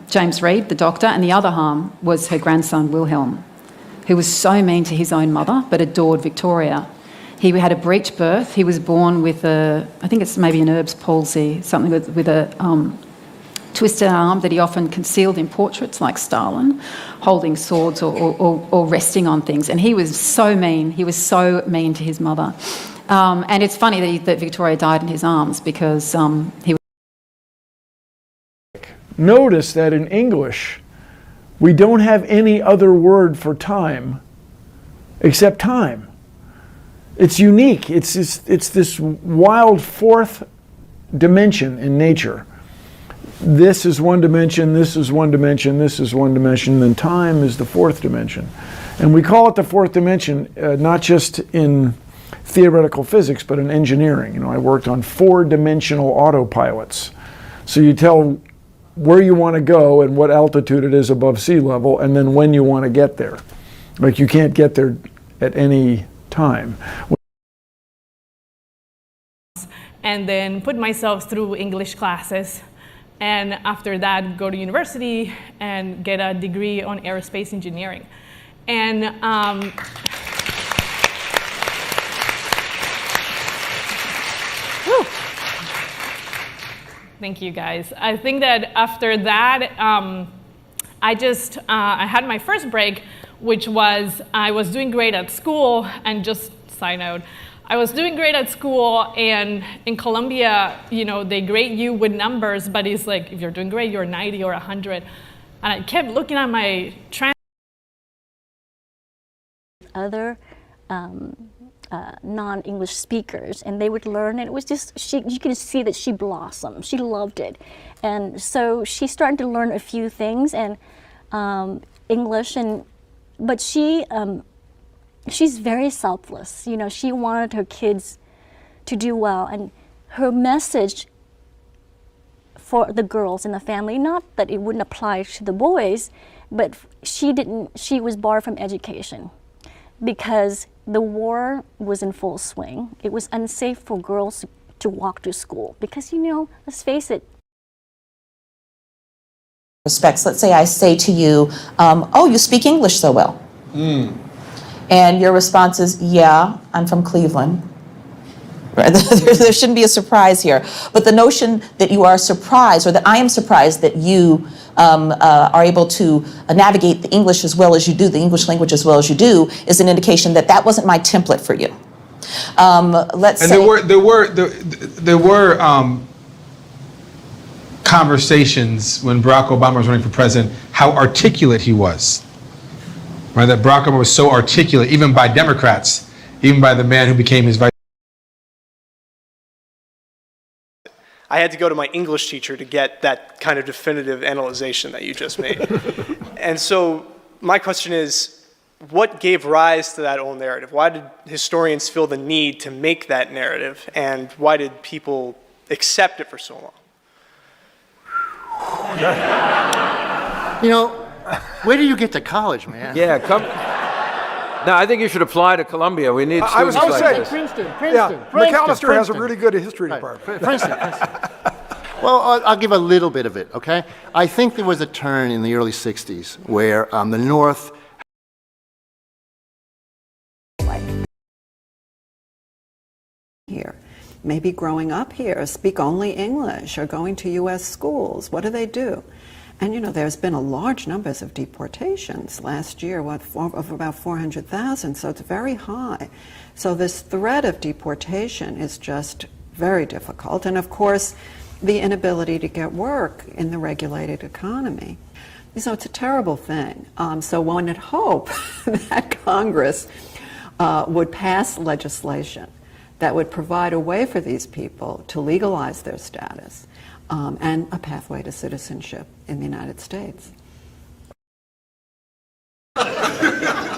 [SPEAKER 19] James Reed, the doctor, and the other arm was her grandson, Wilhelm, who was so mean to his own mother, but adored Victoria. He had a breech birth. He was born with I think it's maybe an Erb's palsy, something with a twisted arm that he often concealed in portraits like Stalin, holding swords or resting on things. And he was so mean. He was so mean to his mother. And it's funny that Victoria died in his arms because he was.
[SPEAKER 20] Notice that in English, we don't have any other word for time except time. It's unique. It's this wild fourth dimension in nature. This is one dimension, this is one dimension, this is one dimension, then time is the fourth dimension. And we call it the fourth dimension, not just in theoretical physics, but in engineering. You know, I worked on 4-dimensional autopilots. So you tell where you want to go and what altitude it is above sea level, and then when you want to get there. Like you can't get there at any time.
[SPEAKER 5] And then put myself through English classes. And after that, go to university and get a degree on aerospace engineering. And thank you guys. I think that after that, I had my first break, which was I was doing great at school, and just side note, I was doing great at school, and in Colombia, you know, they grade you with numbers, but it's like, if you're doing great, you're 90 or 100. And I kept looking at my
[SPEAKER 6] other non-English speakers, and they would learn, and it was just, you could see that she blossomed. She loved it. And so she started to learn a few things, and English, but she's very selfless. You know, she wanted her kids to do well, and her message for the girls in the family, not that it wouldn't apply to the boys, but she was barred from education because the war was in full swing. It was unsafe for girls to walk to school because, you know, let's face it.
[SPEAKER 7] Respects. Let's say I say to you, oh, you speak English so well. And your response is, yeah, I'm from Cleveland. Right? There shouldn't be a surprise here. But the notion that you are surprised, or that I am surprised that you are able to navigate the English as well as you do, the English language as well as you do, is an indication that that wasn't my template for you. Let's say
[SPEAKER 8] there were conversations when Barack Obama was running for president, how articulate he was. Right, that Barack Obama was so articulate, even by Democrats, even by the man who became his vice.
[SPEAKER 9] I had to go to my English teacher to get that kind of definitive analyzation that you just made. And so my question is, what gave rise to that old narrative? Why did historians feel the need to make that narrative? And why did people accept it for so long?
[SPEAKER 10] You know, where do you get to college, man?
[SPEAKER 21] Yeah, come. No, I think you should apply to Columbia. We need
[SPEAKER 10] I was
[SPEAKER 21] students
[SPEAKER 10] going
[SPEAKER 21] like
[SPEAKER 10] to
[SPEAKER 21] this.
[SPEAKER 10] say Princeton.
[SPEAKER 20] Yeah, McAllister has a really good history department.
[SPEAKER 10] Princeton. Well, I'll give a little bit of it, okay? I think there was a turn in the early 60s where the North
[SPEAKER 22] here. Maybe growing up here, speak only English, or going to U.S. schools. What do? And you know, there's been a large numbers of deportations last year, of about 400,000, so it's very high. So this threat of deportation is just very difficult. And of course, the inability to get work in the regulated economy. So it's a terrible thing. So one would hope that Congress would pass legislation that would provide a way for these people to legalize their status and a pathway to citizenship in the United States.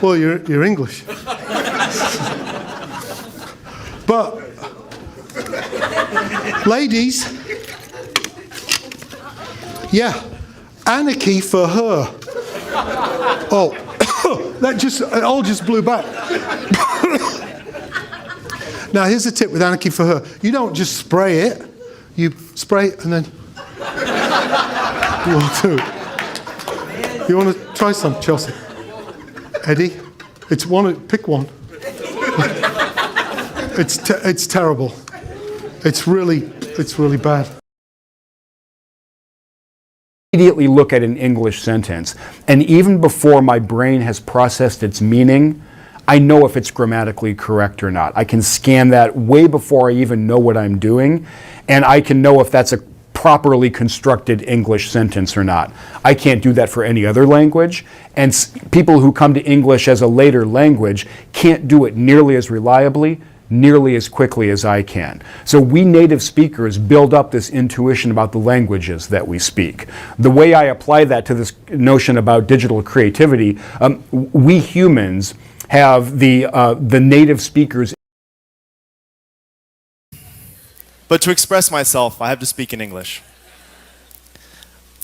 [SPEAKER 24] Well, you're English. But, ladies, yeah, anarchy for her. Oh, it all just blew back. Now, here's a tip with anarchy for her. You don't just spray it. You spray it and then you want to. You want to try some, Chelsea? Eddie? Pick one. It's terrible. It's really bad.
[SPEAKER 25] Immediately look at an English sentence, and even before my brain has processed its meaning, I know if it's grammatically correct or not. I can scan that way before I even know what I'm doing, and I can know if that's a properly constructed English sentence or not. I can't do that for any other language, and people who come to English as a later language can't do it nearly as reliably, nearly as quickly as I can. So we native speakers build up this intuition about the languages that we speak. The way I apply that to this notion about digital creativity, we humans have the native speakers.
[SPEAKER 26] But to express myself, I have to speak in English.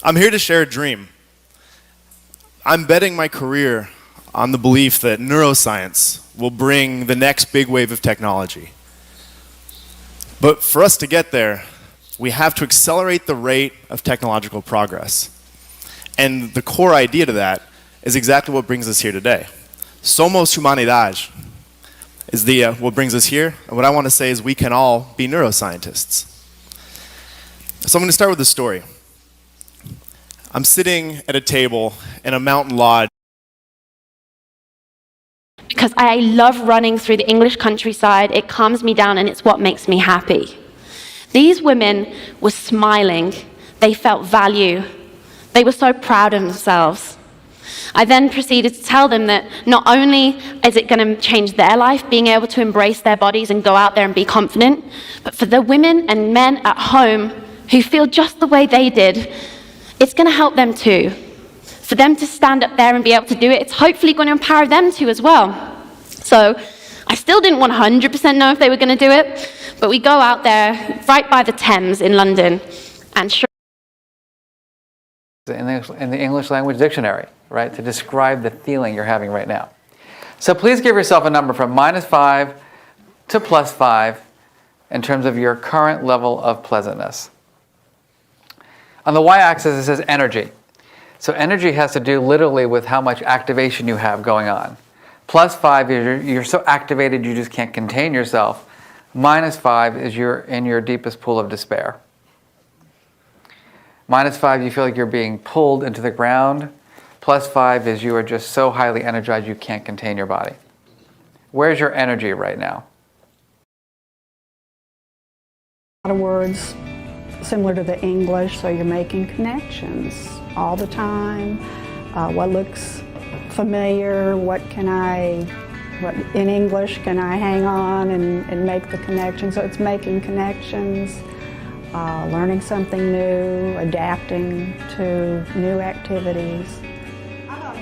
[SPEAKER 26] I'm here to share a dream. I'm betting my career on the belief that neuroscience will bring the next big wave of technology. But for us to get there, we have to accelerate the rate of technological progress. And the core idea to that is exactly what brings us here today. Somos humanidad is what brings us here. And what I want to say is we can all be neuroscientists. So I'm going to start with a story. I'm sitting at a table in a mountain lodge.
[SPEAKER 1] Because I love running through the English countryside. It calms me down and it's what makes me happy. These women were smiling. They felt value. They were so proud of themselves. I then proceeded to tell them that not only is it going to change their life, being able to embrace their bodies and go out there and be confident, but for the women and men at home who feel just the way they did, it's going to help them too. For them to stand up there and be able to do it, it's hopefully going to empower them too as well. So I still didn't 100% know if they were going to do it, but we go out there right by the Thames in London and
[SPEAKER 3] in the English language dictionary, right, to describe the feeling you're having right now. So please give yourself a number from -5 to +5 in terms of your current level of pleasantness. On the y-axis, it says energy. So energy has to do literally with how much activation you have going on. +5 is you're so activated you just can't contain yourself. -5 is you're in your deepest pool of despair. -5, you feel like you're being pulled into the ground. +5 is you are just so highly energized you can't contain your body. Where's your energy right now?
[SPEAKER 11] A lot of words similar to the English, so you're making connections all the time. What looks familiar, what in English can I hang on and make the connection? So it's making connections, learning something new, adapting to new activities.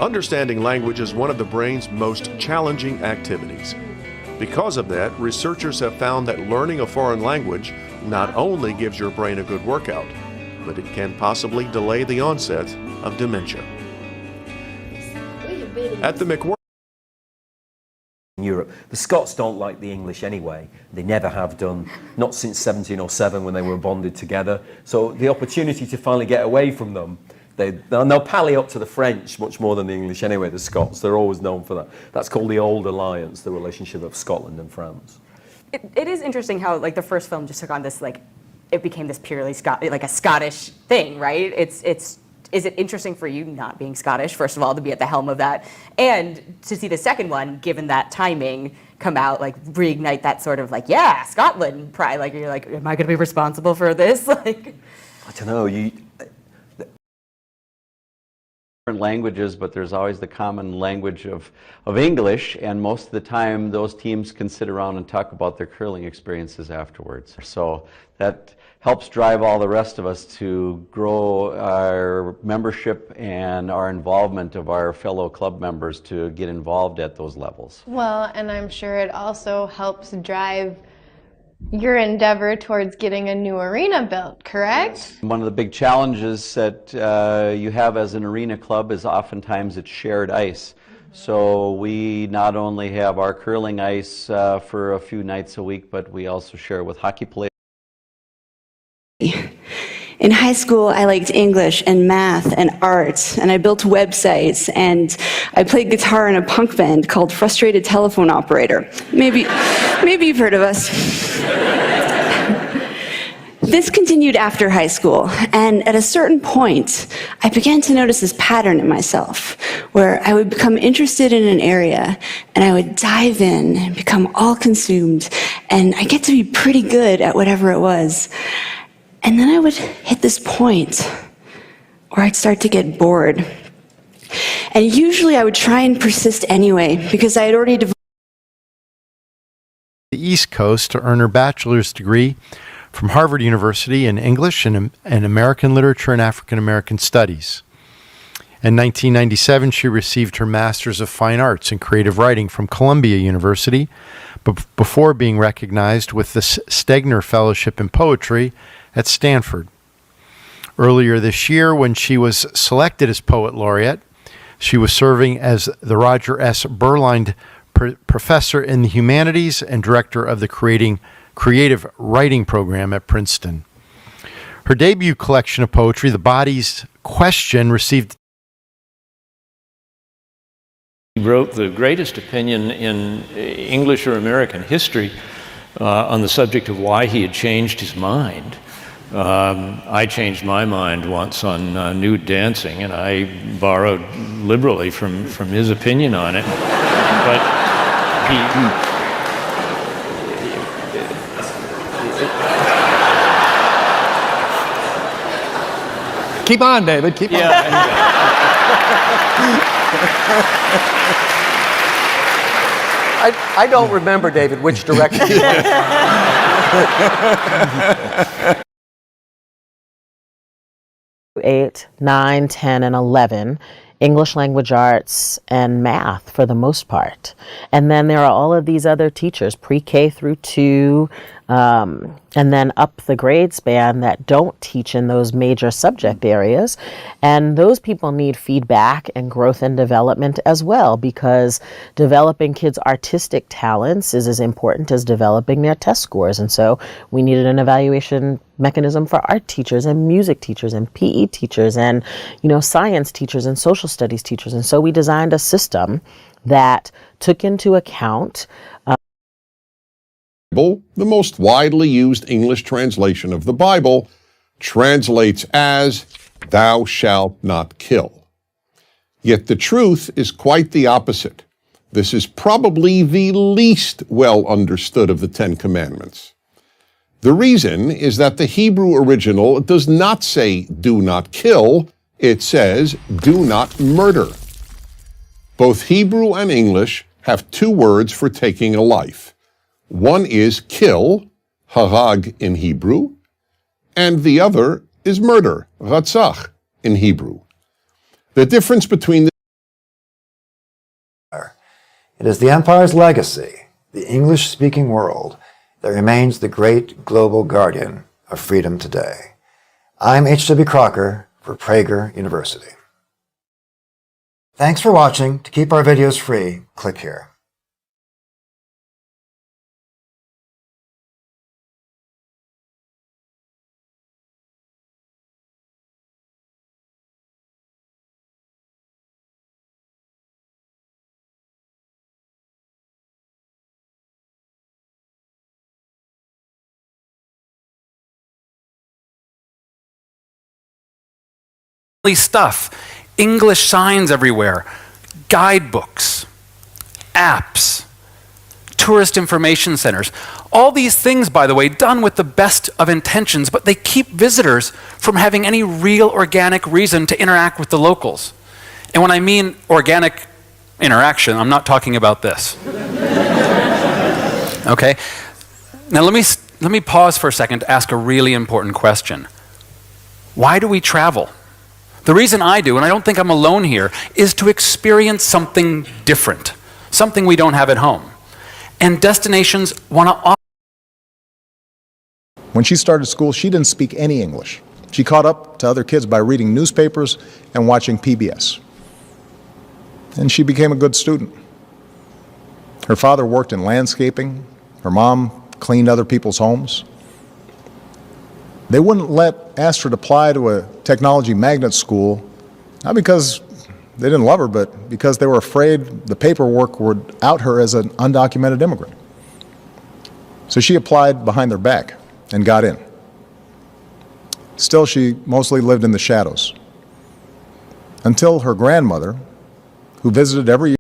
[SPEAKER 12] Understanding language is one of the brain's most challenging activities. Because of that, researchers have found that learning a foreign language not only gives your brain a good workout, but it can possibly delay the onset of dementia. At the McWhorter
[SPEAKER 13] in Europe, the Scots don't like the English anyway. They never have done, not since 1707 when they were bonded together. So the opportunity to finally get away from them, they'll pally up to the French much more than the English anyway, the Scots. They're always known for that. That's called the Old Alliance, the relationship of Scotland and France.
[SPEAKER 14] It is interesting how like the first film just took on this, like, it became this purely like a Scottish thing, right? Is it interesting for you, not being Scottish, first of all, to be at the helm of that, and to see the second one, given that timing, come out, like reignite that sort of like, yeah, Scotland pride, like you're like, am I going to be responsible for this? Like,
[SPEAKER 13] I don't know.
[SPEAKER 2] Different languages, but there's always the common language of English, and most of the time those teams can sit around and talk about their curling experiences afterwards. So that helps drive all the rest of us to grow our membership and our involvement of our fellow club members to get involved at those levels.
[SPEAKER 15] Well, and I'm sure it also helps drive your endeavor towards getting a new arena built, correct?
[SPEAKER 2] One of the big challenges that you have as an arena club is oftentimes it's shared ice. So we not only have our curling ice for a few nights a week, but we also share with hockey players.
[SPEAKER 23] In high school, I liked English and math and art, and I built websites, and I played guitar in a punk band called Frustrated Telephone Operator. Maybe you've heard of us. This continued after high school, and at a certain point, I began to notice this pattern in myself, where I would become interested in an area, and I would dive in and become all consumed, and I get to be pretty good at whatever it was. And then I would hit this point where I'd start to get bored. And usually I would try and persist anyway, because I had already developed
[SPEAKER 27] the East Coast to earn her bachelor's degree from Harvard University in English and American Literature and African American Studies. In 1997, she received her Master's of Fine Arts in Creative Writing from Columbia University, before being recognized with the Stegner Fellowship in Poetry at Stanford. Earlier this year, when she was selected as Poet Laureate, She was serving as the Roger S. Berline Professor in the Humanities and Director of the Creative Writing Program at Princeton. Her debut collection of poetry, The Body's Question, received.
[SPEAKER 21] He wrote the greatest opinion in English or American history on the subject of why he had changed his mind. I changed my mind once on nude dancing, and I borrowed liberally from his opinion on it. But
[SPEAKER 4] Keep on, David. Keep on.
[SPEAKER 5] I don't remember, David, which direction you went.
[SPEAKER 6] 8, 9, 10, and 11, English language arts and math for the most part. And then there are all of these other teachers, pre-K through 2, and then up the grade span that don't teach in those major subject areas. And those people need feedback and growth and development as well, because developing kids' artistic talents is as important as developing their test scores. And so we needed an evaluation mechanism for art teachers and music teachers and PE teachers and, science teachers and social studies teachers. And so we designed a system that took into account
[SPEAKER 16] the most widely used English translation of the Bible, translates as, "Thou shalt not kill." Yet the truth is quite the opposite. This is probably the least well understood of the Ten Commandments. The reason is that the Hebrew original does not say, "Do not kill," it says, "Do not murder." Both Hebrew and English have two words for taking a life. One is kill, harag in Hebrew, and the other is murder, ratzach in Hebrew. The difference between
[SPEAKER 17] It is the Empire's legacy, the English-speaking world, that remains the great global guardian of freedom today. I'm H.W. Crocker for Prager University. Thanks for watching. To keep our videos free, click here.
[SPEAKER 18] Stuff, English signs everywhere, guidebooks, apps, tourist information centers. All these things, by the way, done with the best of intentions, but they keep visitors from having any real organic reason to interact with the locals. And when I mean organic interaction, I'm not talking about this. Okay? Now let me pause for a second to ask a really important question. Why do we travel? The reason I do, and I don't think I'm alone here, is to experience something different, something we don't have at home. And destinations want to offer.
[SPEAKER 4] When she started school, she didn't speak any English. She caught up to other kids by reading newspapers and watching PBS. And she became a good student. Her father worked in landscaping. Her mom cleaned other people's homes. They wouldn't let Astrid apply to a technology magnet school, not because they didn't love her, but because they were afraid the paperwork would out her as an undocumented immigrant. So she applied behind their back and got in. Still, she mostly lived in the shadows. Until her grandmother, who visited every year.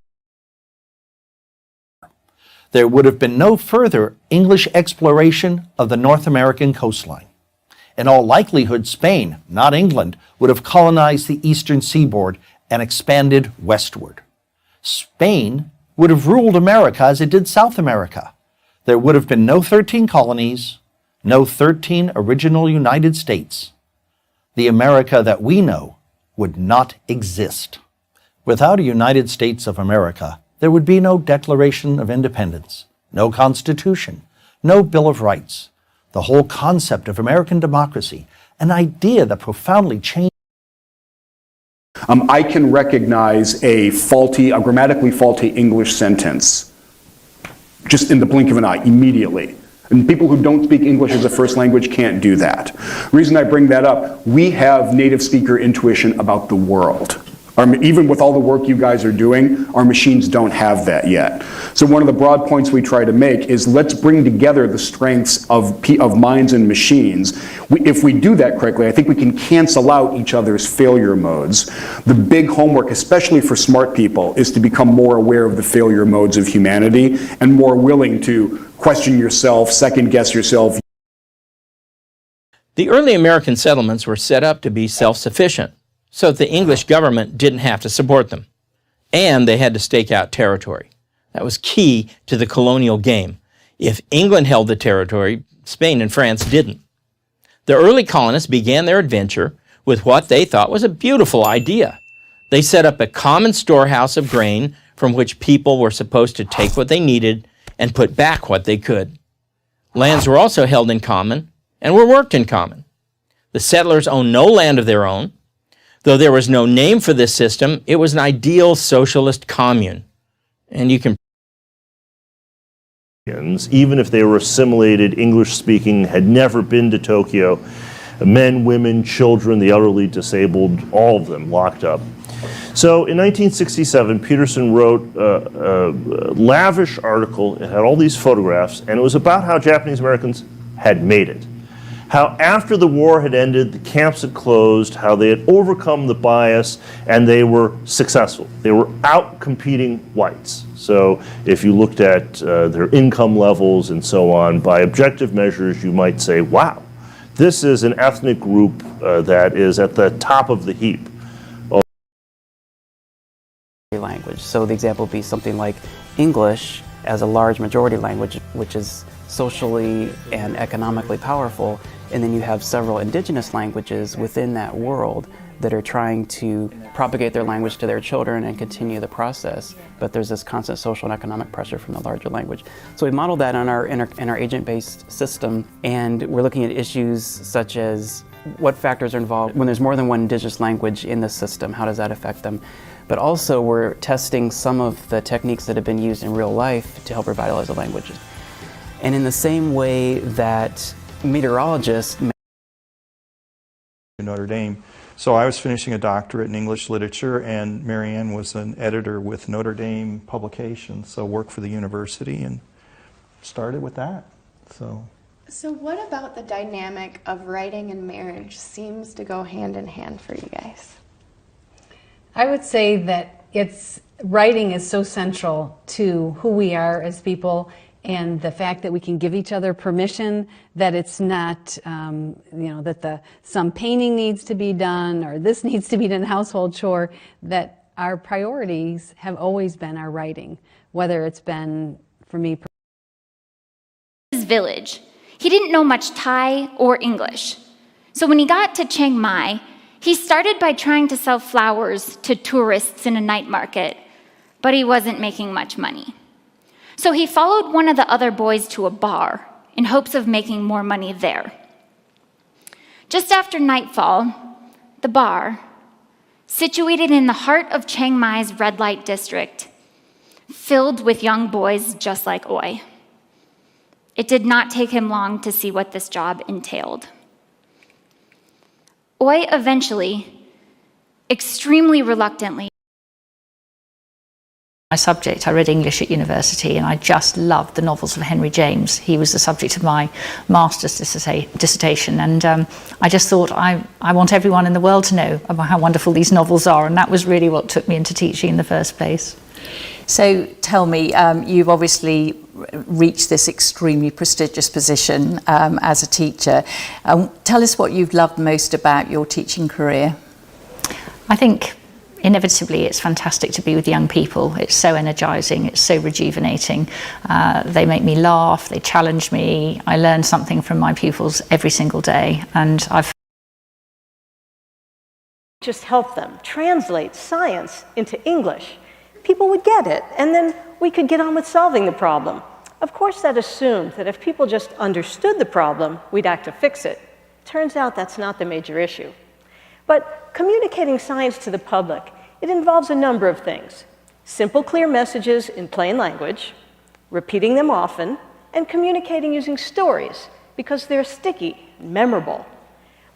[SPEAKER 19] There would have been no further English exploration of the North American coastline. In all likelihood, Spain, not England, would have colonized the eastern seaboard and expanded westward. Spain would have ruled America as it did South America. There would have been no 13 colonies, no 13 original United States. The America that we know would not exist. Without a United States of America, there would be no Declaration of Independence, no Constitution, no Bill of Rights. The whole concept of American democracy, an idea that profoundly changed.
[SPEAKER 25] I can recognize a grammatically faulty English sentence just in the blink of an eye, immediately. And people who don't speak English as a first language can't do that. The reason I bring that up, we have native speaker intuition about the world. Even with all the work you guys are doing, our machines don't have that yet. So one of the broad points we try to make is let's bring together the strengths of minds and machines. If we do that correctly, I think we can cancel out each other's failure modes. The big homework, especially for smart people, is to become more aware of the failure modes of humanity and more willing to question yourself, second guess yourself.
[SPEAKER 7] The early American settlements were set up to be self-sufficient, so that the English government didn't have to support them. And they had to stake out territory. That was key to the colonial game. If England held the territory, Spain and France didn't. The early colonists began their adventure with what they thought was a beautiful idea. They set up a common storehouse of grain from which people were supposed to take what they needed and put back what they could. Lands were also held in common and were worked in common. The settlers owned no land of their own. Though there was no name for this system, it was an ideal socialist commune. And you can...
[SPEAKER 8] Even if they were assimilated, English-speaking, had never been to Tokyo, men, women, children, the elderly, disabled, all of them locked up. So in 1967, Peterson wrote a lavish article. It had all these photographs, and it was about how Japanese Americans had made it. How after the war had ended, the camps had closed, how they had overcome the bias, and they were successful. They were out-competing whites. So if you looked at their income levels and so on, by objective measures, you might say, wow, this is an ethnic group that is at the top of the heap.
[SPEAKER 9] Language. So the example would be something like English as a large majority language, which is socially and economically powerful, and then you have several indigenous languages within that world that are trying to propagate their language to their children and continue the process, but there's this constant social and economic pressure from the larger language. So we modeled that in our agent-based system, and we're looking at issues such as what factors are involved when there's more than one indigenous language in the system, how does that affect them? But also we're testing some of the techniques that have been used in real life to help revitalize the languages. And in the same way that meteorologists
[SPEAKER 10] Notre Dame. So I was finishing a doctorate in English literature, and Marianne was an editor with Notre Dame publications, so worked for the university and started with that.
[SPEAKER 15] So what about the dynamic of writing and marriage seems to go hand in hand for you guys?
[SPEAKER 20] I would say that writing is so central to who we are as people, and the fact that we can give each other permission, that it's not, that some painting needs to be done or this needs to be done, household chore, that our priorities have always been our writing, whether it's been, for me,
[SPEAKER 22] his village. He didn't know much Thai or English. So when he got to Chiang Mai, he started by trying to sell flowers to tourists in a night market, but he wasn't making much money. So he followed one of the other boys to a bar in hopes of making more money there. Just after nightfall, the bar, situated in the heart of Chiang Mai's red light district, filled with young boys just like Oi. It did not take him long to see what this job entailed. Oi eventually, extremely reluctantly,
[SPEAKER 24] my subject. I read English at university and I just loved the novels of Henry James. He was the subject of my master's dissertation, and I just thought I want everyone in the world to know about how wonderful these novels are, and that was really what took me into teaching in the first place.
[SPEAKER 28] So tell me, you've obviously reached this extremely prestigious position as a teacher. Tell us what you've loved most about your teaching career.
[SPEAKER 24] I think inevitably it's fantastic to be with young people. It's so energizing, it's so rejuvenating. They make me laugh, they challenge me. I learn something from my pupils every single day, and I've
[SPEAKER 29] just help them translate science into English. People would get it, and then we could get on with solving the problem. Of course, that assumed that if people just understood the problem, we'd act to fix it. Turns out that's not the major issue. But communicating science to the public, it involves a number of things. Simple, clear messages in plain language, repeating them often, and communicating using stories because they're sticky and memorable.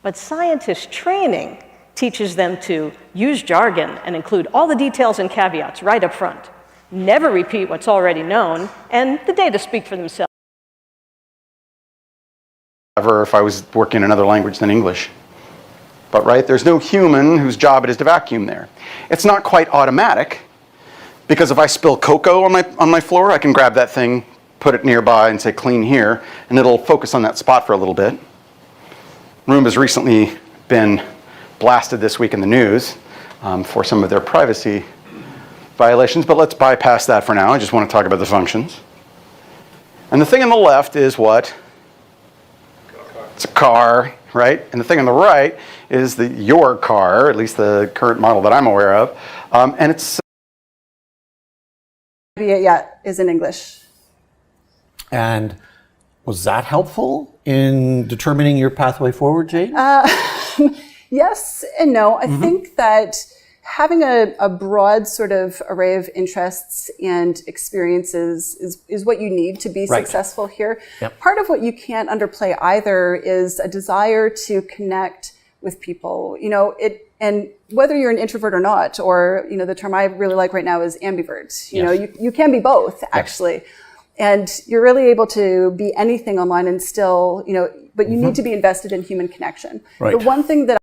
[SPEAKER 29] But scientist training teaches them to use jargon and include all the details and caveats right up front. Never repeat what's already known, and the data speak for themselves.
[SPEAKER 1] Ever if I was working in another language than English. But right, there's no human whose job it is to vacuum there. It's not quite automatic, because if I spill cocoa on my floor, I can grab that thing, put it nearby and say clean here, and it'll focus on that spot for a little bit. Room has recently been blasted this week in the news for some of their privacy violations, but let's bypass that for now. I just want to talk about the functions. And the thing on the left is what? It's a car, right? And the thing on the right is your car, at least the current model that I'm aware of, and it's
[SPEAKER 2] is in English.
[SPEAKER 3] And was that helpful in determining your pathway forward, Jane?
[SPEAKER 2] Yes and no. I think that having a broad sort of array of interests and experiences is what you need to be successful here.
[SPEAKER 3] Yep.
[SPEAKER 2] Part of what you can't underplay either is a desire to connect with people. And whether you're an introvert or not, or the term I really like right now is ambivert. You can be both actually. And you're really able to be anything online and still, but you need to be invested in human connection.
[SPEAKER 3] Right.
[SPEAKER 2] The one thing that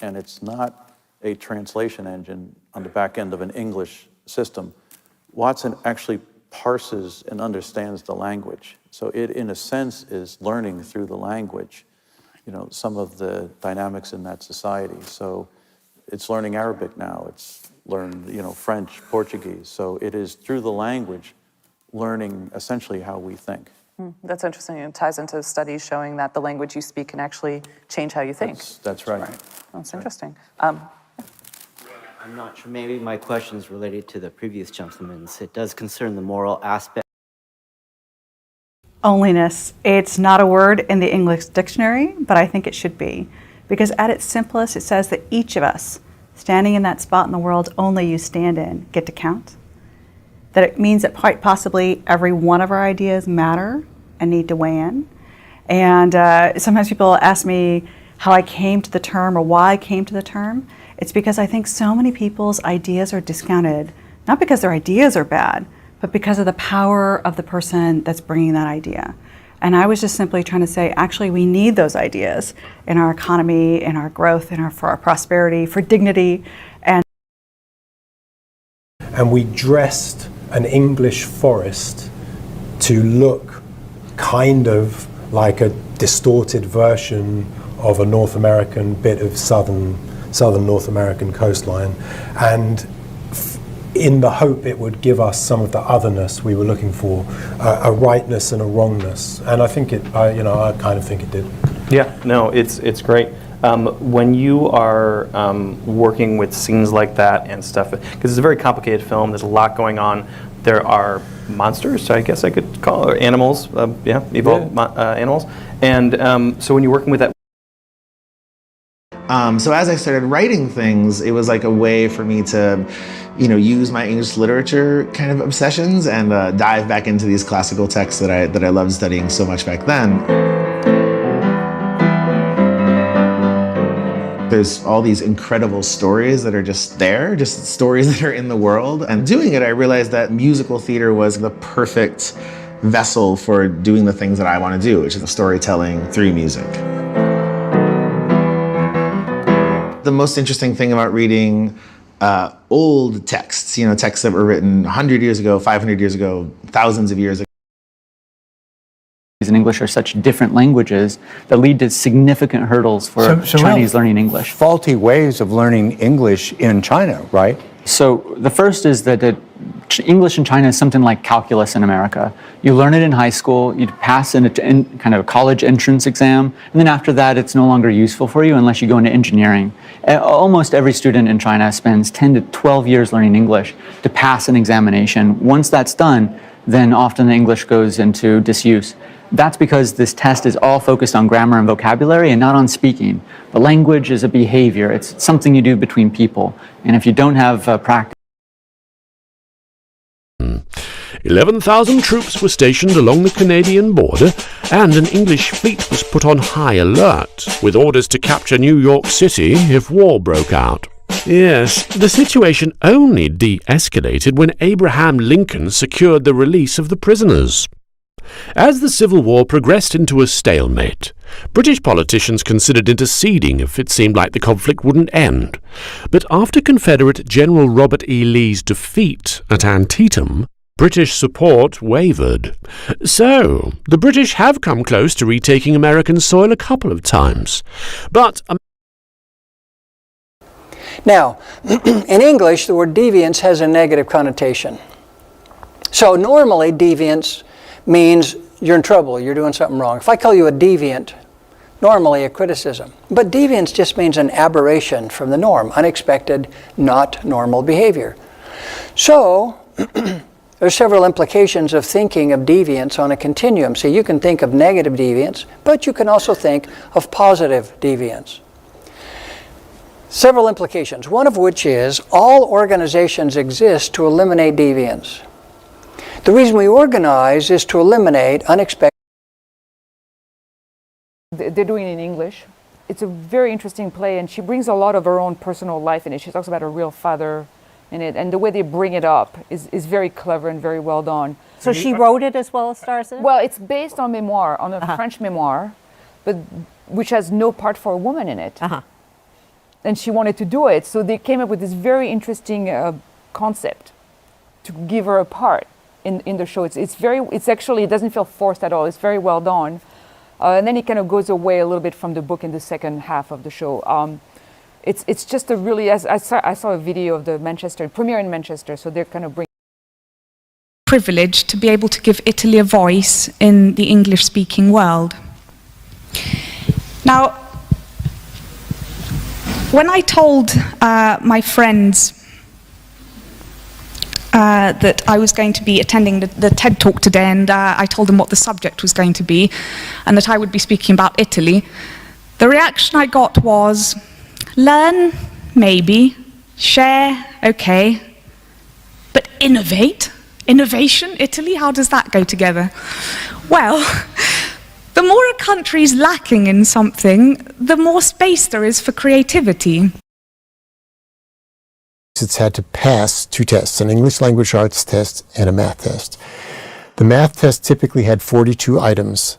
[SPEAKER 11] and it's not a translation engine on the back end of an English system. Watson actually parses and understands the language. So it, in a sense, is learning through the language, some of the dynamics in that society. So it's learning Arabic now. It's learned, French, Portuguese. So it is through the language learning essentially how we think.
[SPEAKER 12] That's interesting. It ties into studies showing that the language you speak can actually change how you think.
[SPEAKER 11] That's right.
[SPEAKER 12] That's interesting.
[SPEAKER 13] I'm not sure, maybe my question is related to the previous gentleman's. It does concern the moral aspect.
[SPEAKER 14] Onlyness. It's not a word in the English dictionary, but I think it should be. Because at its simplest, it says that each of us, standing in that spot in the world only you stand in, get to count. That it means that quite possibly every one of our ideas matter and need to weigh in. And sometimes people ask me how I came to the term or why I came to the term. It's because I think so many people's ideas are discounted, not because their ideas are bad, but because of the power of the person that's bringing that idea. And I was just simply trying to say, actually, we need those ideas in our economy, in our growth, for our prosperity, for dignity.
[SPEAKER 23] And we dressed an English forest to look kind of like a distorted version of a North American bit of southern North American coastline, and in the hope it would give us some of the otherness we were looking for, a rightness and a wrongness. And I think I kind of think it did.
[SPEAKER 26] Yeah, no, it's great. When you are working with scenes like that and stuff, because it's a very complicated film, there's a lot going on. There are monsters, I guess I could call it, animals, evolved animals. And so when you're working with that.
[SPEAKER 30] So as I started writing things, it was like a way for me to, use my English literature kind of obsessions and dive back into these classical texts that I loved studying so much back then. There's all these incredible stories that are just there, just stories that are in the world. And doing it, I realized that musical theater was the perfect vessel for doing the things that I want to do, which is the storytelling through music. The most interesting thing about reading old texts, texts that were written 100 years ago, 500 years ago, thousands of years ago.
[SPEAKER 31] And English are such different languages that lead to significant hurdles for Chinese learning English.
[SPEAKER 32] Faulty ways of learning English in China, right?
[SPEAKER 31] So the first is that English in China is something like calculus in America. You learn it in high school, you pass in kind of a college entrance exam, and then after that it's no longer useful for you unless you go into engineering. Almost every student in China spends 10 to 12 years learning English to pass an examination. Once that's done, then often the English goes into disuse. That's because this test is all focused on grammar and vocabulary and not on speaking. The language is a behavior. It's something you do between people. And if you don't have practice,
[SPEAKER 4] 11,000 troops were stationed along the Canadian border, and an English fleet was put on high alert, with orders to capture New York City if war broke out. Yes, the situation only de-escalated when Abraham Lincoln secured the release of the prisoners. As the Civil War progressed into a stalemate, British politicians considered interceding if it seemed like the conflict wouldn't end. But after Confederate General Robert E. Lee's defeat at Antietam, British support wavered. So, the British have come close to retaking American soil a couple of times. But
[SPEAKER 5] now, in English, the word deviance has a negative connotation. So normally, deviance means you're in trouble, you're doing something wrong. If I call you a deviant, normally a criticism. But deviance just means an aberration from the norm, unexpected, not normal behavior. So, there are several implications of thinking of deviance on a continuum. So you can think of negative deviance, but you can also think of positive deviance. Several implications, one of which is all organizations exist to eliminate deviance. The reason we organize is to eliminate unexpected.
[SPEAKER 6] They're doing it in English. It's a very interesting play, and she brings a lot of her own personal life in it. She talks about her real father in it, and the way they bring it up is very clever and very well done.
[SPEAKER 7] So she wrote it as well as stars in it?
[SPEAKER 6] Well, it's based on memoir, on a French memoir, but which has no part for a woman in it. And she wanted to do it, so they came up with this very interesting concept to give her a part in the show. It's actually, it doesn't feel forced at all. It's very well done. And then it kind of goes away a little bit from the book in the second half of the show. It's just a really, I saw a video of the premiere in Manchester, so they're kind of bringing.
[SPEAKER 8] Privilege to be able to give Italy a voice in the English-speaking world. Now, when I told my friends that I was going to be attending the TED Talk today, and I told them what the subject was going to be, and that I would be speaking about Italy, the reaction I got was, learn, maybe, share, okay, but innovate? Innovation, Italy, how does that go together? Well, the more a country's lacking in something, the more space there is for creativity.
[SPEAKER 23] It's had to pass two tests, an English language arts test and a math test. The math test typically had 42 items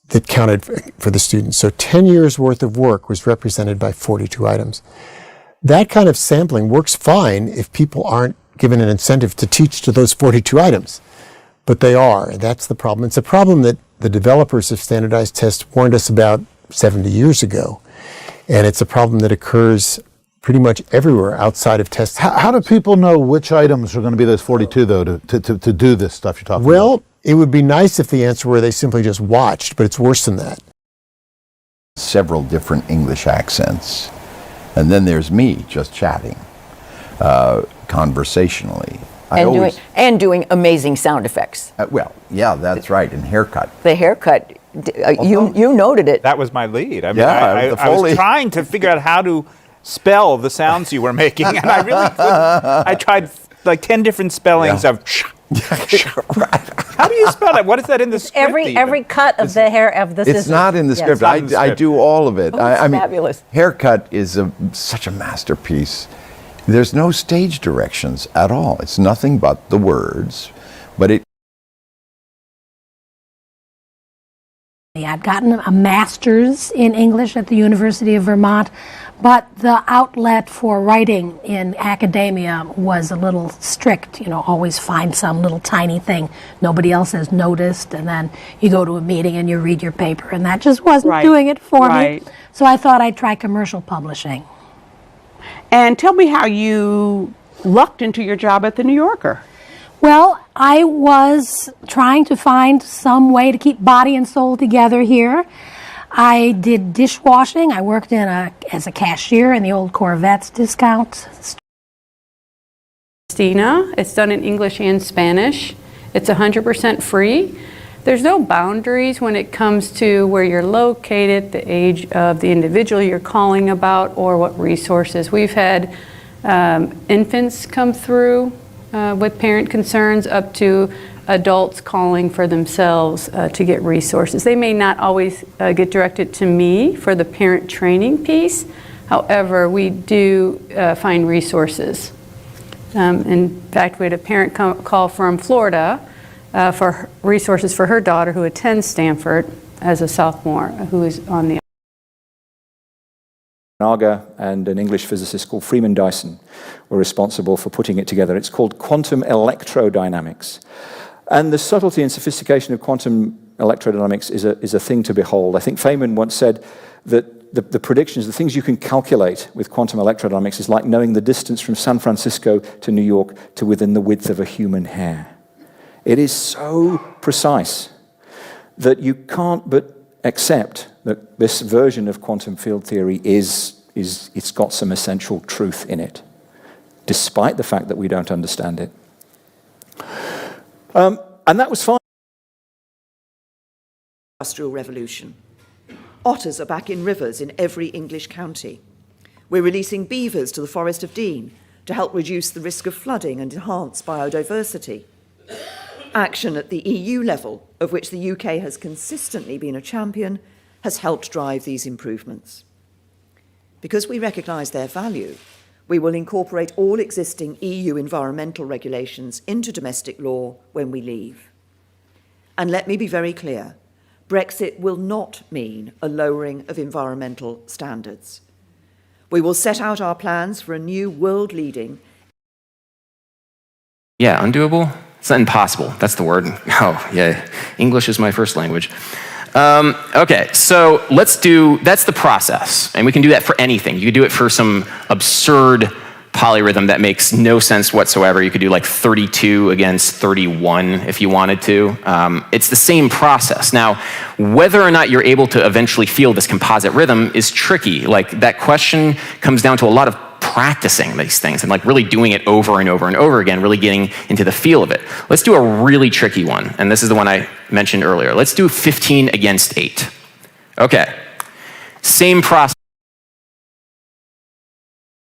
[SPEAKER 23] that counted for the students. So 10 years worth of work was represented by 42 items. That kind of sampling works fine if people aren't given an incentive to teach to those 42 items. But they are, and that's the problem. It's a problem that the developers of standardized tests warned us about 70 years ago. And it's a problem that occurs pretty much everywhere outside of tests.
[SPEAKER 16] How do people know which items are going to be those 42, though, to do this stuff you're talking about?
[SPEAKER 23] Well, it would be nice if the answer were they simply just watched, but it's worse than that.
[SPEAKER 17] Several different English accents. And then there's me just chatting conversationally.
[SPEAKER 18] And doing amazing sound effects.
[SPEAKER 17] Well, yeah, that's right, and haircut.
[SPEAKER 18] The haircut, you noted it.
[SPEAKER 19] That was my lead. I mean,
[SPEAKER 17] Yeah,
[SPEAKER 19] I was trying to figure out how to spell the sounds you were making, and I really couldn't. I tried like 10 different spellings of. How do you spell it? What is that in the script?
[SPEAKER 7] Every cut of the hair of the
[SPEAKER 17] It's not in the script. I do all of it. I mean,
[SPEAKER 18] fabulous.
[SPEAKER 17] Haircut is such a masterpiece. There's no stage directions at all. It's nothing but the words, but it.
[SPEAKER 21] I'd gotten a master's in English at the University of Vermont, but the outlet for writing in academia was a little strict. You know, always find some little tiny thing nobody else has noticed, and then you go to a meeting and you read your paper, and that just wasn't doing it for me. So I thought I'd try commercial publishing.
[SPEAKER 25] And tell me how you lucked into your job at the New Yorker.
[SPEAKER 21] Well, I was trying to find some way to keep body and soul together here. I did dishwashing. I worked as a cashier in the old Corvettes discount.
[SPEAKER 27] Christina, it's done in English and Spanish. It's 100% free.
[SPEAKER 1] There's no boundaries when it comes to where you're located, the age of the individual you're calling about, or what resources. We've had infants come through with parent concerns up to adults calling for themselves to get resources. They may not always get directed to me for the parent training piece. However, we do find resources. In fact, we had a parent call from Florida for resources for her daughter who attends Stanford as a sophomore, who is on the
[SPEAKER 2] Naga and an English physicist called Freeman Dyson were responsible for putting it together. It's called quantum electrodynamics. And the subtlety and sophistication of quantum electrodynamics is a thing to behold. I think Feynman once said that the predictions, the things you can calculate with quantum electrodynamics is like knowing the distance from San Francisco to New York to within the width of a human hair. It is so precise that you can't but accept that this version of quantum field theory it's got some essential truth in it, despite the fact that we don't understand it. And that was fine.
[SPEAKER 3] Industrial revolution. Otters are back in rivers in every English county. We're releasing beavers to the Forest of Dean to help reduce the risk of flooding and enhance biodiversity. Action at the EU level, of which the UK has consistently been a champion, has helped drive these improvements. Because we recognise their value, we will incorporate all existing EU environmental regulations into domestic law when we leave. And let me be very clear, Brexit will not mean a lowering of environmental standards. We will set out our plans for a new world-leading...
[SPEAKER 9] Yeah, undoable? It's not impossible. That's the word. Oh, yeah. English is my first language. Okay, so that's the process. And we can do that for anything. You could do it for some absurd polyrhythm that makes no sense whatsoever. You could do like 32 against 31 if you wanted to. It's the same process. Now, whether or not you're able to eventually feel this composite rhythm is tricky. Like, that question comes down to a lot of practicing these things and like really doing it over and over and over again, really getting into the feel of it. Let's do a really tricky one, and this is the one I mentioned earlier. Let's do 15 against 8. Okay, same process.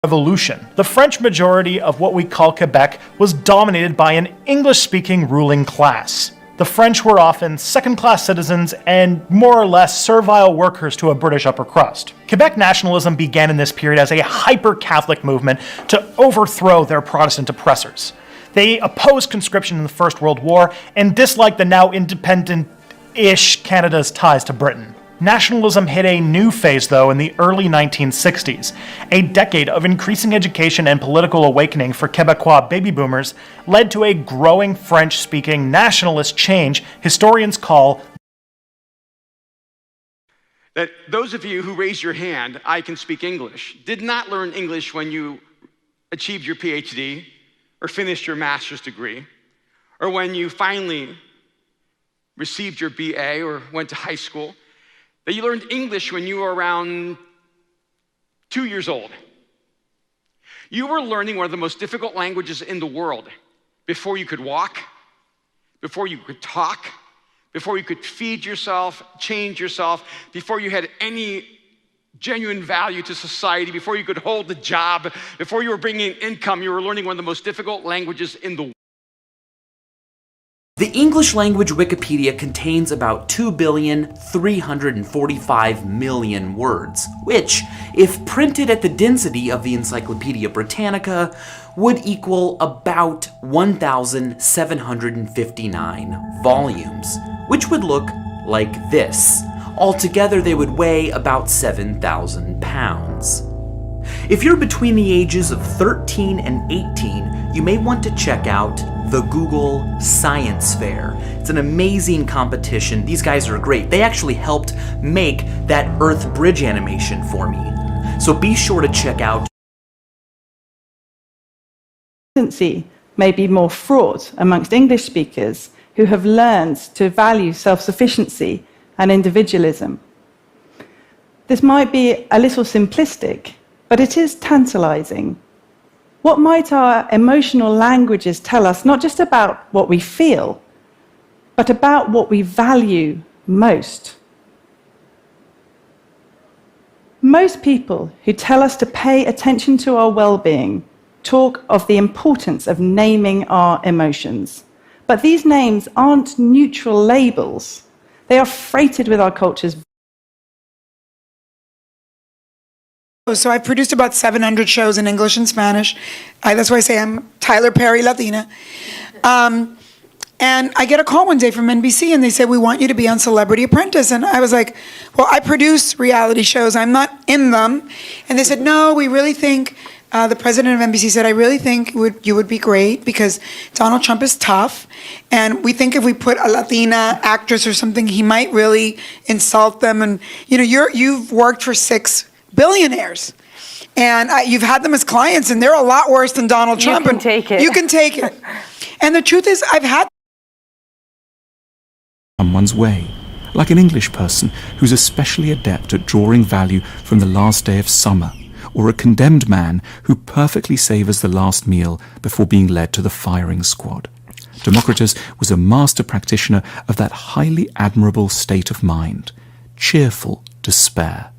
[SPEAKER 10] Revolution. The French majority of what we call Quebec was dominated by an English-speaking ruling class. The French were often second-class citizens and more or less servile workers to a British upper crust. Quebec nationalism began in this period as a hyper-Catholic movement to overthrow their Protestant oppressors. They opposed conscription in the First World War and disliked the now independent-ish Canada's ties to Britain. Nationalism hit a new phase, though, in the early 1960s. A decade of increasing education and political awakening for Quebecois baby boomers led to a growing French-speaking nationalist change historians call...
[SPEAKER 15] That those of you who raised your hand, I can speak English, did not learn English when you achieved your PhD or finished your master's degree, or when you finally received your BA or went to high school. That you learned English when you were around 2 years old. You were learning one of the most difficult languages in the world before you could walk, before you could talk, before you could feed yourself, change yourself, before you had any genuine value to society, before you could hold a job, before you were bringing in income. You were learning one of the most difficult languages in the world.
[SPEAKER 20] The English language Wikipedia contains about 2,345,000,000 words, which, if printed at the density of the Encyclopedia Britannica, would equal about 1,759 volumes, which would look like this. Altogether, they would weigh about 7,000 pounds. If you're between the ages of 13 and 18, you may want to check out the Google Science Fair. It's an amazing competition. These guys are great. They actually helped make that Earth Bridge animation for me. So be sure to check out.
[SPEAKER 14] May be more fraught amongst English speakers who have learned to value self-sufficiency and individualism. This might be a little simplistic, but it is tantalizing. What might our emotional languages tell us, not just about what we feel, but about what we value most. Most people who tell us to pay attention to our well-being talk of the importance of naming our emotions. But these names aren't neutral labels. They are freighted with our culture's.
[SPEAKER 11] So I've produced about 700 shows in English and Spanish. That's why I say I'm Tyler Perry Latina. And I get a call one day from NBC and they said, we want you to be on Celebrity Apprentice. And I was like, well, I produce reality shows. I'm not in them. And they said, no, we really think, the president of NBC said, I really think you would be great because Donald Trump is tough. And we think if we put a Latina actress or something, he might really insult them. And, you know, you've worked for 6 billionaires. And you've had them as clients and they're a lot worse than Donald Trump.
[SPEAKER 1] You can take it.
[SPEAKER 11] You can take it. And the truth is, I've had
[SPEAKER 12] someone's way, like an English person who's especially adept at drawing value from the last day of summer, or a condemned man who perfectly savours the last meal before being led to the firing squad. Democritus was a master practitioner of that highly admirable state of mind, cheerful despair.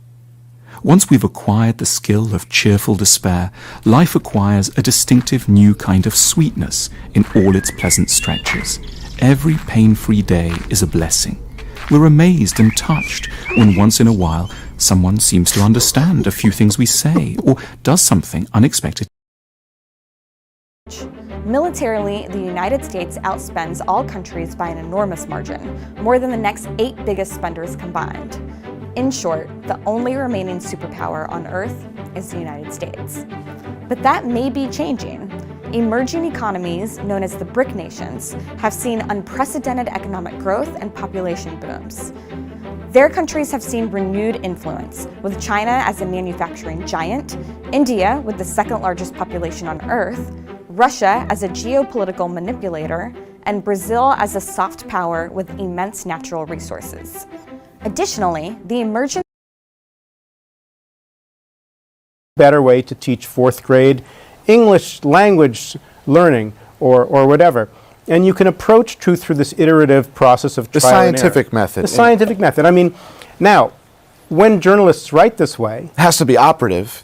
[SPEAKER 12] Once we've acquired the skill of cheerful despair, life acquires a distinctive new kind of sweetness in all its pleasant stretches. Every pain-free day is a blessing. We're amazed and touched when once in a while someone seems to understand a few things we say or does something unexpected.
[SPEAKER 13] Militarily, the United States outspends all countries by an enormous margin, more than the next 8 biggest spenders combined. In short, the only remaining superpower on Earth is the United States. But that may be changing. Emerging economies, known as the BRIC nations, have seen unprecedented economic growth and population booms. Their countries have seen renewed influence, with China as a manufacturing giant, India with the 2nd largest population on Earth, Russia as a geopolitical manipulator, and Brazil as a soft power with immense natural resources. Additionally, the emergence
[SPEAKER 19] better way to teach 4th grade English language learning or whatever. And you can approach truth through this iterative process of trial and error.
[SPEAKER 17] The scientific method.
[SPEAKER 19] The scientific method. I mean, now, when journalists write this way...
[SPEAKER 17] It has to be operative.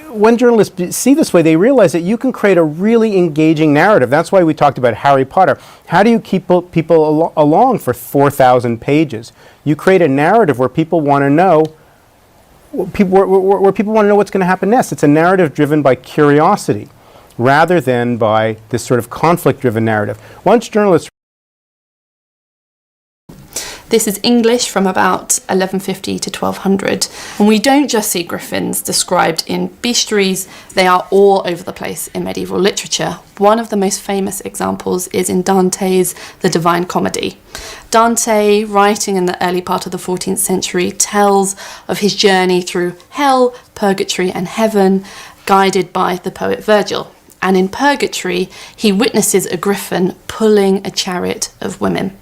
[SPEAKER 19] When journalists see this way, they realize that you can create a really engaging narrative. That's why we talked about Harry Potter. How do you keep people along for 4,000 pages? You create a narrative where people want to know where people want to know what's going to happen next. It's a narrative driven by curiosity rather than by this sort of conflict-driven narrative. Once journalists...
[SPEAKER 22] This is English from about 1150 to 1200. And we don't just see griffins described in bestiaries, they are all over the place in medieval literature. One of the most famous examples is in Dante's The Divine Comedy. Dante, writing in the early part of the 14th century, tells of his journey through hell, purgatory and heaven, guided by the poet Virgil. And in Purgatory, he witnesses a griffin pulling a chariot of women.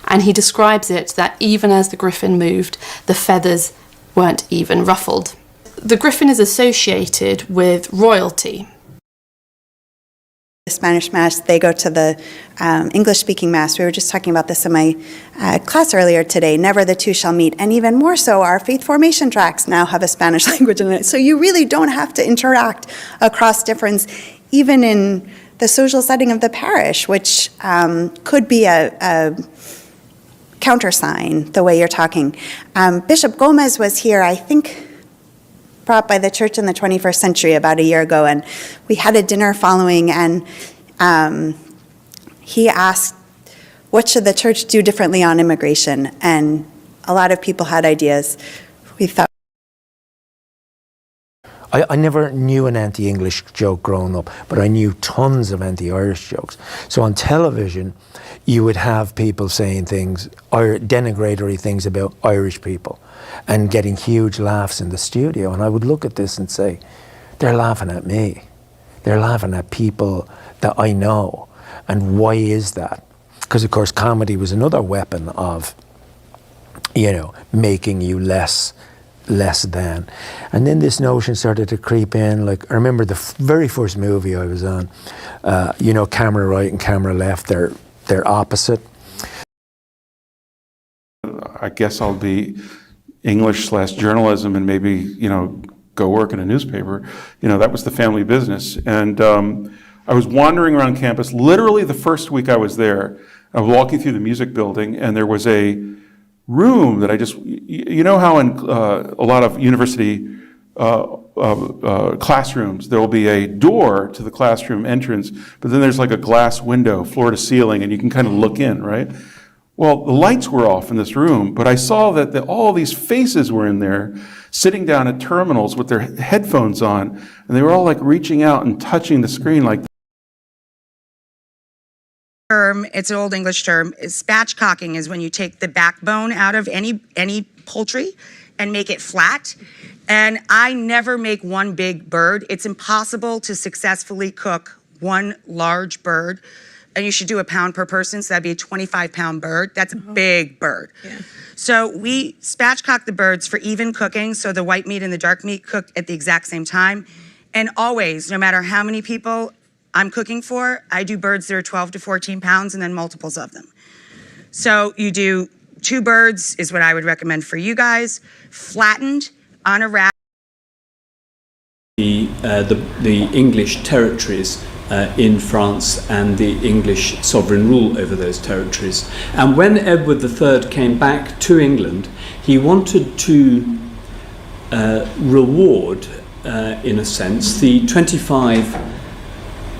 [SPEAKER 22] And he describes it that even as the griffin moved, the feathers weren't even ruffled. The griffin is associated with royalty.
[SPEAKER 24] The Spanish Mass, they go to the English-speaking Mass. We were just talking about this in my class earlier today. Never the two shall meet. And even more so, our faith formation tracts now have a Spanish language in it. So you really don't have to interact across difference, even in the social setting of the parish, which could be a countersign, the way you're talking. Bishop Gomez was here, I think, brought by the church in the 21st century about a year ago, and we had a dinner following, and he asked, what should the church do differently on immigration? And a lot of people had ideas. We thought,
[SPEAKER 26] I never knew an anti-English joke growing up, but I knew tons of anti-Irish jokes. So on television, you would have people saying things, denigratory things about Irish people, and getting huge laughs in the studio. And I would look at this and say, they're laughing at me. They're laughing at people that I know. And why is that? Because, of course, comedy was another weapon of, you know, making you less than. And then this notion started to creep in. Like, I remember the very first movie I was on, you know, camera right and camera left, they're opposite.
[SPEAKER 4] I guess I'll be English/journalism and maybe, you know, go work in a newspaper. You know, that was the family business. And I was wandering around campus. Literally the first week I was there, I was walking through the music building, and there was a room that I just, you know how in a lot of university classrooms, there will be a door to the classroom entrance, but then there's like a glass window, floor to ceiling, and you can kind of look in, right? Well, the lights were off in this room, but I saw that all these faces were in there, sitting down at terminals with their headphones on, and they were all like reaching out and touching the screen like.
[SPEAKER 5] It's an old English term. Spatchcocking is when you take the backbone out of any poultry and make it flat. And I never make one big bird. It's impossible to successfully cook one large bird. And you should do a pound per person, so that'd be a 25-pound bird. That's a big bird. Yeah. So we spatchcock the birds for even cooking, so the white meat and the dark meat cook at the exact same time. And always, no matter how many people I'm cooking for, I do birds that are 12 to 14 pounds and then multiples of them. So you do 2 birds is what I would recommend for you guys, flattened on a rack.
[SPEAKER 6] The English territories in France and the English sovereign rule over those territories. And when Edward III came back to England, he wanted to reward, in a sense, the 25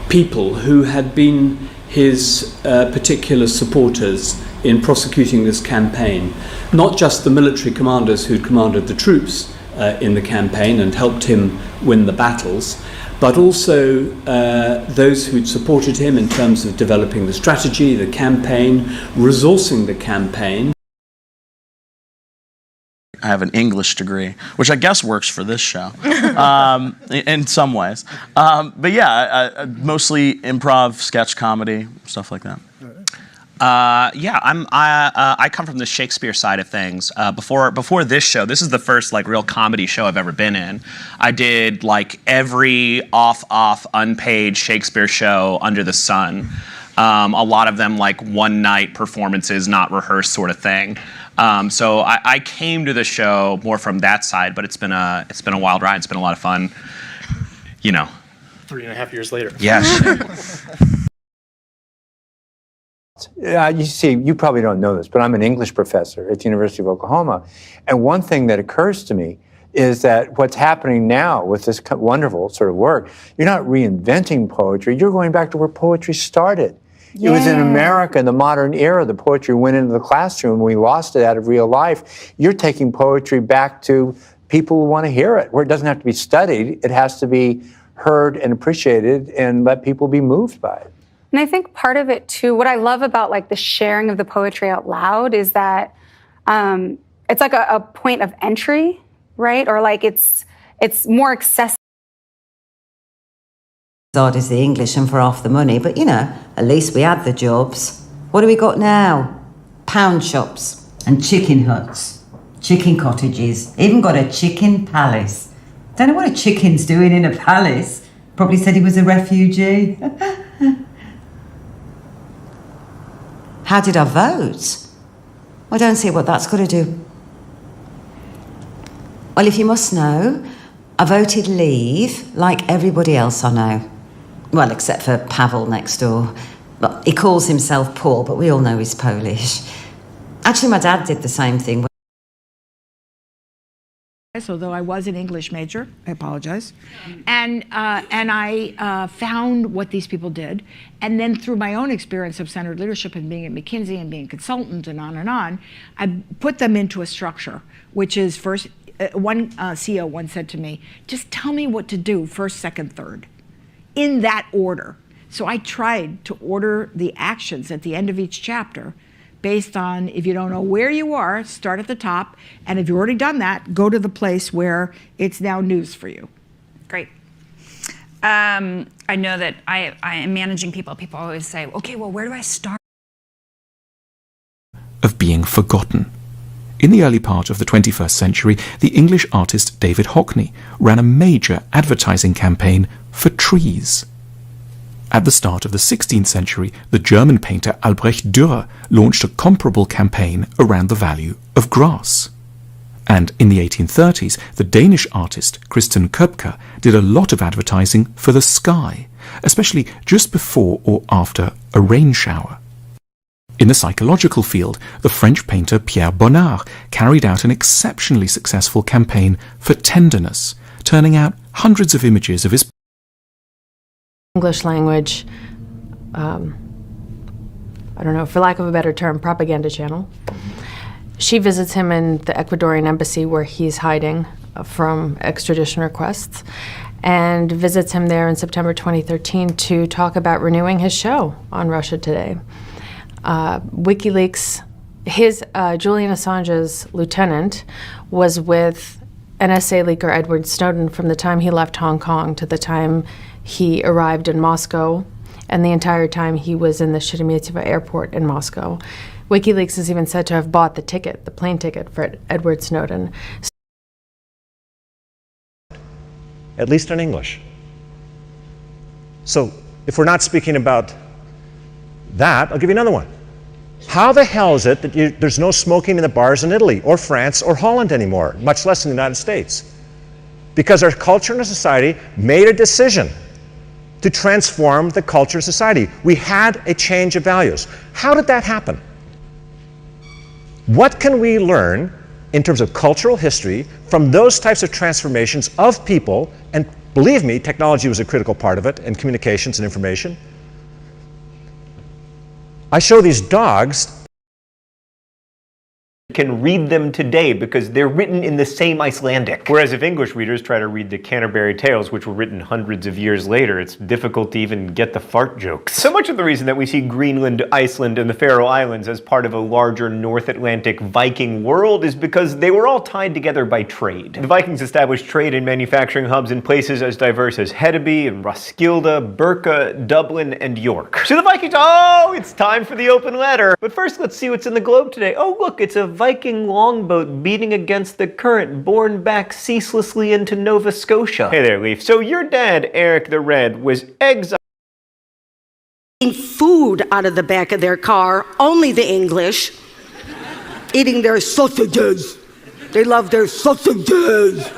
[SPEAKER 6] people who had been his particular supporters in prosecuting this campaign. Not just the military commanders who'd commanded the troops in the campaign and helped him win the battles, but also those who'd supported him in terms of developing the strategy, the campaign, resourcing the campaign.
[SPEAKER 8] I have an English degree, which I guess works for this show in some ways. But yeah, mostly improv, sketch comedy, stuff like that.
[SPEAKER 16] Yeah, I come from the Shakespeare side of things. Before this show, this is the first like real comedy show I've ever been in. I did like every off unpaid Shakespeare show under the sun. A lot of them like one night performances, not rehearsed sort of thing. So I came to the show more from that side, but it's been a wild ride. It's been a lot of fun. You know.
[SPEAKER 10] 3.5 years later.
[SPEAKER 16] Yes.
[SPEAKER 23] You see, you probably don't know this, but I'm an English professor at the University of Oklahoma. And one thing that occurs to me is that what's happening now with this wonderful sort of work, you're not reinventing poetry, you're going back to where poetry started. Yeah. It was in America in the modern era, the poetry went into the classroom, we lost it out of real life. You're taking poetry back to people who want to hear it, where it doesn't have to be studied, it has to be heard and appreciated and let people be moved by it.
[SPEAKER 27] And I think part of it too, what I love about like the sharing of the poetry out loud is that it's like a point of entry, right? Or like it's more accessible.
[SPEAKER 28] Odd is the English and for half the money, but you know, at least we had the jobs. What do we got now? Pound shops and chicken huts, chicken cottages, even got a chicken palace. Don't know what a chicken's doing in a palace. Probably said he was a refugee. How did I vote? I don't see what that's got to do. Well, if you must know, I voted leave like everybody else I know. Well, except for Pavel next door. But he calls himself Paul, but we all know he's Polish. Actually, my dad did the same thing.
[SPEAKER 29] Although I was an English major, I apologize. And I found what these people did. And then through my own experience of centered leadership and being at McKinsey and being a consultant and on, I put them into a structure, which is first, one CEO once said to me, just tell me what to do first, second, third, in that order. So I tried to order the actions at the end of each chapter based on, if you don't know where you are, start at the top, and if you've already done that, go to the place where it's now news for you.
[SPEAKER 30] Great. I know that I am managing people. People always say, okay, well, where do I start?
[SPEAKER 12] Of being forgotten. In the early part of the 21st century, the English artist David Hockney ran a major advertising campaign for trees. At the start of the 16th century, the German painter Albrecht Dürer launched a comparable campaign around the value of grass. And in the 1830s, the Danish artist Christian Købke did a lot of advertising for the sky, especially just before or after a rain shower. In the psychological field, the French painter Pierre Bonnard carried out an exceptionally successful campaign for tenderness, turning out hundreds of images of his
[SPEAKER 2] English language, I don't know, for lack of a better term, propaganda channel. She visits him in the Ecuadorian embassy where he's hiding from extradition requests, and visits him there in September 2013 to talk about renewing his show on Russia Today. WikiLeaks, Julian Assange's lieutenant, was with NSA leaker Edward Snowden from the time he left Hong Kong to the time he arrived in Moscow, and the entire time he was in the Sheremetyevo airport in Moscow. WikiLeaks is even said to have bought the ticket, the plane ticket, for Edward Snowden.
[SPEAKER 3] At least in English. So if we're not speaking about that, I'll give you another one. How the hell is it that there's no smoking in the bars in Italy or France or Holland anymore, much less in the United States? Because our culture and our society made a decision to transform the culture and society. We had a change of values. How did that happen? What can we learn in terms of cultural history from those types of transformations of people? And believe me, technology was a critical part of it, and communications and information. I show these dogs.
[SPEAKER 7] Can read them today because they're written in the same Icelandic. Whereas if English readers try to read the Canterbury Tales, which were written hundreds of years later, it's difficult to even get the fart jokes. So much of the reason that we see Greenland, Iceland, and the Faroe Islands as part of a larger North Atlantic Viking world is because they were all tied together by trade. The Vikings established trade and manufacturing hubs in places as diverse as Hedeby and Roskilde, Birka, Dublin, and York. So the Vikings, oh, it's time for the open letter. But first, let's see what's in the globe today. Oh, look, it's a Viking longboat beating against the current, borne back ceaselessly into Nova Scotia. Hey there, Leaf. So your dad, Eric the Red, was exiled.
[SPEAKER 9] Food out of the back of their car, only the English, eating their sausages. They love their sausages.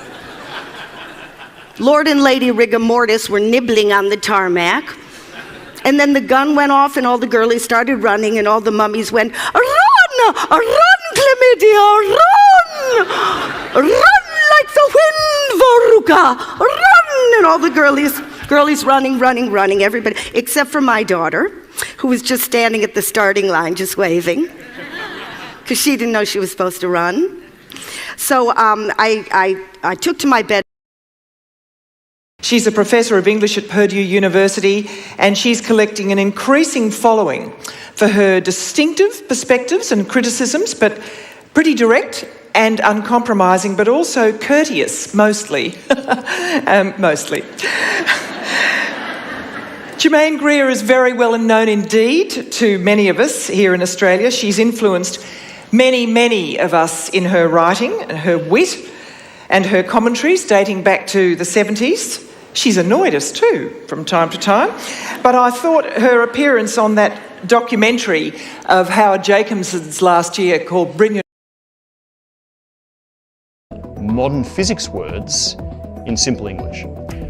[SPEAKER 9] Lord and Lady Rigor Mortis were nibbling on the tarmac. And then the gun went off and all the girlies started running and all the mummies went, run, Chlamydia, run! Run like the wind, Voruka, run! And all the girlies running, everybody, except for my daughter, who was just standing at the starting line, just waving, because she didn't know she was supposed to run. So I took to my bed.
[SPEAKER 14] She's a professor of English at Purdue University, and she's collecting an increasing following for her distinctive perspectives and criticisms, but pretty direct and uncompromising, but also courteous, mostly. Mostly. Germaine Greer is very well known indeed to many of us here in Australia. She's influenced many of us in her writing, her wit, and her commentaries dating back to the 70s. She's annoyed us too from time to time, but I thought her appearance on that documentary of Howard Jacobson's last year called Bring Your...
[SPEAKER 15] Modern physics words in simple English.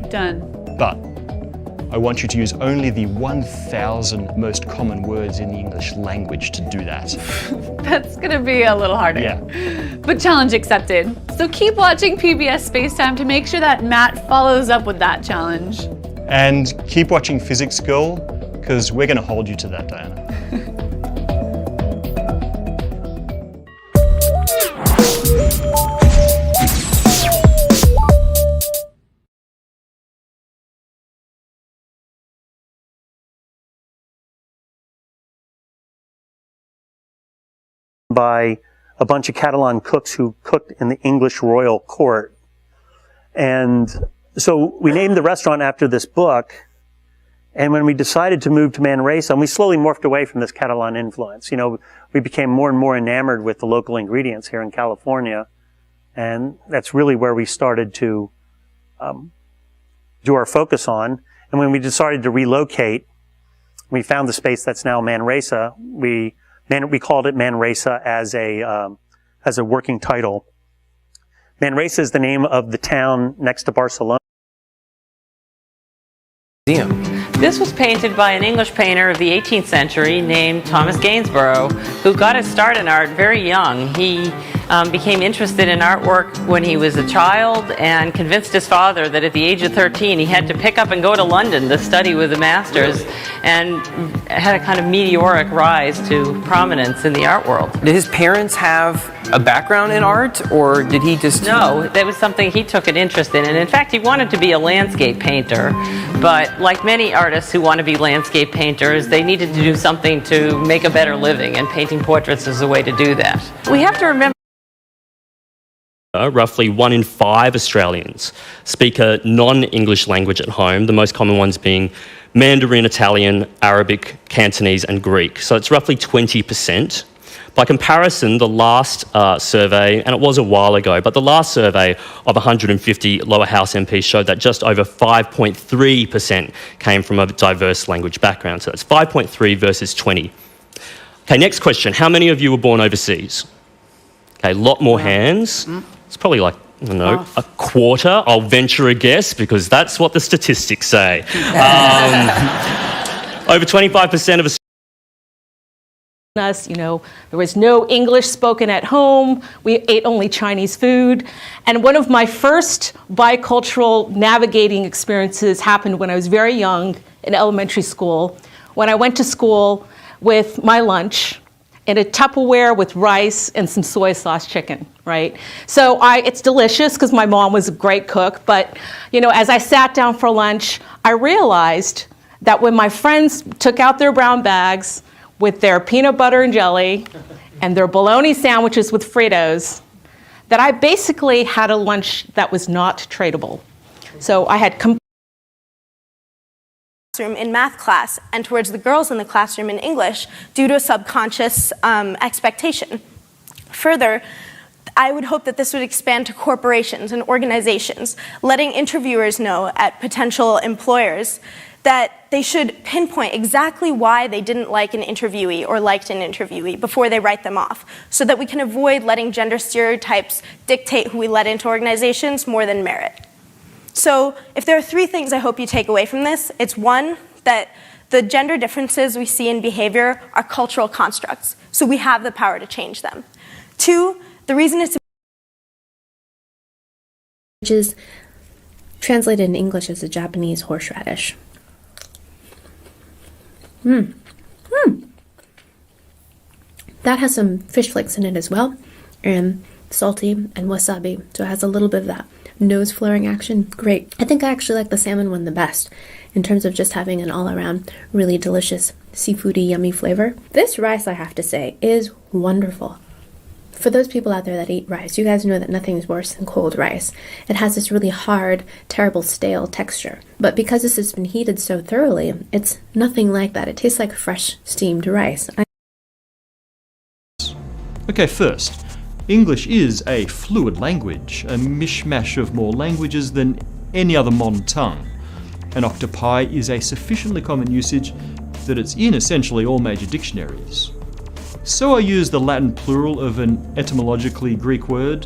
[SPEAKER 1] Done.
[SPEAKER 15] But I want you to use only the 1,000 most common words in the English language to do that.
[SPEAKER 18] That's gonna be a little harder.
[SPEAKER 15] Yeah.
[SPEAKER 18] But challenge accepted. So keep watching PBS Spacetime to make sure that Matt follows up with that challenge.
[SPEAKER 15] And keep watching Physics Girl, because we're gonna hold you to that, Diana.
[SPEAKER 20] By a bunch of Catalan cooks who cooked in the English royal court. And so we named the restaurant after this book. And when we decided to move to Manresa, and we slowly morphed away from this Catalan influence, you know, we became more and more enamored with the local ingredients here in California. And that's really where we started to do our focus on. And when we decided to relocate, we found the space that's now Manresa. We called it Manresa as a working title. Manresa is the name of the town next to Barcelona.
[SPEAKER 4] This was painted by an English painter of the 18th century named Thomas Gainsborough, who got his start in art very young. He became interested in artwork when he was a child and convinced his father that at the age of 13 he had to pick up and go to London to study with the masters, and had a kind of meteoric rise to prominence in the art world.
[SPEAKER 11] Did his parents have a background in art, or did he just...
[SPEAKER 4] No, that was something he took an interest in, and in fact he wanted to be a landscape painter, but like many artists who want to be landscape painters, they needed to do something to make a better living, and painting portraits is a way to do that. We have to remember
[SPEAKER 13] roughly 1 in 5 Australians speak a non-English language at home, the most common ones being Mandarin, Italian, Arabic, Cantonese and Greek. So it's roughly 20%. By comparison, the last survey, and it was a while ago, but the last survey of 150 lower house MPs showed that just over 5.3% came from a diverse language background. So that's 5.3 versus 20. Okay, next question. How many of you were born overseas? Okay, a lot more hands. It's probably like, I don't know, a quarter. I'll venture a guess because that's what the statistics say. Over 25% of
[SPEAKER 17] us, there was no English spoken at home. We ate only Chinese food. And one of my first bicultural navigating experiences happened when I was very young in elementary school, when I went to school with my lunch in a Tupperware with rice and some soy sauce chicken, right? So it's delicious because my mom was a great cook, but as I sat down for lunch, I realized that when my friends took out their brown bags with their peanut butter and jelly and their bologna sandwiches with Fritos, that I basically had a lunch that was not tradable. So I had
[SPEAKER 19] in math class and towards the girls in the classroom in English due to a subconscious expectation. Further, I would hope that this would expand to corporations and organizations, letting interviewers know at potential employers that they should pinpoint exactly why they didn't like an interviewee or liked an interviewee before they write them off, so that we can avoid letting gender stereotypes dictate who we let into organizations more than merit. So if there are 3 things I hope you take away from this, it's 1, that the gender differences we see in behavior are cultural constructs, so we have the power to change them. 2, the reason it's
[SPEAKER 21] which is translated in English as a Japanese horseradish. That has some fish flakes in it as well, and salty and wasabi, so it has a little bit of that nose flaring action. Great. I think I actually like the salmon one the best in terms of just having an all-around really delicious seafoody yummy flavor. This rice, I have to say, is wonderful. For those people out there that eat rice, you guys know that nothing is worse than cold rice. It has this really hard, terrible, stale texture. But because this has been heated so thoroughly, it's nothing like that. It tastes like fresh steamed rice.
[SPEAKER 12] Okay, first, English is a fluid language, a mishmash of more languages than any other modern tongue. And octopi is a sufficiently common usage that it's in essentially all major dictionaries. So I use the Latin plural of an etymologically Greek word.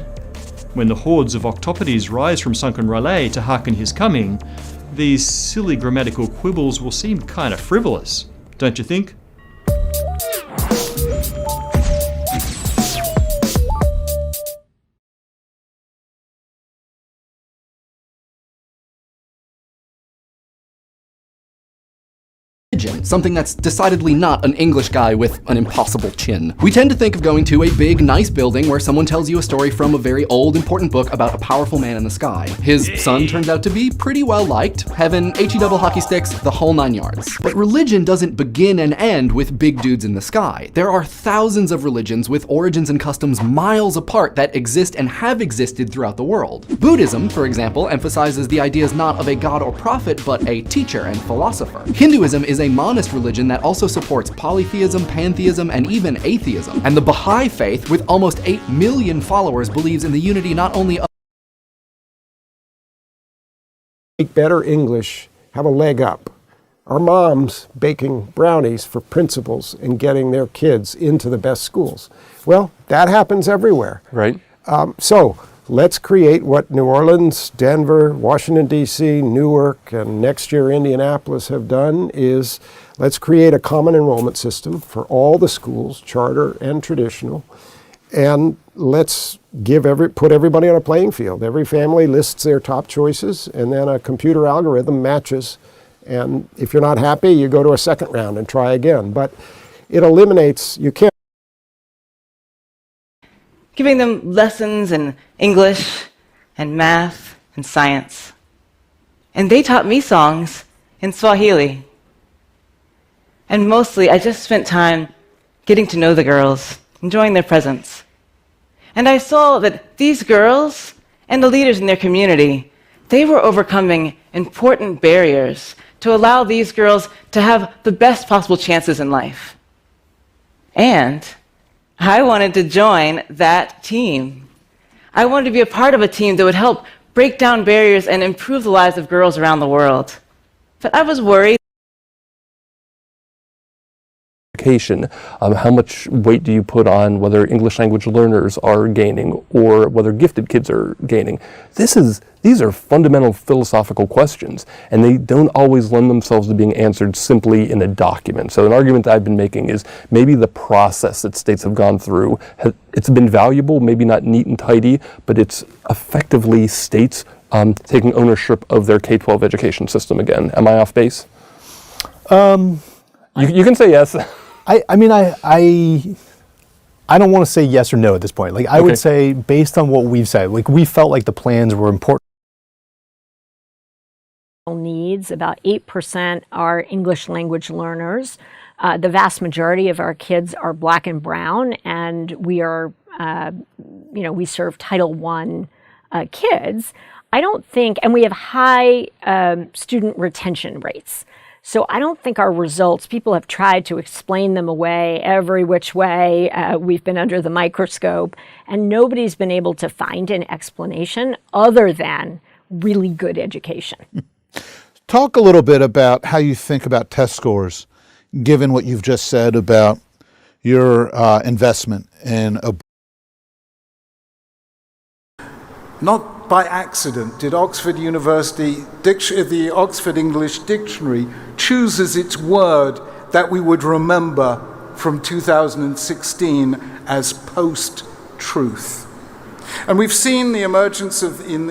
[SPEAKER 12] When the hordes of octopodes rise from sunken Raleigh to hearken his coming, these silly grammatical quibbles will seem kind of frivolous, don't you think?
[SPEAKER 22] Something that's decidedly not an English guy with an impossible chin. We tend to think of going to a big, nice building where someone tells you a story from a very old, important book about a powerful man in the sky. His son turns out to be pretty well liked, heaven, HE double hockey sticks, the whole 9 yards. But religion doesn't begin and end with big dudes in the sky. There are thousands of religions with origins and customs miles apart that exist and have existed throughout the world. Buddhism, for example, emphasizes the ideas not of a god or prophet, but a teacher and philosopher. Hinduism is a monist religion that also supports polytheism, pantheism, and even atheism. And the Baha'i faith, with almost 8 million followers, believes in the unity not only of
[SPEAKER 24] speak better English, have a leg up
[SPEAKER 5] are moms baking brownies for principals and getting their kids into the best schools. Well, that happens everywhere.
[SPEAKER 6] Right.
[SPEAKER 5] So let's create what New Orleans, Denver, Washington, D.C., Newark, and next year Indianapolis have done is let's create a common enrollment system for all the schools, charter and traditional, and let's put everybody on a playing field. Every family lists their top choices, and then a computer algorithm matches. And if you're not happy, you go to a second round and try again. But it eliminates, you can't.
[SPEAKER 8] Giving them lessons in English and math and science. And they taught me songs in Swahili. And mostly, I just spent time getting to know the girls, enjoying their presence. And I saw that these girls and the leaders in their community, they were overcoming important barriers to allow these girls to have the best possible chances in life. And I wanted to join that team. I wanted to be a part of a team that would help break down barriers and improve the lives of girls around the world. But I was worried.
[SPEAKER 6] How much weight do you put on whether English language learners are gaining or whether gifted kids are gaining? These are fundamental philosophical questions, and they don't always lend themselves to being answered simply in a document. So an argument that I've been making is maybe the process that states have gone through, it's been valuable, maybe not neat and tidy, but it's effectively states taking ownership of their K-12 education system again. Am I off base? You can say yes.
[SPEAKER 10] I mean, I don't want to say yes or no at this point. Like, I would say, based on what we've said, like, we felt like the plans were important.
[SPEAKER 16] Needs, about 8% are English language learners. The vast majority of our kids are Black and brown, and we are, we serve Title I kids. I don't think, and we have high student retention rates. So I don't think our results, people have tried to explain them away every which way. We've been under the microscope, and nobody's been able to find an explanation other than really good education.
[SPEAKER 23] Talk a little bit about how you think about test scores, given what you've just said about your investment in a...
[SPEAKER 24] Not by accident did Oxford University, the Oxford English Dictionary chooses its word that we would remember from 2016 as post-truth. And we've seen the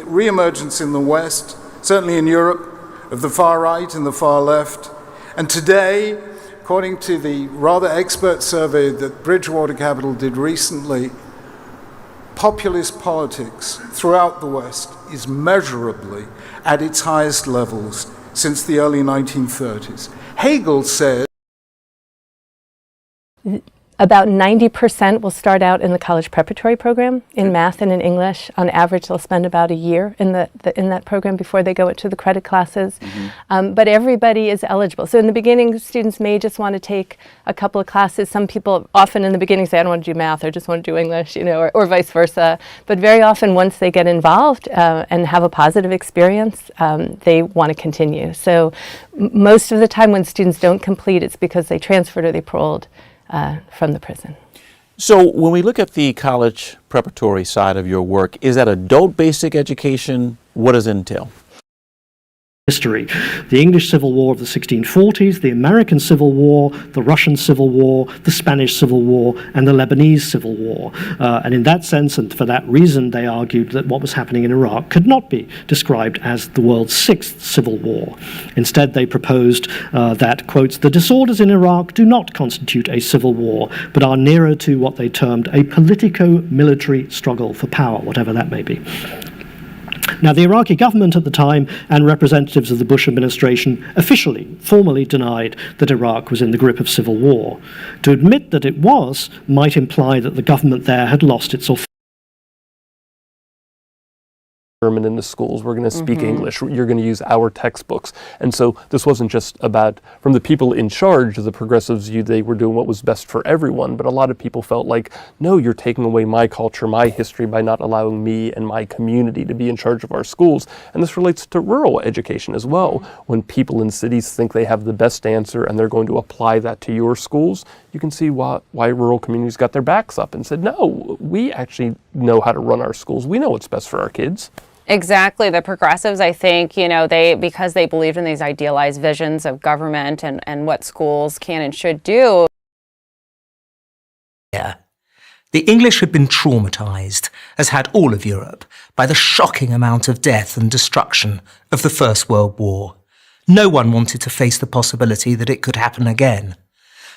[SPEAKER 24] re-emergence in the West, certainly in Europe, of the far right and the far left. And today, according to the rather expert survey that Bridgewater Capital did recently, populist politics throughout the West is measurably at its highest levels since the early 1930s. Hegel says
[SPEAKER 25] about 90% will start out in the college preparatory program in math and in English. On average, they'll spend about a year in that program before they go into the credit classes. But everybody is eligible. So in the beginning, students may just want to take a couple of classes. Some people often in the beginning say, I don't want to do math, I just want to do English, or vice versa. But very often, once they get involved and have a positive experience, they want to continue. So most of the time when students don't complete, it's because they transferred or they paroled from the prison.
[SPEAKER 26] So when we look at the college preparatory side of your work, is that adult basic education? What does it entail?
[SPEAKER 27] History. The English Civil War of the 1640s, the American Civil War, the Russian Civil War, the Spanish Civil War, and the Lebanese Civil War. And in that sense, and for that reason, they argued that what was happening in Iraq could not be described as the world's sixth civil war. Instead, they proposed that, quotes, the disorders in Iraq do not constitute a civil war, but are nearer to what they termed a politico-military struggle for power, whatever that may be. Now, the Iraqi government at the time and representatives of the Bush administration formally denied that Iraq was in the grip of civil war. To admit that it was might imply that the government there had lost its authority.
[SPEAKER 6] German in the schools, we're going to speak English, you're going to use our textbooks. And so this wasn't just about, from the people in charge, the progressives viewed they were doing what was best for everyone, but a lot of people felt like, no, you're taking away my culture, my history by not allowing me and my community to be in charge of our schools. And this relates to rural education as well. When people in cities think they have the best answer and they're going to apply that to your schools, you can see why rural communities got their backs up and said, no, we actually know how to run our schools. We know what's best for our kids.
[SPEAKER 1] Exactly. The progressives, I think, because they believed in these idealized visions of government and what schools can and should do.
[SPEAKER 2] Yeah. The English had been traumatized, as had all of Europe, by the shocking amount of death and destruction of the First World War. No one wanted to face the possibility that it could happen again.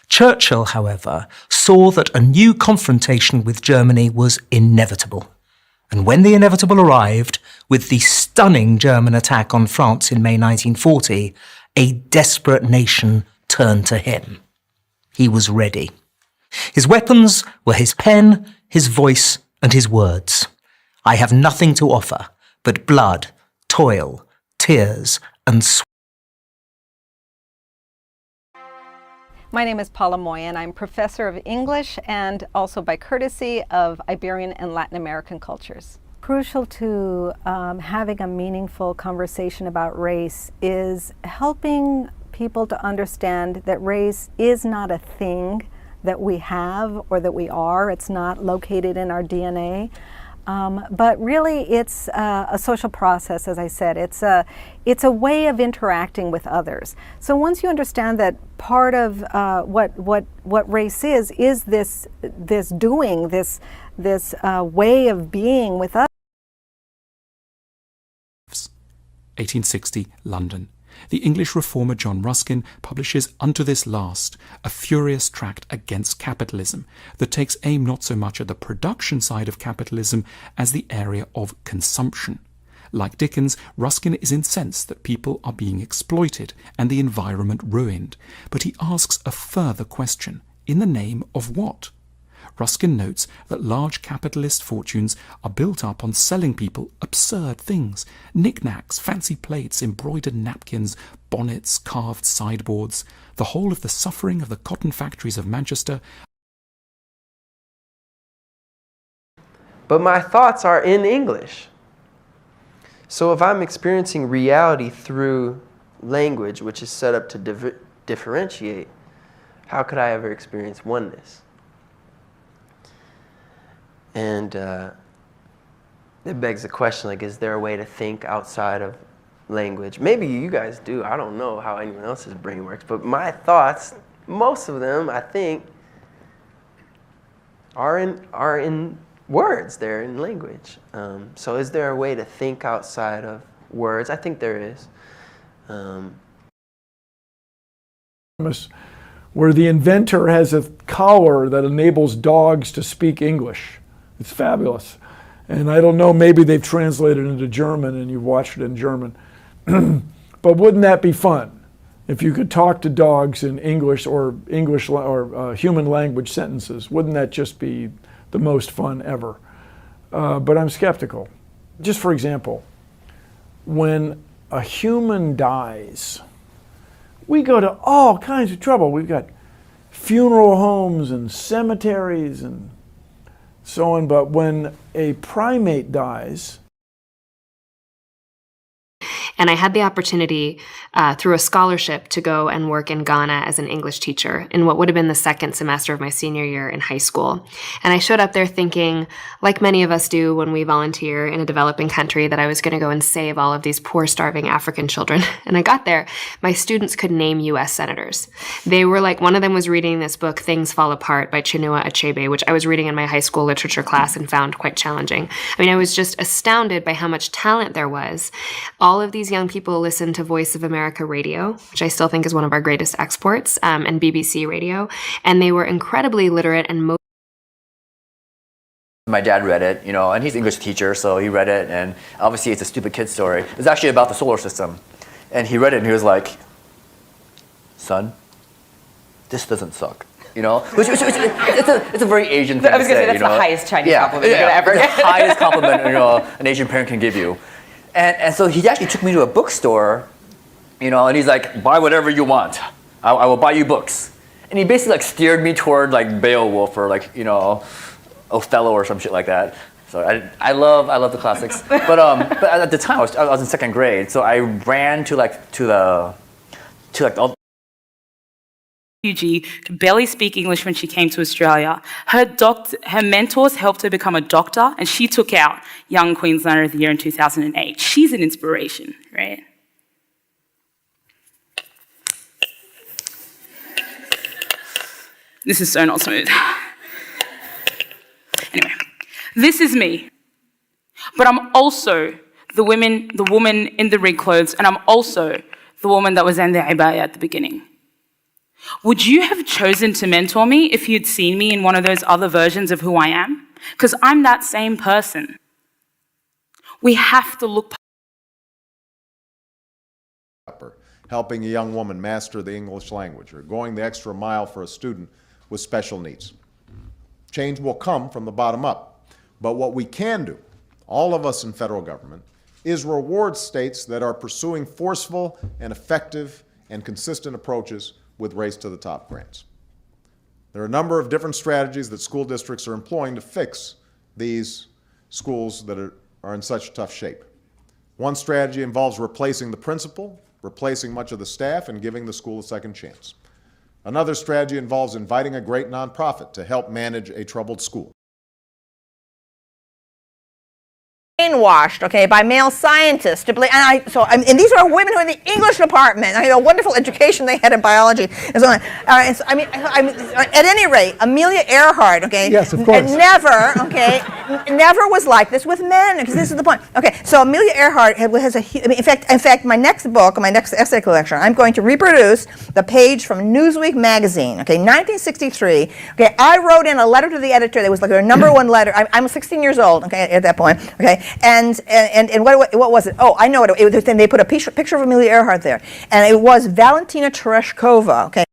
[SPEAKER 2] Churchill, however, saw that a new confrontation with Germany was inevitable. And when the inevitable arrived, with the stunning German attack on France in May 1940, a desperate nation turned to him. He was ready. His weapons were his pen, his voice, and his words. I have nothing to offer but blood, toil, tears, and sweat.
[SPEAKER 3] My name is Paula Moy, and I'm professor of English and also, by courtesy, of Iberian and Latin American cultures. Crucial to having a meaningful conversation about race is helping people to understand that race is not a thing that we have or that we are. It's not located in our DNA. But really it's a social process, as I said. It's a way of interacting with others. So once you understand that part of what race is this doing, this way of being with others.
[SPEAKER 12] 1860, London. The English reformer John Ruskin publishes Unto This Last, a furious tract against capitalism that takes aim not so much at the production side of capitalism as the area of consumption. Like Dickens, Ruskin is incensed that people are being exploited and the environment ruined, but he asks a further question: in the name of what? Ruskin notes that large capitalist fortunes are built up on selling people absurd things: knickknacks, fancy plates, embroidered napkins, bonnets, carved sideboards, the whole of the suffering of the cotton factories of Manchester.
[SPEAKER 7] But my thoughts are in English. So if I'm experiencing reality through language, which is set up to differentiate, how could I ever experience oneness? And it begs the question, like, is there a way to think outside of language? Maybe you guys do. I don't know how anyone else's brain works, but my thoughts, most of them, I think, are in words. They're in language. So is there a way to think outside of words? I think there is.
[SPEAKER 9] Where the inventor has a collar that enables dogs to speak English. It's fabulous. And I don't know, maybe they've translated it into German and you've watched it in German. But wouldn't that be fun? If you could talk to dogs in English or human language sentences, wouldn't that just be the most fun ever? But I'm skeptical. Just for example, when a human dies, we go to all kinds of trouble. We've got funeral homes and cemeteries and so on, but when a primate dies.
[SPEAKER 14] And I had the opportunity through a scholarship to go and work in Ghana as an English teacher in what would have been the second semester of my senior year in high school. And I showed up there thinking, like many of us do when we volunteer in a developing country, that I was going to go and save all of these poor, starving African children. And I got there, my students could name U.S. senators. They were like, one of them was reading this book, Things Fall Apart by Chinua Achebe, which I was reading in my high school literature class and found quite challenging. I mean, I was just astounded by how much talent there was. All of these young people listened to Voice of America radio, which I still think is one of our greatest exports, and BBC radio, and they were incredibly literate and
[SPEAKER 18] My dad read it, and he's an English teacher, so he read it, and obviously it's a stupid kid story. It's actually about the solar system. And he read it and he was like, son, this doesn't suck. Which it's a very Asian thing to say.
[SPEAKER 1] I was going to say, that's the highest Chinese compliment you could ever get.
[SPEAKER 18] It's the highest compliment an Asian parent can give you. And so he actually took me to a bookstore, you know, and he's like, buy whatever you want. I will buy you books. And he basically like steered me toward like Beowulf or like, you know, Othello or some shit like that. So I love the classics. But at the time I was in second grade, so I ran to the
[SPEAKER 4] refugee, could barely speak English when she came to Australia. Her mentors helped her become a doctor, and she took out Young Queenslander of the Year in 2008. She's an inspiration, right? This is so not smooth. Anyway, this is me. But I'm also the woman in the red clothes, and I'm also the woman that was in the abaya at the beginning. Would you have chosen to mentor me if you'd seen me in one of those other versions of who I am? Because I'm that same person. We have to look.
[SPEAKER 11] Helping a young woman master the English language, or going the extra mile for a student with special needs. Change will come from the bottom up. But what we can do, all of us in federal government, is reward states that are pursuing forceful and effective and consistent approaches with Race to the Top grants. There are a number of different strategies that school districts are employing to fix these schools that are in such tough shape. One strategy involves replacing the principal, replacing much of the staff, and giving the school a second chance. Another strategy involves inviting a great nonprofit to help manage a troubled school.
[SPEAKER 13] Brainwashed, okay, by male scientists to believe, and these are women who are in the English department. I mean, a wonderful education they had in biology and so on. So, I mean, at any rate, Amelia Earhart, okay,
[SPEAKER 5] yes, of course,
[SPEAKER 13] never was like this with men, because this is the point. Okay, so Amelia Earhart has in fact, my next book, my next essay collection, I'm going to reproduce the page from Newsweek magazine, okay, 1963. Okay, I wrote in a letter to the editor that was like their #1 letter. I'm 16 years old, okay, at that point, okay. And what was it? Oh, I know it was. Then they put a picture of Amelia Earhart there, and it was Valentina Tereshkova. Okay.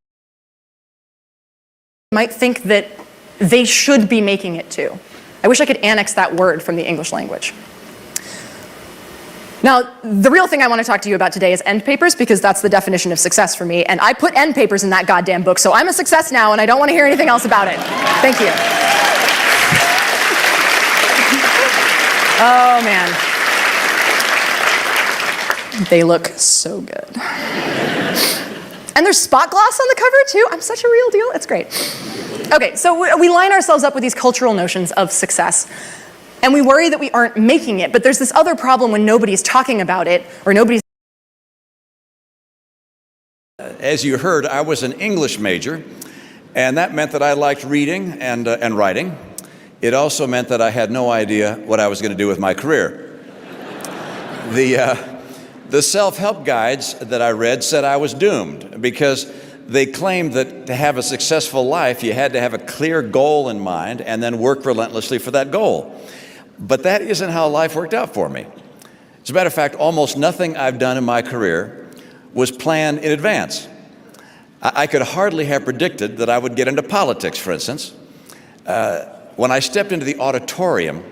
[SPEAKER 15] Might think that they should be making it too. I wish I could annex that word from the English language. Now, the real thing I want to talk to you about today is end papers, because that's the definition of success for me, and I put end papers in that goddamn book, so I'm a success now, and I don't want to hear anything else about it. Thank you. Oh man, they look so good. And there's spot gloss on the cover too. I'm such a real deal, it's great. Okay, so we line ourselves up with these cultural notions of success, and we worry that we aren't making it, but there's this other problem when nobody's talking about it, or nobody's.
[SPEAKER 17] As you heard, I was an English major, and that meant that I liked reading and writing. It also meant that I had no idea what I was going to do with my career. The self-help guides that I read said I was doomed, because they claimed that to have a successful life, you had to have a clear goal in mind and then work relentlessly for that goal. But that isn't how life worked out for me. As a matter of fact, almost nothing I've done in my career was planned in advance. I could hardly have predicted that I would get into politics, for instance. When I stepped into the auditorium,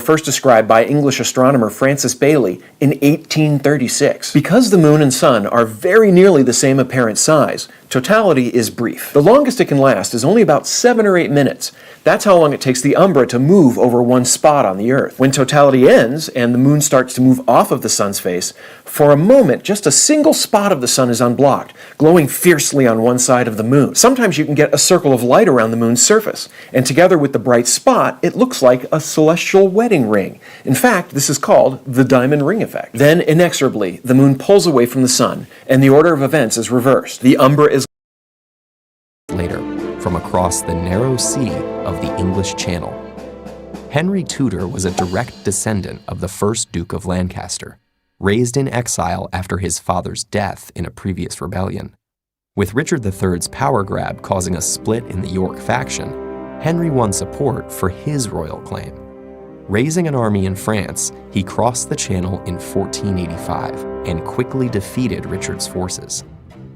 [SPEAKER 19] first described by English astronomer Francis Baily in 1836. Because the moon and sun are very nearly the same apparent size, totality is brief. The longest it can last is only about 7 or 8 minutes. That's how long it takes the umbra to move over one spot on the Earth. When totality ends and the moon starts to move off of the sun's face, for a moment, just a single spot of the sun is unblocked, glowing fiercely on one side of the moon. Sometimes you can get a circle of light around the moon's surface, and together with the bright spot, it looks like a celestial wedding ring. In fact, this is called the diamond ring effect. Then, inexorably, the moon pulls away from the sun, and the order of events is reversed. The umbra is
[SPEAKER 20] later, from across the narrow sea of the English Channel. Henry Tudor was a direct descendant of the first Duke of Lancaster, raised in exile after his father's death in a previous rebellion. With Richard III's power grab causing a split in the York faction, Henry won support for his royal claim. Raising an army in France, he crossed the Channel in 1485 and quickly defeated Richard's forces.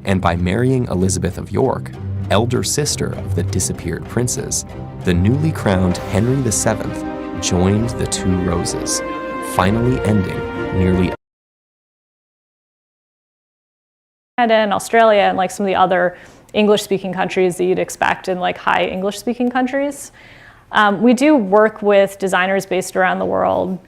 [SPEAKER 20] And by marrying Elizabeth of York, elder sister of the disappeared princes, the newly crowned Henry VII joined the two roses, finally ending nearly
[SPEAKER 8] Canada and Australia and like some of the other English-speaking countries that you'd expect in like high English-speaking countries. We do work with designers based around the world,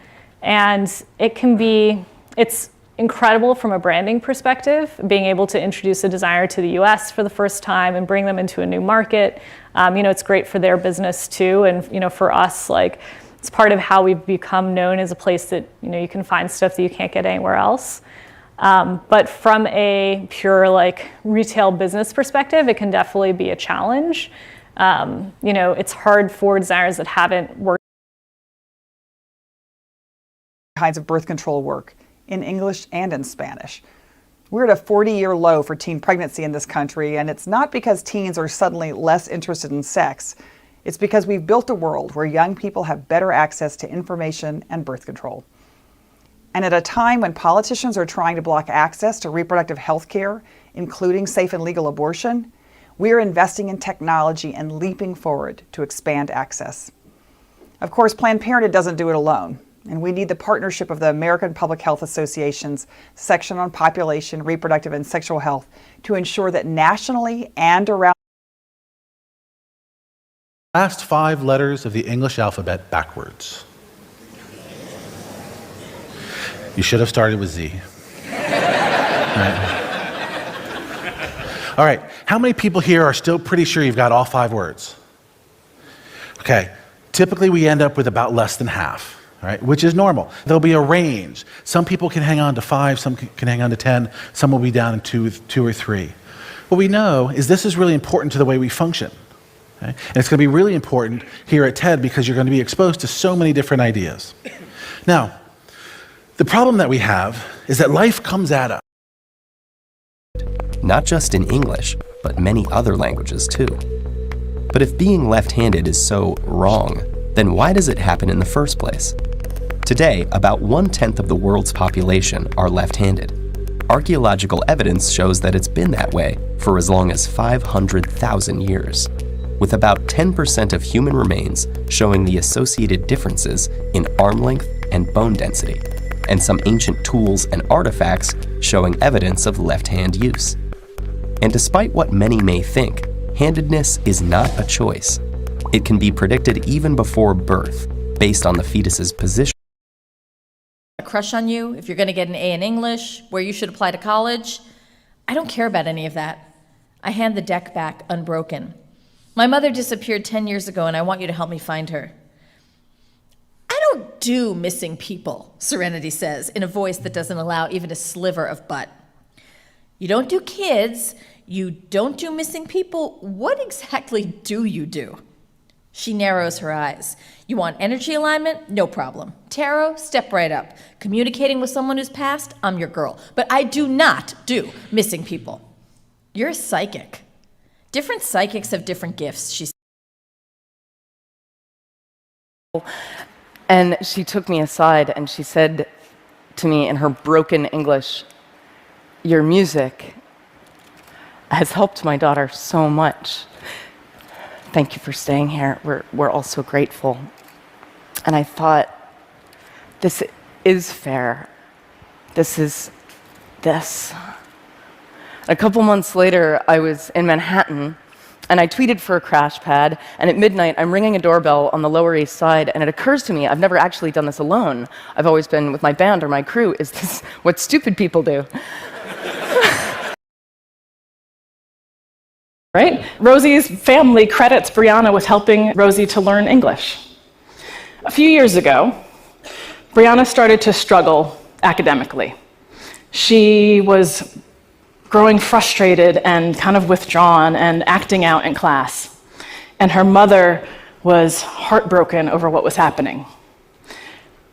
[SPEAKER 8] and it's incredible from a branding perspective, being able to introduce a designer to the US for the first time and bring them into a new market. It's great for their business too, and for us, like, it's part of how we've become known as a place that you can find stuff that you can't get anywhere else. But from a pure like retail business perspective, it can definitely be a challenge. It's hard for designers that haven't worked
[SPEAKER 10] kinds of birth control work in English and in Spanish. We're at a 40-year low for teen pregnancy in this country, and it's not because teens are suddenly less interested in sex. It's because we've built a world where young people have better access to information and birth control. And at a time when politicians are trying to block access to reproductive health care, including safe and legal abortion, we are investing in technology and leaping forward to expand access. Of course, Planned Parenthood doesn't do it alone, and we need the partnership of the American Public Health Association's section on population, reproductive, and sexual health to ensure that nationally and around
[SPEAKER 16] last 5 letters of the English alphabet backwards. You should have started with Z. Right. All right, how many people here are still pretty sure you've got all 5 words? Okay, typically we end up with about less than half, right? Which is normal. There'll be a range. Some people can hang on to 5, some can hang on to 10, some will be down in 2 or 3. What we know is this is really important to the way we function. Okay? And it's going to be really important here at TED because you're going to be exposed to so many different ideas. Now, the problem that we have is that life comes at us.
[SPEAKER 20] not just in English, but many other languages too. But if being left-handed is so wrong, then why does it happen in the first place? Today, about 1/10 of the world's population are left-handed. Archaeological evidence shows that it's been that way for as long as 500,000 years, with about 10% of human remains showing the associated differences in arm length and bone density, and some ancient tools and artifacts showing evidence of left-hand use. And despite what many may think, handedness is not a choice. It can be predicted even before birth, based on the fetus's position.
[SPEAKER 21] A crush on you, if you're going to get an A in English, where you should apply to college. I don't care about any of that. I hand the deck back unbroken. My mother disappeared 10 years ago, and I want you to help me find her. I don't do missing people, Serenity says, in a voice that doesn't allow even a sliver of but. You don't do kids, you don't do missing people. What exactly do you do? She narrows her eyes. You want energy alignment? No problem. Tarot? Step right up. Communicating with someone who's passed? I'm your girl. But I do not do missing people. You're a psychic. Different psychics have different gifts, she said.
[SPEAKER 22] And she took me aside and she said to me in her broken English, "Your music has helped my daughter so much. Thank you for staying here. We're all so grateful." And I thought, this is fair. This is this. A couple months later, I was in Manhattan, and I tweeted for a crash pad, and at midnight, I'm ringing a doorbell on the Lower East Side, and it occurs to me, I've never actually done this alone. I've always been with my band or my crew. Is this what stupid people do?
[SPEAKER 8] Right? Rosie's family credits Brianna with helping Rosie to learn English. A few years ago, Brianna started to struggle academically. She was growing frustrated and kind of withdrawn and acting out in class. And her mother was heartbroken over what was happening.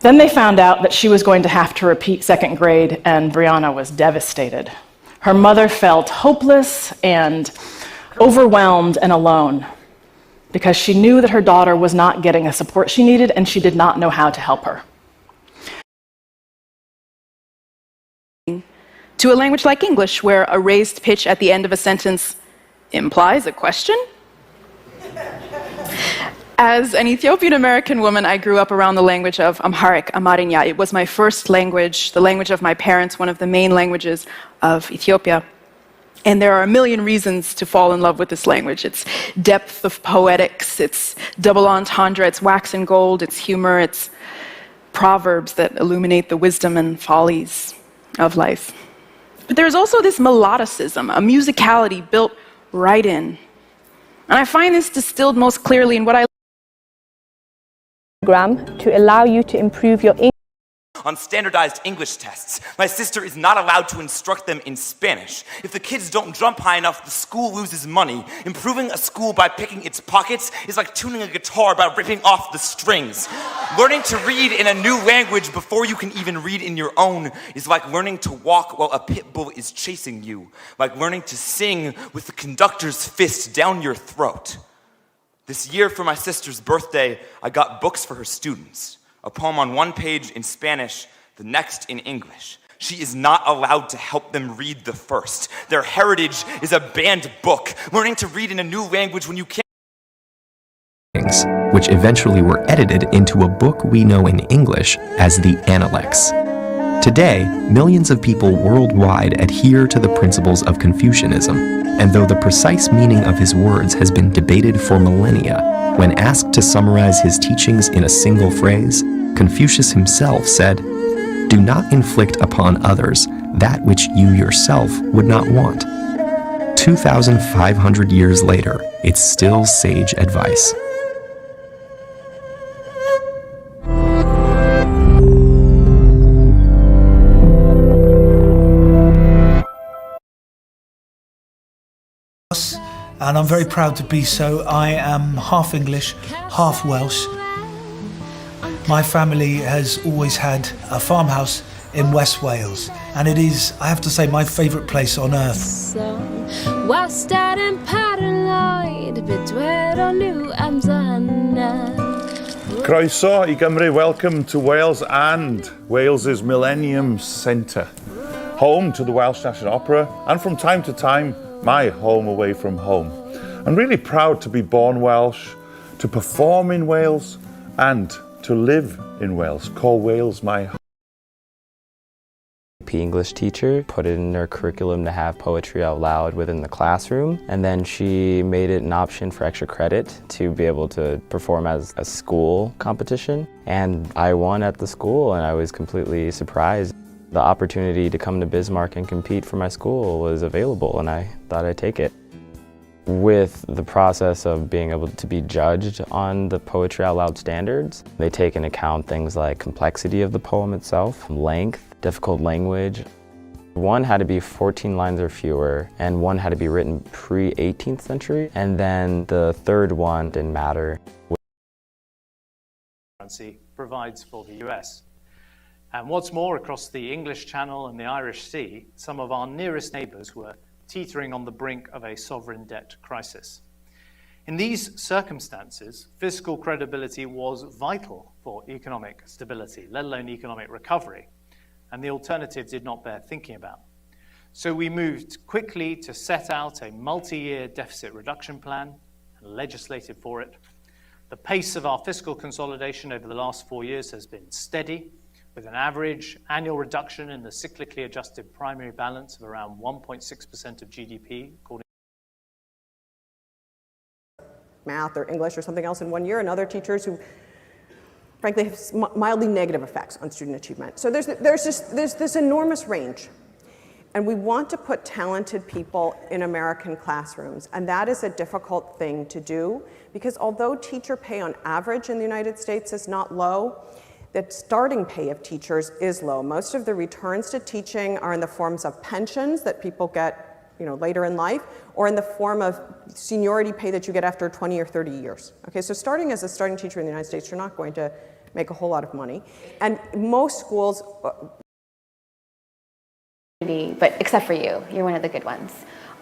[SPEAKER 8] Then they found out that she was going to have to repeat second grade, and Brianna was devastated. Her mother felt hopeless and overwhelmed and alone because she knew that her daughter was not getting the support she needed and she did not know how to help her.
[SPEAKER 23] To a language like English, where a raised pitch at the end of a sentence implies a question? As an Ethiopian American woman, I grew up around the language of Amharic, Amarinya. It was my first language, the language of my parents, one of the main languages of Ethiopia. And there are a million reasons to fall in love with this language. Its depth of poetics, its double entendre, its wax and gold, its humor, its proverbs that illuminate the wisdom and follies of life. But there's also this melodicism, a musicality built right in. And I find this distilled most clearly in what I
[SPEAKER 2] to allow you to improve your English.
[SPEAKER 3] On standardized English tests, my sister is not allowed to instruct them in Spanish. If the kids don't jump high enough, the school loses money. Improving a school by picking its pockets is like tuning a guitar by ripping off the strings. Learning to read in a new language before you can even read in your own is like learning to walk while a pit bull is chasing you. Like learning to sing with the conductor's fist down your throat. This year for my sister's birthday, I got books for her students. A poem on one page in Spanish, the next in English. She is not allowed to help them read the first. Their heritage is a banned book. Learning to read in a new language when you can't.
[SPEAKER 20] Which eventually were edited into a book we know in English as the Analects. Today, millions of people worldwide adhere to the principles of Confucianism, and though the precise meaning of his words has been debated for millennia, when asked to summarize his teachings in a single phrase, Confucius himself said, "Do not inflict upon others that which you yourself would not want." 2,500 years later, it's still sage advice.
[SPEAKER 6] And I'm very proud to be so. I am half English, half Welsh. My family has always had a farmhouse in West Wales, and it is, I have to say, my favourite place on earth.
[SPEAKER 24] Croeso I Gymru, welcome to Wales and Wales's Millennium Centre, home to the Welsh National Opera, and from time to time, my home away from home. I'm really proud to be born Welsh, to perform in Wales, and to live in Wales. Call Wales my home.
[SPEAKER 25] English teacher put it in her curriculum to have poetry out loud within the classroom, and then she made it an option for extra credit to be able to perform as a school competition. And I won at the school, and I was completely surprised. The opportunity to come to Bismarck and compete for my school was available, and I thought I'd take it. With the process of being able to be judged on the Poetry Out Loud standards, they take into account things like complexity of the poem itself, length, difficult language. One had to be 14 lines or fewer, and one had to be written pre-18th century, and then the third one didn't matter.
[SPEAKER 26] Currency provides for the US. And what's more, across the English Channel and the Irish Sea, some of our nearest neighbours were teetering on the brink of a sovereign debt crisis. In these circumstances, fiscal credibility was vital for economic stability, let alone economic recovery, and the alternative did not bear thinking about. So we moved quickly to set out a multi-year deficit reduction plan and legislated for it. The pace of our fiscal consolidation over the last 4 years has been steady, with an average annual reduction in the cyclically adjusted primary balance of around 1.6% of GDP, according
[SPEAKER 27] math or English or something else in 1 year, and other teachers who frankly have mildly negative effects on student achievement. So there's this enormous range. And we want to put talented people in American classrooms, and that is a difficult thing to do, because although teacher pay on average in the United States is not low, the starting pay of teachers is low. Most of the returns to teaching are in the forms of pensions that people get, later in life, or in the form of seniority pay that you get after 20 or 30 years. Okay, so starting as a starting teacher in the United States, you're not going to make a whole lot of money. And most schools...
[SPEAKER 28] But except for you, you're one of the good ones.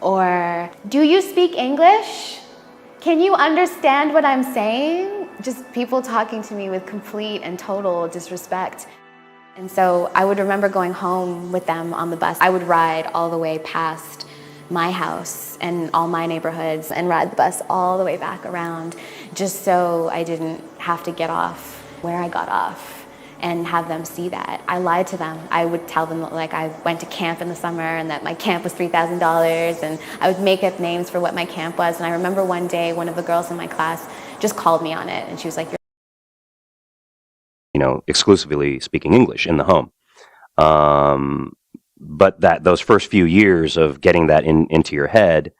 [SPEAKER 28] Or, do you speak English? Can you understand what I'm saying? Just people talking to me with complete and total disrespect. And so I would remember going home with them on the bus. I would ride all the way past my house and all my neighborhoods and ride the bus all the way back around just so I didn't have to get off where I got off and have them see that. I lied to them. I would tell them that, like, I went to camp in the summer and that my camp was $3,000, and I would make up names for what my camp was. And I remember one day one of the girls in my class just called me on it, and she was like,
[SPEAKER 1] exclusively speaking English in the home. But those first few years of getting that into your head,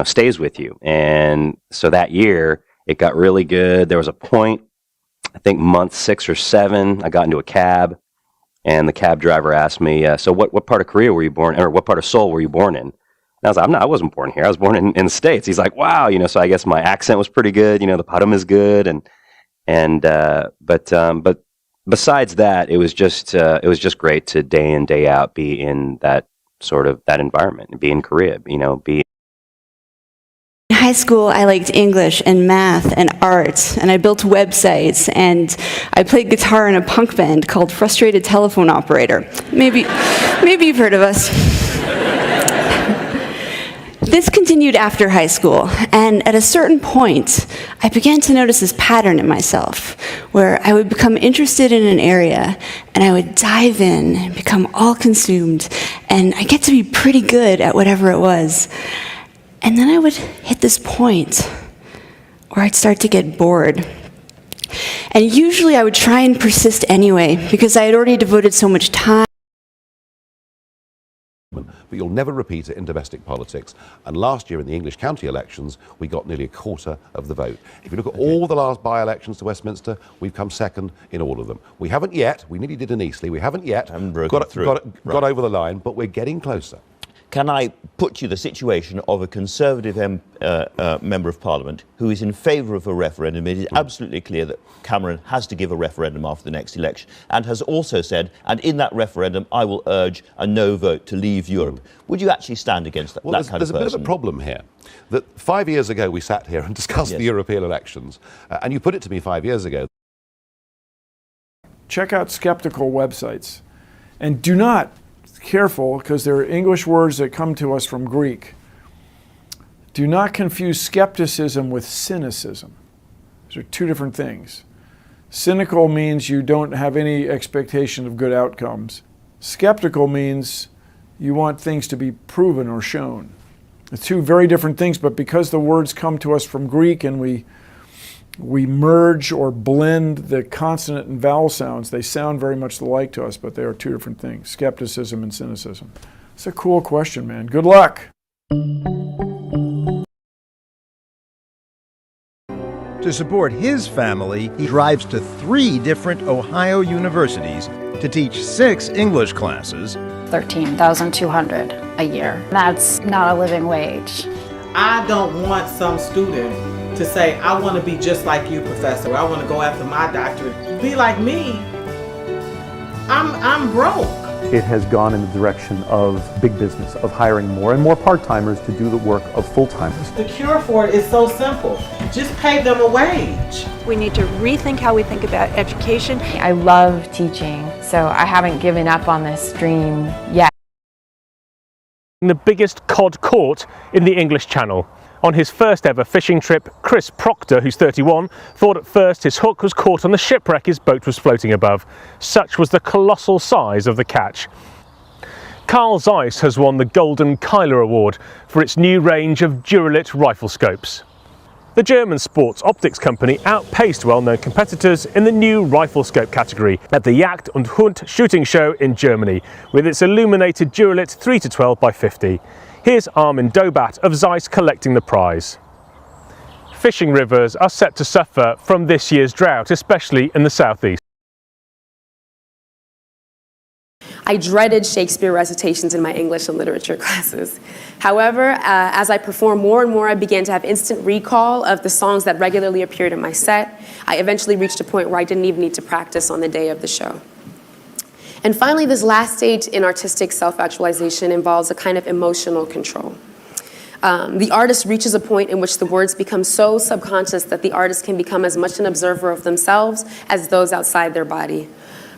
[SPEAKER 1] stays with you. And so that year it got really good. There was a point, I think month 6 or 7, I got into a cab, and the cab driver asked me, so what part of Korea were you born, or what part of Seoul were you born in? And I was like, I wasn't born here. I was born in the States. He's like, wow, so I guess my accent was pretty good. The padam is good, but besides that, it was just great to day in, day out be in that environment, be in Korea, be.
[SPEAKER 4] In high school, I liked English and math and art, and I built websites, and I played guitar in a punk band called Frustrated Telephone Operator. Maybe you've heard of us. This continued after high school, and at a certain point, I began to notice this pattern in myself, where I would become interested in an area, and I would dive in and become all consumed, and I get to be pretty good at whatever it was. And then I would hit this point where I'd start to get bored. And usually I would try and persist anyway, because I had already devoted so much time.
[SPEAKER 7] But you'll never repeat it in domestic politics. And last year in the English county elections, we got nearly a quarter of the vote. If you look at all the last by-elections to Westminster, we've come second in all of them. We haven't yet, we nearly did in Eastleigh, we haven't yet got over the line, but we're getting closer.
[SPEAKER 9] Can I put you the situation of a Conservative Member of Parliament who is in favour of a referendum? It is absolutely clear that Cameron has to give a referendum after the next election, and has also said, and in that referendum I will urge a no vote to leave Europe. Would you actually stand against that,
[SPEAKER 7] Well,
[SPEAKER 9] that kind of
[SPEAKER 7] there's
[SPEAKER 9] person?
[SPEAKER 7] a bit of a problem here. That 5 years ago we sat here and discussed the European elections, and you put it to me 5 years ago.
[SPEAKER 11] Check out skeptical websites, and do not, careful, because there are English words that come to us from Greek. Do not confuse skepticism with cynicism. These are two different things. Cynical means you don't have any expectation of good outcomes. Skeptical means you want things to be proven or shown. It's two very different things, but because the words come to us from Greek and we merge or blend the consonant and vowel sounds, they sound very much alike to us, but they are two different things, skepticism and cynicism. It's a cool question, man. Good luck.
[SPEAKER 12] To support his family, he drives to 3 different Ohio universities to teach 6 English classes.
[SPEAKER 14] $13,200 a year. That's not a living wage.
[SPEAKER 18] I don't want some student to say, I want to be just like you, professor. I want to go after my doctorate. Be like me. I'm broke.
[SPEAKER 29] It has gone in the direction of big business, of hiring more and more part-timers to do the work of full-timers.
[SPEAKER 18] The cure for it is so simple. Just pay them a wage.
[SPEAKER 30] We need to rethink how we think about education.
[SPEAKER 31] I love teaching, so I haven't given up on this dream yet.
[SPEAKER 32] The biggest cod caught in the English Channel. On his first ever fishing trip, Chris Proctor, who's 31, thought at first his hook was caught on the shipwreck his boat was floating above. Such was the colossal size of the catch. Carl Zeiss has won the Golden Kyler Award for its new range of Duralit rifle scopes. The German sports optics company outpaced well-known competitors in the new rifle scope category at the Jagd und Hund shooting show in Germany with its illuminated Duralit 3-12x50. Here's Armin Dobat of Zeiss collecting the prize. Fishing rivers are set to suffer from this year's drought, especially in the southeast.
[SPEAKER 33] I dreaded Shakespeare recitations in my English and literature classes. However, as I performed more and more, I began to have instant recall of the songs that regularly appeared in my set. I eventually reached a point where I didn't even need to practice on the day of the show. And finally, this last stage in artistic self-actualization involves a kind of emotional control. The artist reaches a point in which the words become so subconscious that the artist can become as much an observer of themselves as those outside their body.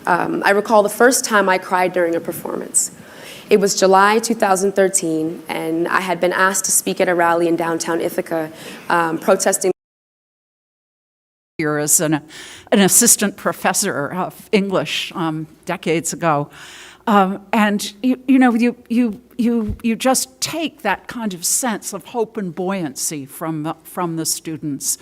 [SPEAKER 33] I recall the first time I cried during a performance. It was July 2013, and I had been asked to speak at a rally in downtown Ithaca, protesting.
[SPEAKER 2] Here as an assistant professor of English decades ago. And you just take that kind of sense of hope and buoyancy from the students.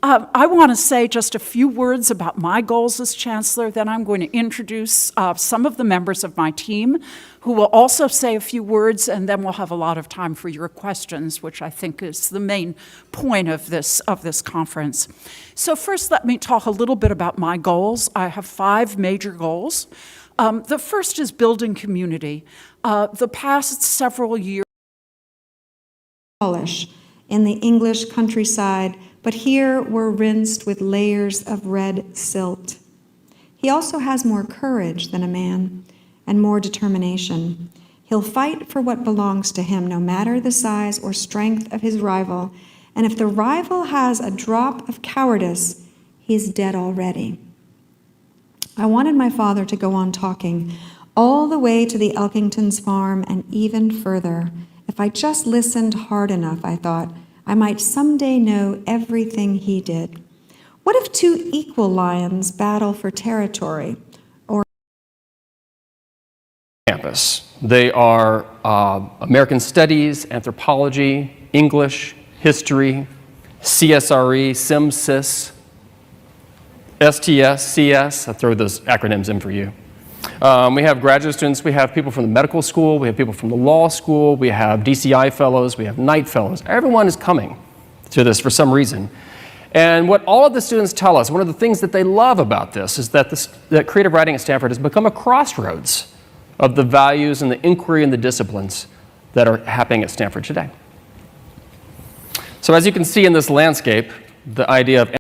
[SPEAKER 2] I want to say just a few words about my goals as Chancellor, then I'm going to introduce some of the members of my team who will also say a few words, and then we'll have a lot of time for your questions, which I think is the main point of this conference. So first, let me talk a little bit about my goals. I have 5 major goals. The first is building community. The past several years
[SPEAKER 3] in the English countryside, but here we're rinsed with layers of red silt. He also has more courage than a man and more determination. He'll fight for what belongs to him, no matter the size or strength of his rival. And if the rival has a drop of cowardice, he's dead already. I wanted my father to go on talking all the way to the Elkingtons' farm and even further. If I just listened hard enough, I thought, I might someday know everything he did. What if 2 equal lions battle for territory? Or
[SPEAKER 5] campus. They are American Studies, Anthropology, English, History, CSRE, SimSys, STS, CS. I throw those acronyms in for you. We have graduate students, we have people from the medical school, we have people from the law school, we have DCI fellows, we have Knight fellows. Everyone is coming to this for some reason. And what all of the students tell us, one of the things that they love about this is that that creative writing at Stanford has become a crossroads of the values and the inquiry and the disciplines that are happening at Stanford today. So as you can see in this landscape, the idea of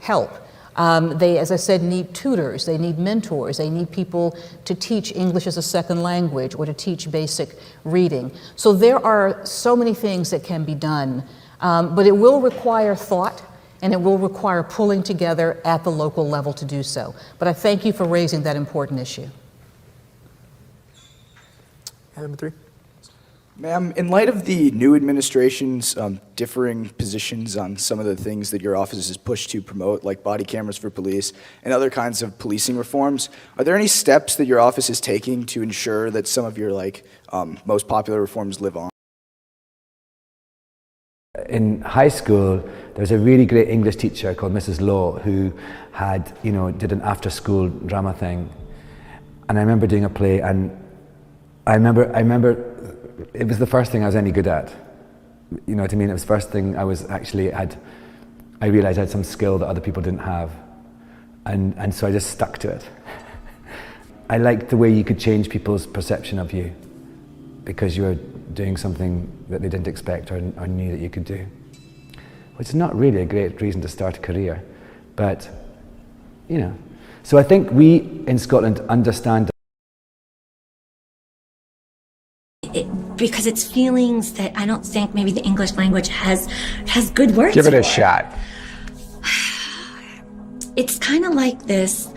[SPEAKER 8] help. They, as I said, need tutors, they need mentors, they need people to teach English as a second language or to teach basic reading. So there are so many things that can be done, but it will require thought and it will require pulling together at the local level to do so. But I thank you for raising that important issue.
[SPEAKER 10] Item 3. Ma'am, in light of the new administration's differing positions on some of the things that your office is pushed to promote, like body cameras for police and other kinds of policing reforms, are there any steps that your office is taking to ensure that some of your most popular reforms live on?
[SPEAKER 13] In high school, there was a really great English teacher called Mrs. Lowe who had, did an after-school drama thing. And I remember doing a play, and I remember it was the first thing I was any good at. You know what I mean? It was the first thing I realized I had some skill that other people didn't have. And so I just stuck to it. I liked the way you could change people's perception of you because you were doing something that they didn't expect or knew that you could do. Which is not really a great reason to start a career, but, So I think we in Scotland understand
[SPEAKER 15] because it's feelings that I don't think maybe the English language has good words.
[SPEAKER 16] Give it a shot.
[SPEAKER 15] It's kind of like this,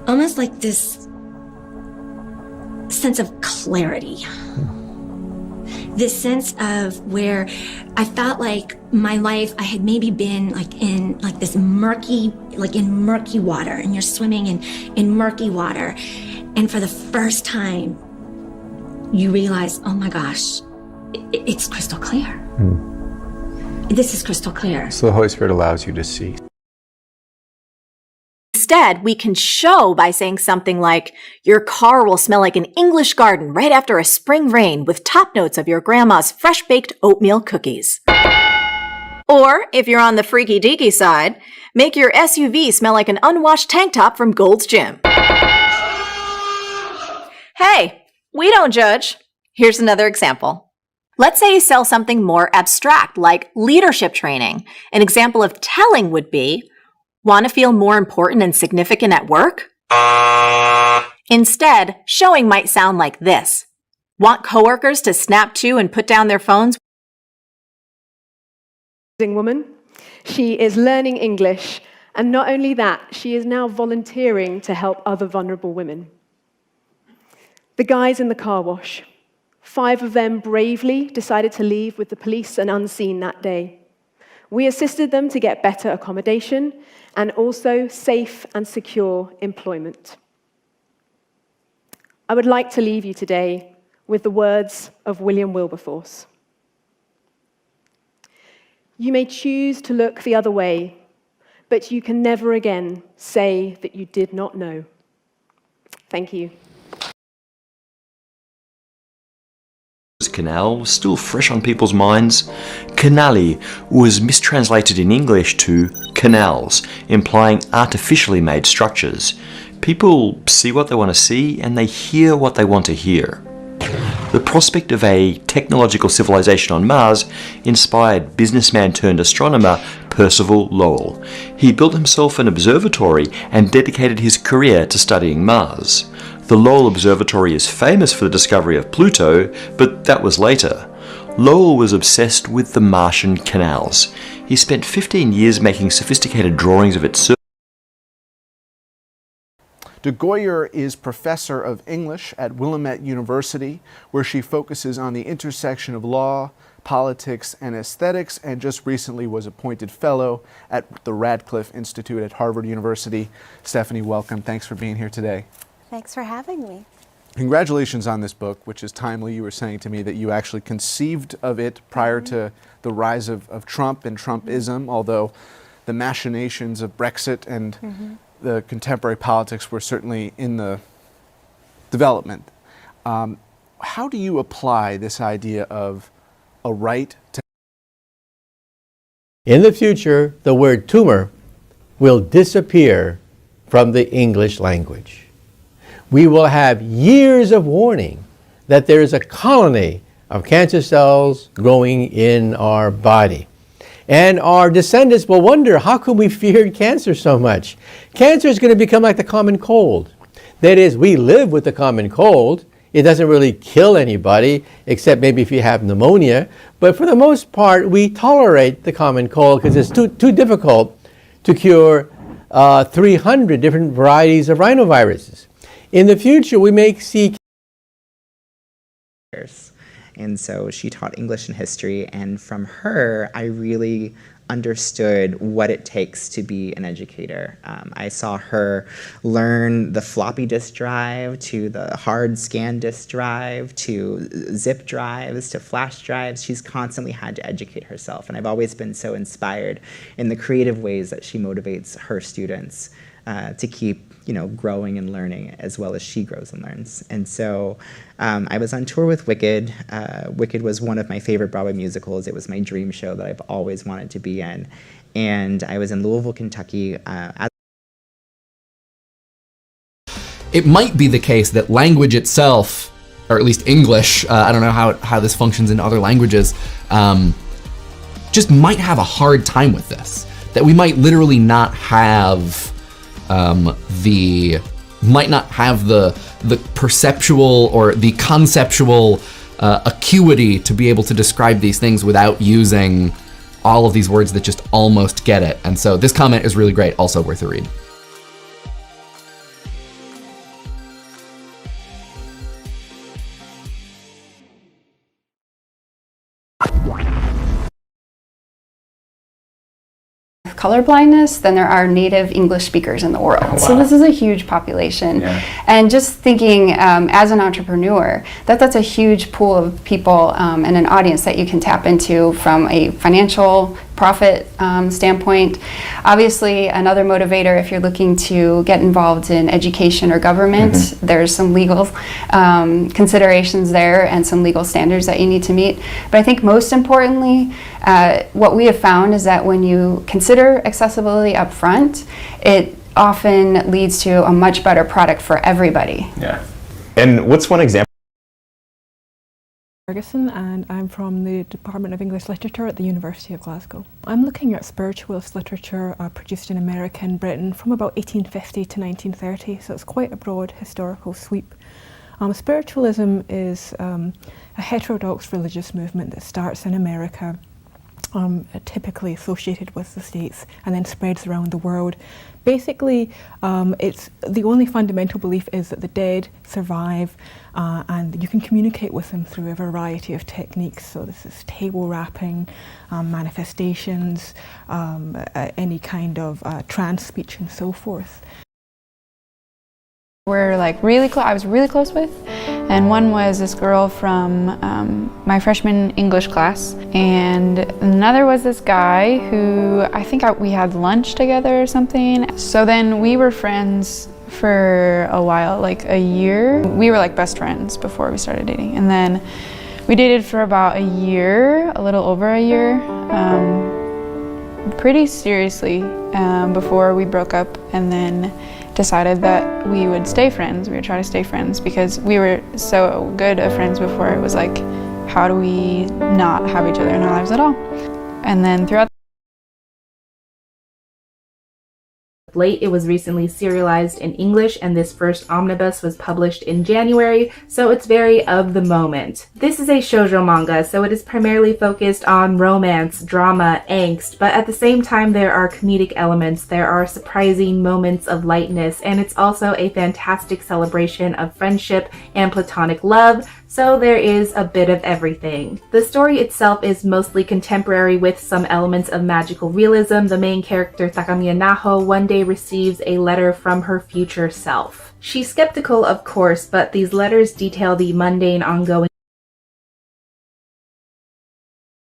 [SPEAKER 15] almost like this sense of clarity. This sense of where I felt like my life, I had maybe been in this murky, in murky water, and you're swimming in murky water. And for the first time, you realize, oh my gosh, it's crystal clear. This is crystal clear.
[SPEAKER 16] So the Holy Spirit allows you to see.
[SPEAKER 17] Instead, we can show by saying something like, your car will smell like an English garden right after a spring rain with top notes of your grandma's fresh-baked oatmeal cookies. Or, if you're on the freaky deaky side, make your SUV smell like an unwashed tank top from Gold's Gym. Hey! We don't judge. Here's another example. Let's say you sell something more abstract, like leadership training. An example of telling would be, want to feel more important and significant at work? Instead, showing might sound like this. Want coworkers to snap to and put down their phones?
[SPEAKER 33] Woman. She is learning English, and not only that, she is now volunteering to help other vulnerable women.
[SPEAKER 30] The guys in the car wash. 5 of them bravely decided to leave with the police and unseen that day. We assisted them to get better accommodation and also safe and secure employment. I would like to leave you today with the words of William Wilberforce. You may choose to look the other way, but you can never again say that you did not know. Thank you.
[SPEAKER 1] Canal was still fresh on people's minds. Canali was mistranslated in English to canals, implying artificially made structures. People see what they want to see and they hear what they want to hear. The prospect of a technological civilization on Mars inspired businessman turned astronomer Percival Lowell. He built himself an observatory and dedicated his career to studying Mars. The Lowell Observatory is famous for the discovery of Pluto, but that was later. Lowell was obsessed with the Martian canals. He spent 15 years making sophisticated drawings of its surface.
[SPEAKER 11] De Gooyer is professor of English at Willamette University, where she focuses on the intersection of law, politics, and aesthetics, and just recently was appointed fellow at the Radcliffe Institute at Harvard University. Stephanie, welcome. Thanks for being here today.
[SPEAKER 4] Thanks for having me.
[SPEAKER 11] Congratulations on this book, which is timely. You were saying to me that you actually conceived of it prior to the rise of Trump and Trumpism, although the machinations of Brexit and the contemporary politics were certainly in the development. How do you apply this idea of a right to...
[SPEAKER 6] In the future, the word tumor will disappear from the English language. We will have years of warning that there is a colony of cancer cells growing in our body. And our descendants will wonder, how come we feared cancer so much? Cancer is going to become like the common cold. That is, we live with the common cold. It doesn't really kill anybody, except maybe if you have pneumonia. But for the most part, we tolerate the common cold because it's too difficult to cure 300 different varieties of rhinoviruses. In the future, we may see...
[SPEAKER 19] And so she taught English and history, and from her, I really understood what it takes to be an educator. I saw her learn the floppy disk drive, to the hard scan disk drive, to zip drives, to flash drives. She's constantly had to educate herself, and I've always been so inspired in the creative ways that she motivates her students to keep growing and learning as well as she grows and learns. And so I was on tour with Wicked. Wicked was one of my favorite Broadway musicals. It was my dream show that I've always wanted to be in. And I was in Louisville, Kentucky.
[SPEAKER 20] It might be the case that language itself, or at least English, I don't know how this functions in other languages, just might have a hard time with this. That we might literally not have the perceptual or the conceptual acuity to be able to describe these things without using all of these words that just almost get it. And so this comment is really great, also worth a read.
[SPEAKER 31] Color blindness than there are native English speakers in the world. Oh, wow. So this is a huge population. Yeah. And just thinking as an entrepreneur, that's a huge pool of people and an audience that you can tap into from a financial profit standpoint. Obviously, another motivator if you're looking to get involved in education or government, there's some legal considerations there and some legal standards that you need to meet. But I think most importantly, what we have found is that when you consider accessibility up front, it often leads to a much better product for everybody.
[SPEAKER 21] Yeah. And what's one example?
[SPEAKER 22] Ferguson, and I'm from the Department of English Literature at the University of Glasgow. I'm looking at spiritualist literature produced in America and Britain from about 1850 to 1930, so it's quite a broad historical sweep. Spiritualism is a heterodox religious movement that starts in America typically associated with the States, and then spreads around the world. Basically, it's the only fundamental belief is that the dead survive, and you can communicate with them through a variety of techniques. So this is table rapping, manifestations, any kind of trance speech, and so forth.
[SPEAKER 31] We're like really close. I was really close with, and one was this girl from my freshman English class, and another was this guy who I think we had lunch together or something. So then we were friends for a while, like a year. We were like best friends before we started dating, and then we dated for about a year, a little over a year, pretty seriously before we broke up, and then decided that we would stay friends. We would try to stay friends because we were so good of friends before. It was like, how do we not have each other in our lives at all? And then throughout
[SPEAKER 4] late. It was recently serialized in English, and this first omnibus was published in January, so it's very of the moment. This is a shoujo manga, so it is primarily focused on romance, drama, angst, but at the same time there are comedic elements, there are surprising moments of lightness, and it's also a fantastic celebration of friendship and platonic love, so there is a bit of everything. The story itself is mostly contemporary with some elements of magical realism. The main character, Takamiya Naho, one day receives a letter from her future self. She's skeptical, of course, but these letters detail the mundane ongoing.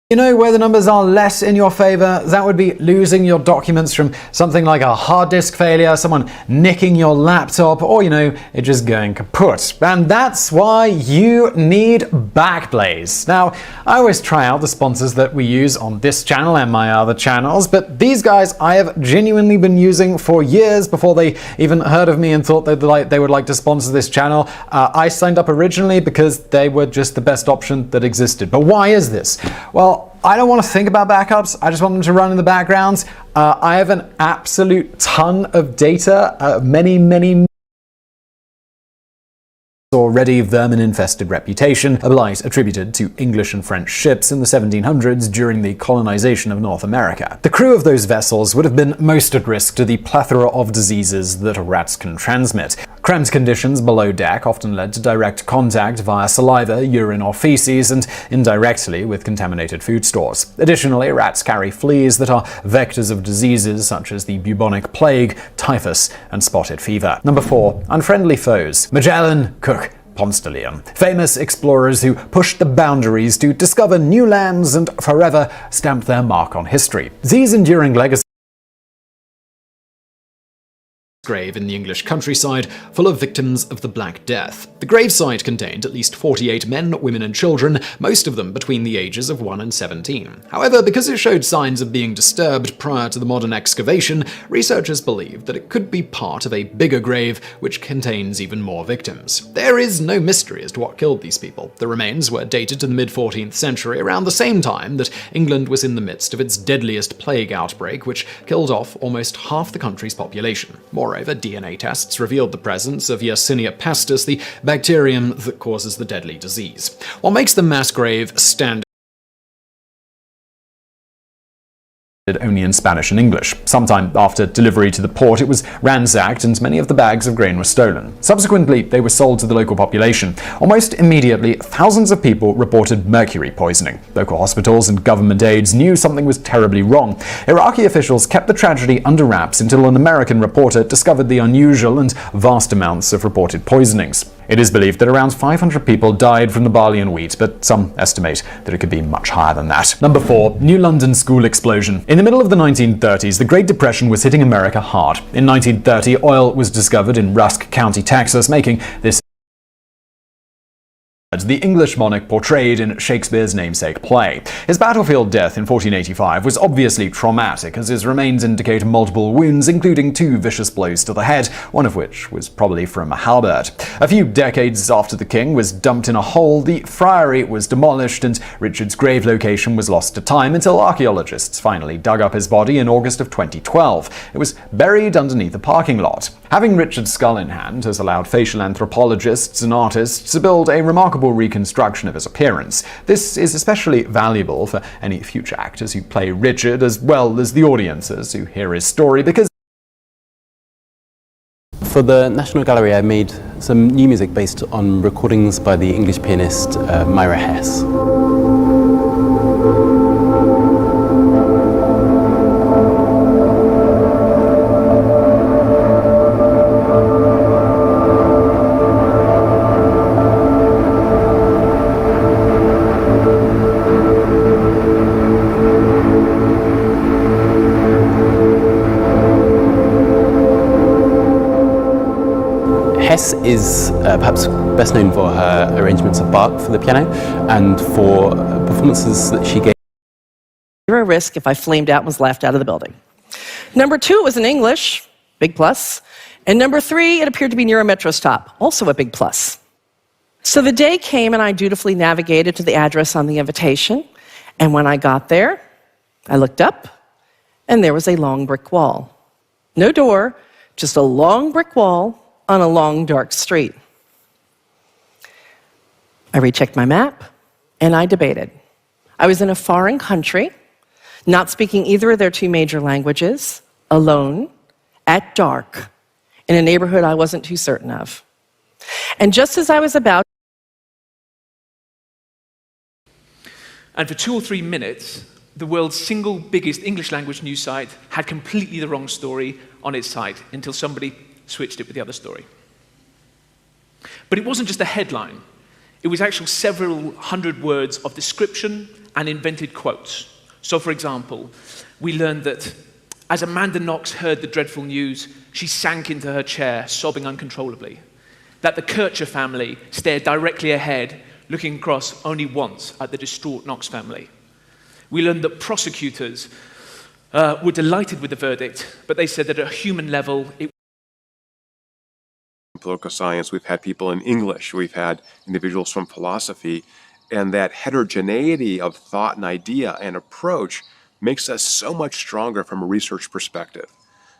[SPEAKER 7] You know where the numbers are less in your favor? That would be losing your documents from something like a hard disk failure, someone nicking your laptop, or, it just going kaput. And that's why you need Backblaze. Now, I always try out the sponsors that we use on this channel and my other channels, but these guys I have genuinely been using for years before they even heard of me and thought they would like to sponsor this channel. I signed up originally because they were just the best option that existed. But why is this? Well, I don't want to think about backups. I just want them to run in the background. I have an absolute ton of data, many already vermin-infested reputation, a blight attributed to English and French ships in the 1700s during the colonization of North America. The crew of those vessels would have been most at risk to the plethora of diseases that rats can transmit. Cramped conditions below deck often led to direct contact via saliva, urine, or feces, and indirectly with contaminated food stores. Additionally, rats carry fleas that are vectors of diseases such as the bubonic plague, typhus, and spotted fever. Number 4. Unfriendly foes. Magellan, Cook, Ponce de Leon. Famous explorers who pushed the boundaries to discover new lands and forever stamped their mark on history. These enduring legacies grave in the English countryside, full of victims of the Black Death. The gravesite contained at least 48 men, women, and children, most of them between the ages of 1 and 17. However, because it showed signs of being disturbed prior to the modern excavation, researchers believe that it could be part of a bigger grave which contains even more victims. There is no mystery as to what killed these people. The remains were dated to the mid-14th century, around the same time that England was in the midst of its deadliest plague outbreak, which killed off almost half the country's population. Moreover, DNA tests revealed the presence of Yersinia pestis, the bacterium that causes the deadly disease. What makes the mass grave stand only in Spanish and English. Sometime after delivery to the port, it was ransacked and many of the bags of grain were stolen. Subsequently, they were sold to the local population. Almost immediately, thousands of people reported mercury poisoning. Local hospitals and government aides knew something was terribly wrong. Iraqi officials kept the tragedy under wraps until an American reporter discovered the unusual and vast amounts of reported poisonings. It is believed that around 500 people died from the barley and wheat, but some estimate that it could be much higher than that. Number 4. New London School Explosion. In the middle of the 1930s, the Great Depression was hitting America hard. In 1930, oil was discovered in Rusk County, Texas, making this the English monarch portrayed in Shakespeare's namesake play. His battlefield death in 1485 was obviously traumatic, as his remains indicate multiple wounds, including 2 vicious blows to the head, one of which was probably from a halberd. A few decades after the king was dumped in a hole, the friary was demolished and Richard's grave location was lost to time until archaeologists finally dug up his body in August of 2012. It was buried underneath a parking lot. Having Richard's skull in hand has allowed facial anthropologists and artists to build a remarkable remarkable reconstruction of his appearance. This is especially valuable for any future actors who play Richard, as well as the audiences who hear his story, because
[SPEAKER 2] for the National Gallery, I made some new music based on recordings by the English pianist Myra Hess. Hess is perhaps best known for her arrangements of Bach for the piano and for performances that she gave.
[SPEAKER 9] Zero risk if I flamed out and was laughed out of the building. Number 2, it was in English, big plus. And number 3, it appeared to be near a metro stop, also a big plus. So the day came and I dutifully navigated to the address on the invitation. And when I got there, I looked up and there was a long brick wall. No door, just a long brick wall on a long, dark street. I rechecked my map, and I debated. I was in a foreign country, not speaking either of their 2 major languages, alone, at dark, in a neighborhood I wasn't too certain of. And just as I was about...
[SPEAKER 12] And for 2 or 3 minutes, the world's single biggest English language news site had completely the wrong story on its site until somebody switched it with the other story. But it wasn't just a headline. It was actually several hundred words of description and invented quotes. So, for example, we learned that as Amanda Knox heard the dreadful news, she sank into her chair, sobbing uncontrollably. That the Kircher family stared directly ahead, looking across only once at the distraught Knox family. We learned that prosecutors were delighted with the verdict, but they said that at a human level, it
[SPEAKER 14] political science, we've had people in English, we've had individuals from philosophy, and that heterogeneity of thought and idea and approach makes us so much stronger from a research perspective.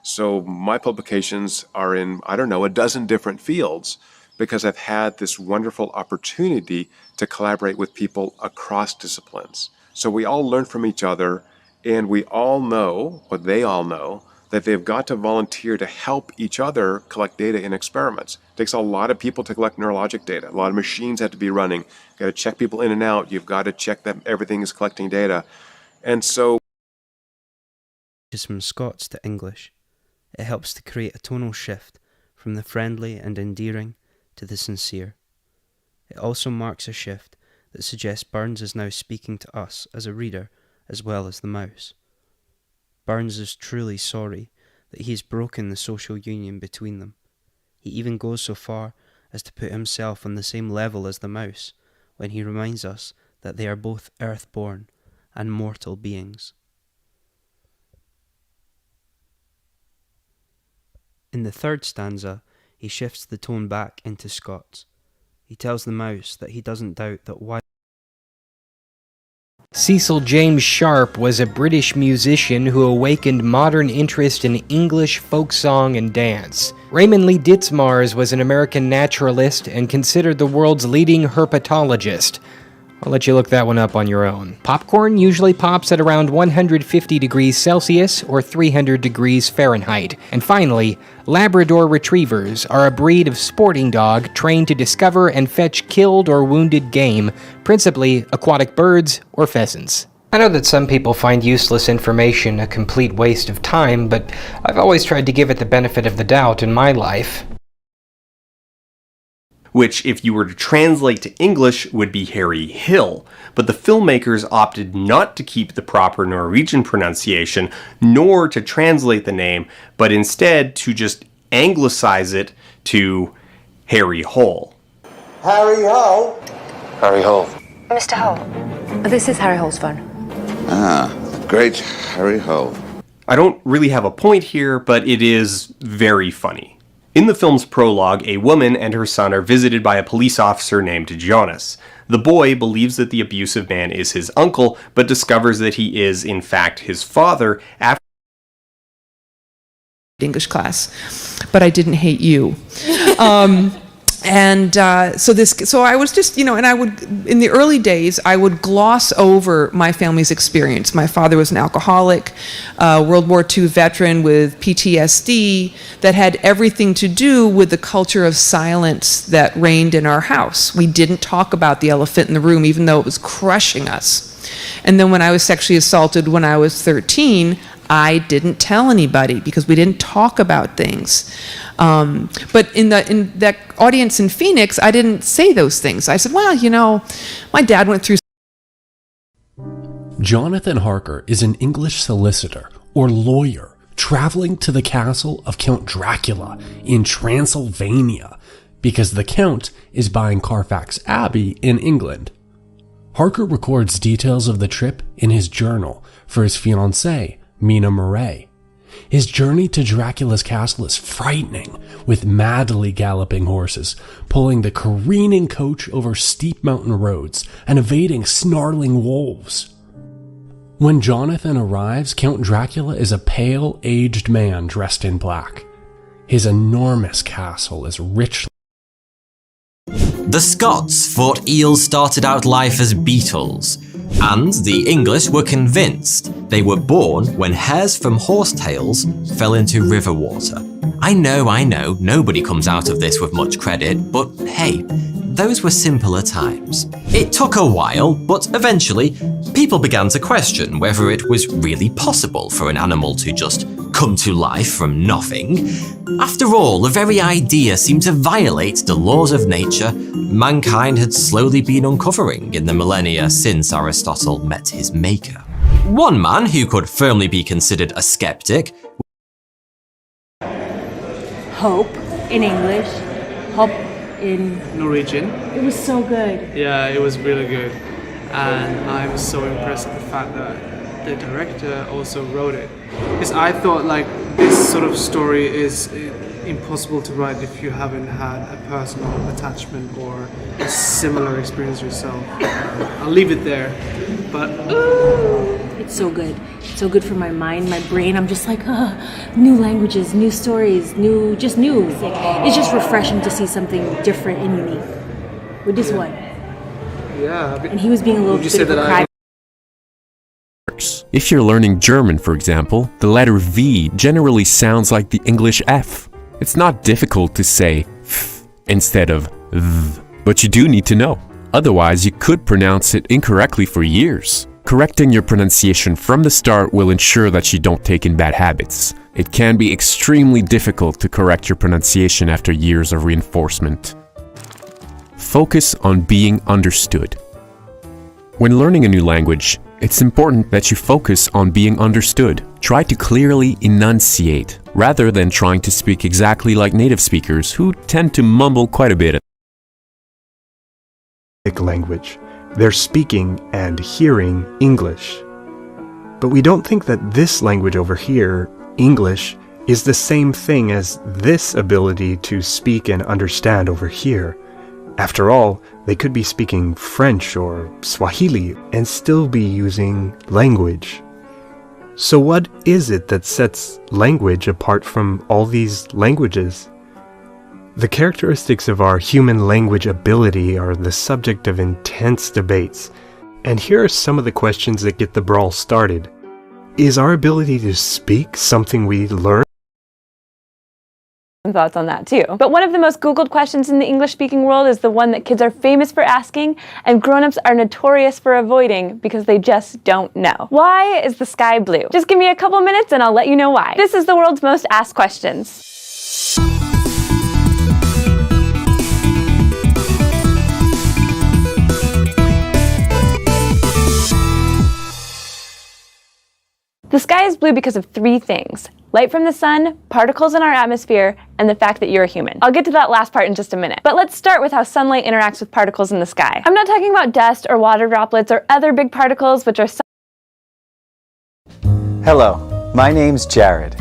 [SPEAKER 14] So my publications are in, I don't know, a dozen different fields because I've had this wonderful opportunity to collaborate with people across disciplines. So we all learn from each other, and we all know, or they all know, that they've got to volunteer to help each other collect data in experiments. It takes a lot of people to collect neurologic data. A lot of machines have to be running. You've got to check people in and out. You've got to check that everything is collecting data. And so...
[SPEAKER 18] From Scots to English, it helps to create a tonal shift from the friendly and endearing to the sincere. It also marks a shift that suggests Burns is now speaking to us as a reader as well as the mouse. Burns is truly sorry that he has broken the social union between them. He even goes so far as to put himself on the same level as the mouse when he reminds us that they are both earth-born and mortal beings. In the 3rd stanza, he shifts the tone back into Scots. He tells the mouse that he doesn't doubt that while
[SPEAKER 23] Cecil James Sharp was a British musician who awakened modern interest in English folk song and dance. Raymond Lee Ditzmars was an American naturalist and considered the world's leading herpetologist. I'll let you look that one up on your own. Popcorn usually pops at around 150 degrees Celsius or 300 degrees Fahrenheit. And finally, Labrador Retrievers are a breed of sporting dog trained to discover and fetch killed or wounded game, principally aquatic birds or pheasants. I know that some people find useless information a complete waste of time, but I've always tried to give it the benefit of the doubt in my life.
[SPEAKER 24] Which, if you were to translate to English, would be Harry Hill. But the filmmakers opted not to keep the proper Norwegian pronunciation, nor to translate the name, but instead to just anglicize it to Harry Hole.
[SPEAKER 25] Harry Hole?
[SPEAKER 24] Harry Hole.
[SPEAKER 25] Mr. Hole.
[SPEAKER 26] This is Harry Hole's phone.
[SPEAKER 25] Ah, great Harry Hole.
[SPEAKER 24] I don't really have a point here, but it is very funny. In the film's prologue, a woman and her son are visited by a police officer named Jonas. The boy believes that the abusive man is his uncle, but discovers that he is, in fact, his father after
[SPEAKER 27] English class, but I didn't hate you.
[SPEAKER 3] And so I was just, and I would, in the early days, I would gloss over my family's experience. My father was an alcoholic, World War II veteran with PTSD that had everything to do with the culture of silence that reigned in our house. We didn't talk about the elephant in the room, even though it was crushing us. And then when I was sexually assaulted when I was 13, I didn't tell anybody because we didn't talk about things. But in that audience in Phoenix, I didn't say those things. I said, well, my dad went through.
[SPEAKER 5] Jonathan Harker is an English solicitor or lawyer traveling to the castle of Count Dracula in Transylvania because the Count is buying Carfax Abbey in England. Harker records details of the trip in his journal for his fiancée, Mina Murray. His journey to Dracula's castle is frightening, with madly galloping horses, pulling the careening coach over steep mountain roads and evading snarling wolves. When Jonathan arrives, Count Dracula is a pale, aged man dressed in black. His enormous castle is richly.
[SPEAKER 8] The Scots thought eels started out life as beetles, and the English were convinced they were born when hairs from horsetails fell into river water. I know, nobody comes out of this with much credit, but hey, those were simpler times. It took a while, but eventually, people began to question whether it was really possible for an animal to just come to life from nothing. After all, the very idea seemed to violate the laws of nature mankind had slowly been uncovering in the millennia since Aristotle met his maker. One man who could firmly be considered a skeptic.
[SPEAKER 10] Hope in English, hope in
[SPEAKER 13] Norwegian.
[SPEAKER 10] It was so good.
[SPEAKER 13] Yeah, it was really good. And I was so impressed with the fact that the director also wrote it. Because I thought like this sort of story is impossible to write if you haven't had a personal attachment or a similar experience yourself. I'll leave it there, but
[SPEAKER 10] it's so good. It's so good for my mind, my brain. I'm just like, new languages, new stories, new. It's just refreshing to see something different and unique with this one.
[SPEAKER 13] Yeah.
[SPEAKER 10] And he was being a little bit of a cry.
[SPEAKER 15] If you're learning German, for example, the letter V generally sounds like the English F. It's not difficult to say f instead of v, but you do need to know. Otherwise, you could pronounce it incorrectly for years. Correcting your pronunciation from the start will ensure that you don't take in bad habits. It can be extremely difficult to correct your pronunciation after years of reinforcement. Focus on being understood. When learning a new language, it's important that you focus on being understood. Try to clearly enunciate, rather than trying to speak exactly like native speakers who tend to mumble quite a bit.
[SPEAKER 16] Language. They're speaking and hearing English. But we don't think that this language over here, English, is the same thing as this ability to speak and understand over here. After all, they could be speaking French or Swahili and still be using language. So what is it that sets language apart from all these languages? The characteristics of our human language ability are the subject of intense debates, and here are some of the questions that get the brawl started. Is our ability to speak something we learn?
[SPEAKER 17] Thoughts on that too. But one of the most Googled questions in the English-speaking world is the one that kids are famous for asking and grown-ups are notorious for avoiding because they just don't know. Why is the sky blue? Just give me a couple minutes and I'll let you know why. This is the world's most asked questions. The sky is blue because of three things: light from the sun, particles in our atmosphere, and the fact that you're a human. I'll get to that last part in just a minute. But let's start with how sunlight interacts with particles in the sky. I'm not talking about dust or water droplets or other big particles, which are
[SPEAKER 26] Hello, my name's Jared.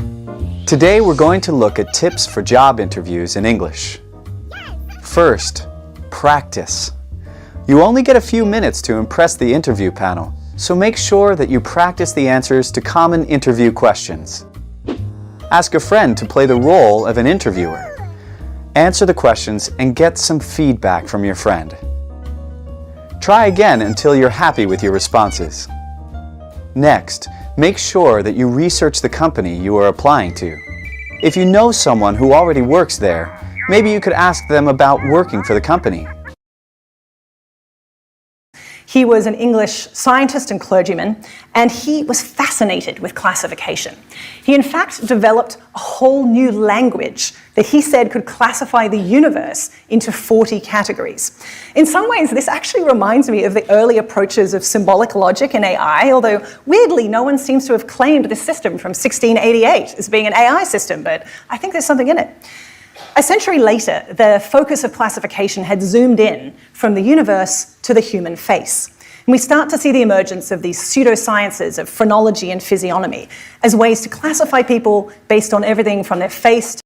[SPEAKER 26] Today we're going to look at tips for job interviews in English. First, practice. You only get a few minutes to impress the interview panel, so make sure that you practice the answers to common interview questions. Ask a friend to play the role of an interviewer. Answer the questions and get some feedback from your friend. Try again until you're happy with your responses. Next, make sure that you research the company you are applying to. If you know someone who already works there, maybe you could ask them about working for the company.
[SPEAKER 1] He was an English scientist and clergyman, and he was fascinated with classification. He in fact developed a whole new language that he said could classify the universe into 40 categories. In some ways, this actually reminds me of the early approaches of symbolic logic in AI, although weirdly, no one seems to have claimed this system from 1688 as being an AI system, but I think there's something in it. A century later, the focus of classification had zoomed in from the universe to the human face. And we start to see the emergence of these pseudosciences of phrenology and physiognomy as ways to classify people based on everything from their face to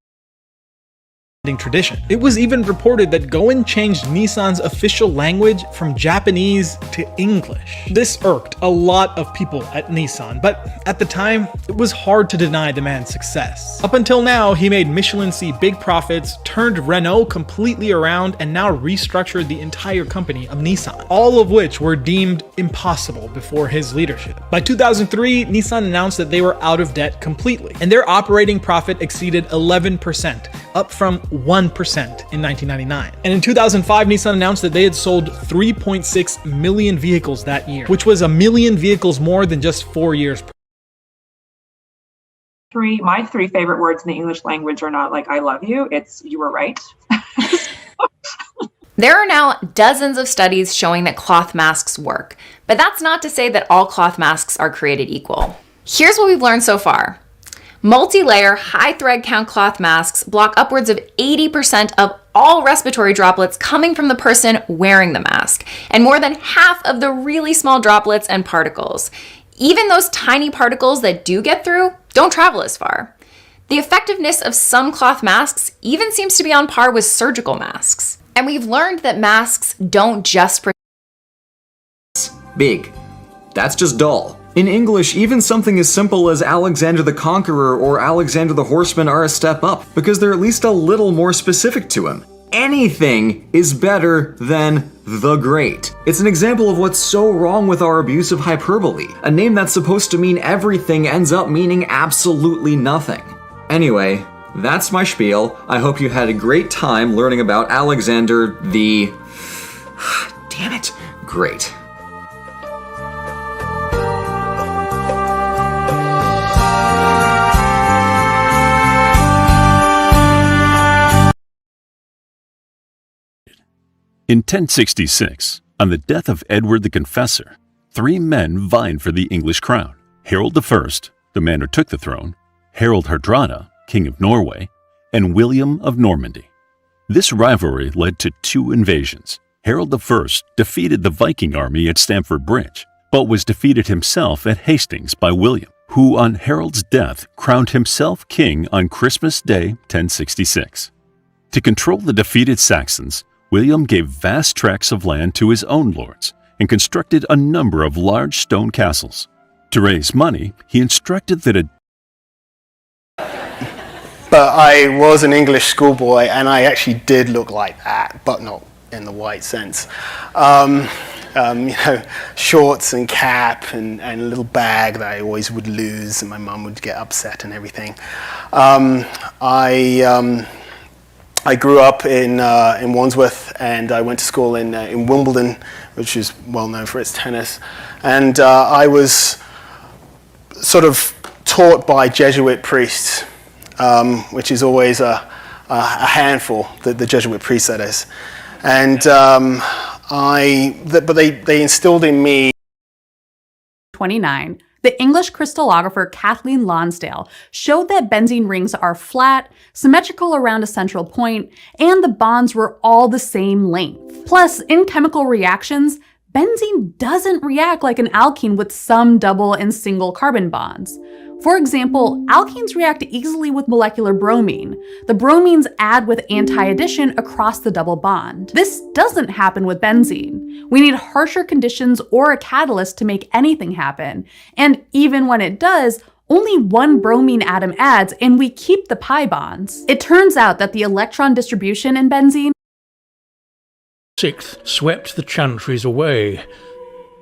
[SPEAKER 6] tradition. It was even reported that Goen changed Nissan's official language from Japanese to English. This irked a lot of people at Nissan, but at the time, it was hard to deny the man's success. Up until now, he made Michelin see big profits, turned Renault completely around, and now restructured the entire company of Nissan, all of which were deemed impossible before his leadership. By 2003, Nissan announced that they were out of debt completely, and their operating profit exceeded 11%, up from 1% in 1999. And in 2005, Nissan announced that they had sold 3.6 million vehicles that year, which was 1 million vehicles more than just 4 years.
[SPEAKER 11] My three favorite words in the English language are not like I love you, it's you were right.
[SPEAKER 19] There are now dozens of studies showing that cloth masks work, but that's not to say that all cloth masks are created equal. Here's what we've learned so far. Multi-layer, high thread count cloth masks block upwards of 80% of all respiratory droplets coming from the person wearing the mask, and more than half of the really small droplets and particles. Even those tiny particles that do get through don't travel as far. The effectiveness of some cloth masks even seems to be on par with surgical masks. And we've learned that masks don't just protect.
[SPEAKER 20] Big. That's just dull. In English, even something as simple as Alexander the Conqueror or Alexander the Horseman are a step up, because they're at least a little more specific to him. Anything is better than the Great. It's an example of what's so wrong with our abuse of hyperbole. A name that's supposed to mean everything ends up meaning absolutely nothing. Anyway, that's my spiel. I hope you had a great time learning about Alexander the... damn it, Great.
[SPEAKER 21] In 1066, on the death of Edward the Confessor, 3 men vied for the English crown. Harold I, the man who took the throne, Harold Hardrada, King of Norway, and William of Normandy. This rivalry led to 2 invasions. Harold I defeated the Viking army at Stamford Bridge, but was defeated himself at Hastings by William, who on Harold's death crowned himself king on Christmas Day 1066. To control the defeated Saxons, William gave vast tracts of land to his own lords and constructed a number of large stone castles. To raise money, he instructed that a...
[SPEAKER 22] But I was an English schoolboy and I actually did look like that, but not in the white sense. Shorts and cap and a little bag that I always would lose and my mum would get upset and everything. I grew up in Wandsworth, and I went to school in Wimbledon, which is well known for its tennis. And I was sort of taught by Jesuit priests, which is always a handful, the Jesuit priests, that is. And but they instilled in me.
[SPEAKER 27] 29. The English crystallographer Kathleen Lonsdale showed that benzene rings are flat, symmetrical around a central point, and the bonds were all the same length. Plus, in chemical reactions, benzene doesn't react like an alkene with some double and single carbon bonds. For example, alkenes react easily with molecular bromine. The bromines add with anti-addition across the double bond. This doesn't happen with benzene. We need harsher conditions or a catalyst to make anything happen. And even when it does, only one bromine atom adds and we keep the pi bonds. It turns out that the electron distribution in benzene
[SPEAKER 2] swept the chantries away.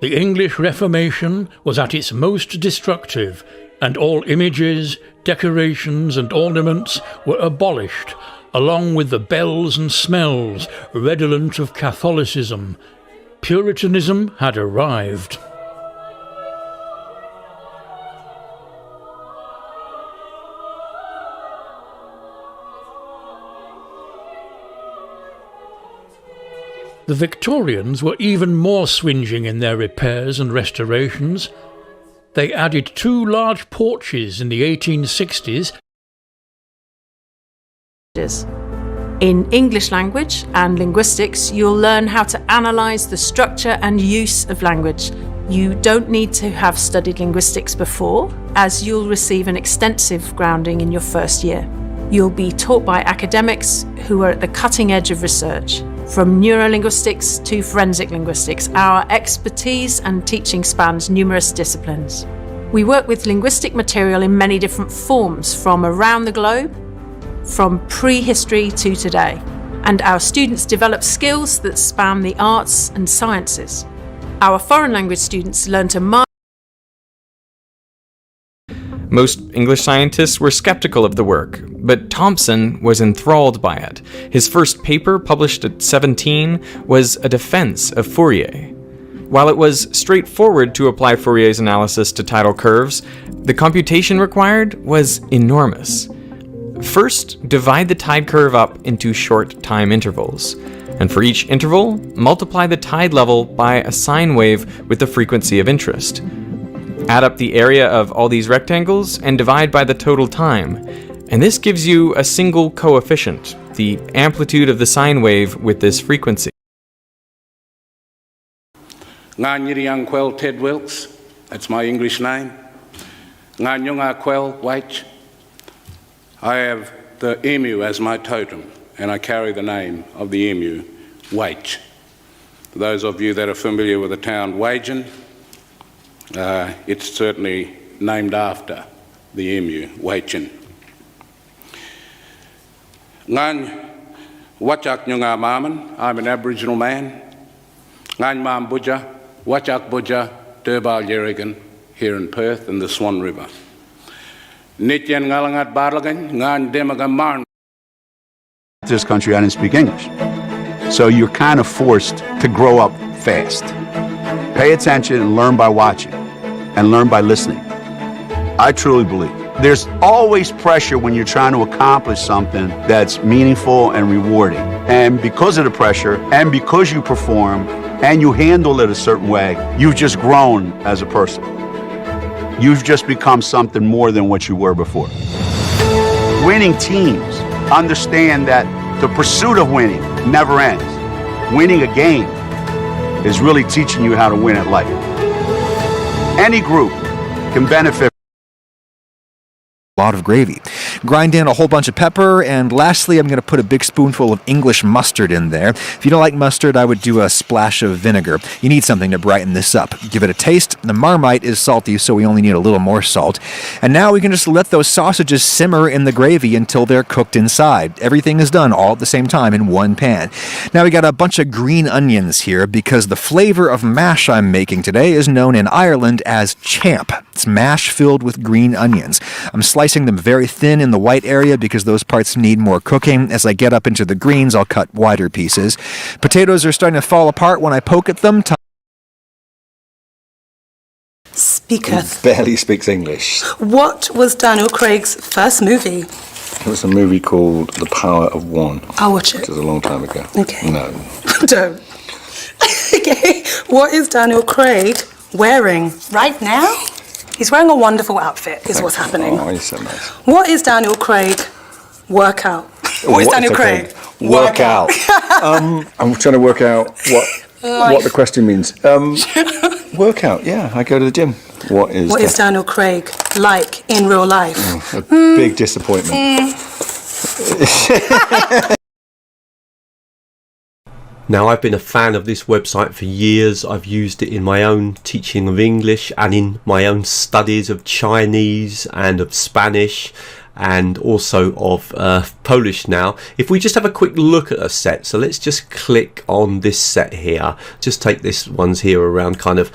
[SPEAKER 2] The English Reformation was at its most destructive, and all images, decorations and ornaments were abolished, along with the bells and smells redolent of Catholicism. Puritanism had arrived. The Victorians were even more swinging in their repairs and restorations. They added 2 large porches in the 1860s.
[SPEAKER 4] In English language and linguistics, you'll learn how to analyse the structure and use of language. You don't need to have studied linguistics before, as you'll receive an extensive grounding in your first year. You'll be taught by academics who are at the cutting edge of research. From neurolinguistics to forensic linguistics, our expertise and teaching spans numerous disciplines. We work with linguistic material in many different forms, from around the globe, from prehistory to today. And our students develop skills that span the arts and sciences. Our foreign language students learn to master.
[SPEAKER 7] Most English scientists were skeptical of the work, but Thomson was enthralled by it. His first paper, published at 17, was a defense of Fourier. While it was straightforward to apply Fourier's analysis to tidal curves, the computation required was enormous. First, divide the tide curve up into short time intervals, and for each interval, multiply the tide level by a sine wave with the frequency of interest. Add up the area of all these rectangles and divide by the total time, and this gives you a single coefficient, the amplitude of the sine wave with this frequency.
[SPEAKER 9] Nganyiriang Quell Ted Wilkes, that's my English name. Nganyunga Quell Waich. I have the emu as my totem, and I carry the name of the emu, Waich. For those of you that are familiar with the town Wagen, it's certainly named after the emu, Waichin. Ngan Wachak Nyunga Maman, I'm an Aboriginal man. Ngan Mam Buja, Wachak Buja, Durbal Yerrigan, here in Perth and the Swan River. Nityan Ngalangat Barlagan, Ngan Demaga Marn.
[SPEAKER 12] This country, I didn't speak English. So you're kind of forced to grow up fast. Pay attention and learn by watching, and learn by listening. I truly believe. There's always pressure when you're trying to accomplish something that's meaningful and rewarding. And because of the pressure, and because you perform, and you handle it a certain way, you've just grown as a person. You've just become something more than what you were before. Winning teams understand that the pursuit of winning never ends. Winning a game is really teaching you how to win at life. Any group can benefit.
[SPEAKER 14] Lot of gravy. Grind in a whole bunch of pepper, and lastly I'm going to put a big spoonful of English mustard in there. If you don't like mustard, I would do a splash of vinegar. You need something to brighten this up. Give it a taste. The Marmite is salty, so we only need a little more salt. And now we can just let those sausages simmer in the gravy until they're cooked inside. Everything is done all at the same time in one pan. Now we got a bunch of green onions here because the flavor of mash I'm making today is known in Ireland as champ. It's mash filled with green onions. I'm slicing them very thin in the white area because those parts need more cooking. As I get up into the greens, I'll cut wider pieces. Potatoes are starting to fall apart when I poke at them.
[SPEAKER 18] Speaketh.
[SPEAKER 28] Barely speaks English.
[SPEAKER 18] What was Daniel Craig's first movie?
[SPEAKER 28] It was a movie called The Power of One.
[SPEAKER 18] I'll watch it.
[SPEAKER 28] Which was a long time ago.
[SPEAKER 18] Okay.
[SPEAKER 28] No.
[SPEAKER 18] Don't. Okay. What is Daniel Craig wearing right now? He's wearing a wonderful outfit, is what's happening.
[SPEAKER 28] Oh, he's so nice.
[SPEAKER 18] What is Daniel Craig? Workout. What is Daniel Craig?
[SPEAKER 28] Workout. I'm trying to work out what the question means. Workout, yeah, I go to the gym. What is
[SPEAKER 18] Daniel Craig like in real life?
[SPEAKER 28] A big disappointment.
[SPEAKER 3] Now, I've been a fan of this website for years. I've used it in my own teaching of English and in my own studies of Chinese and of Spanish and also of Polish now. If we just have a quick look at a set, so let's just click on this set here. Just take this ones here around kind of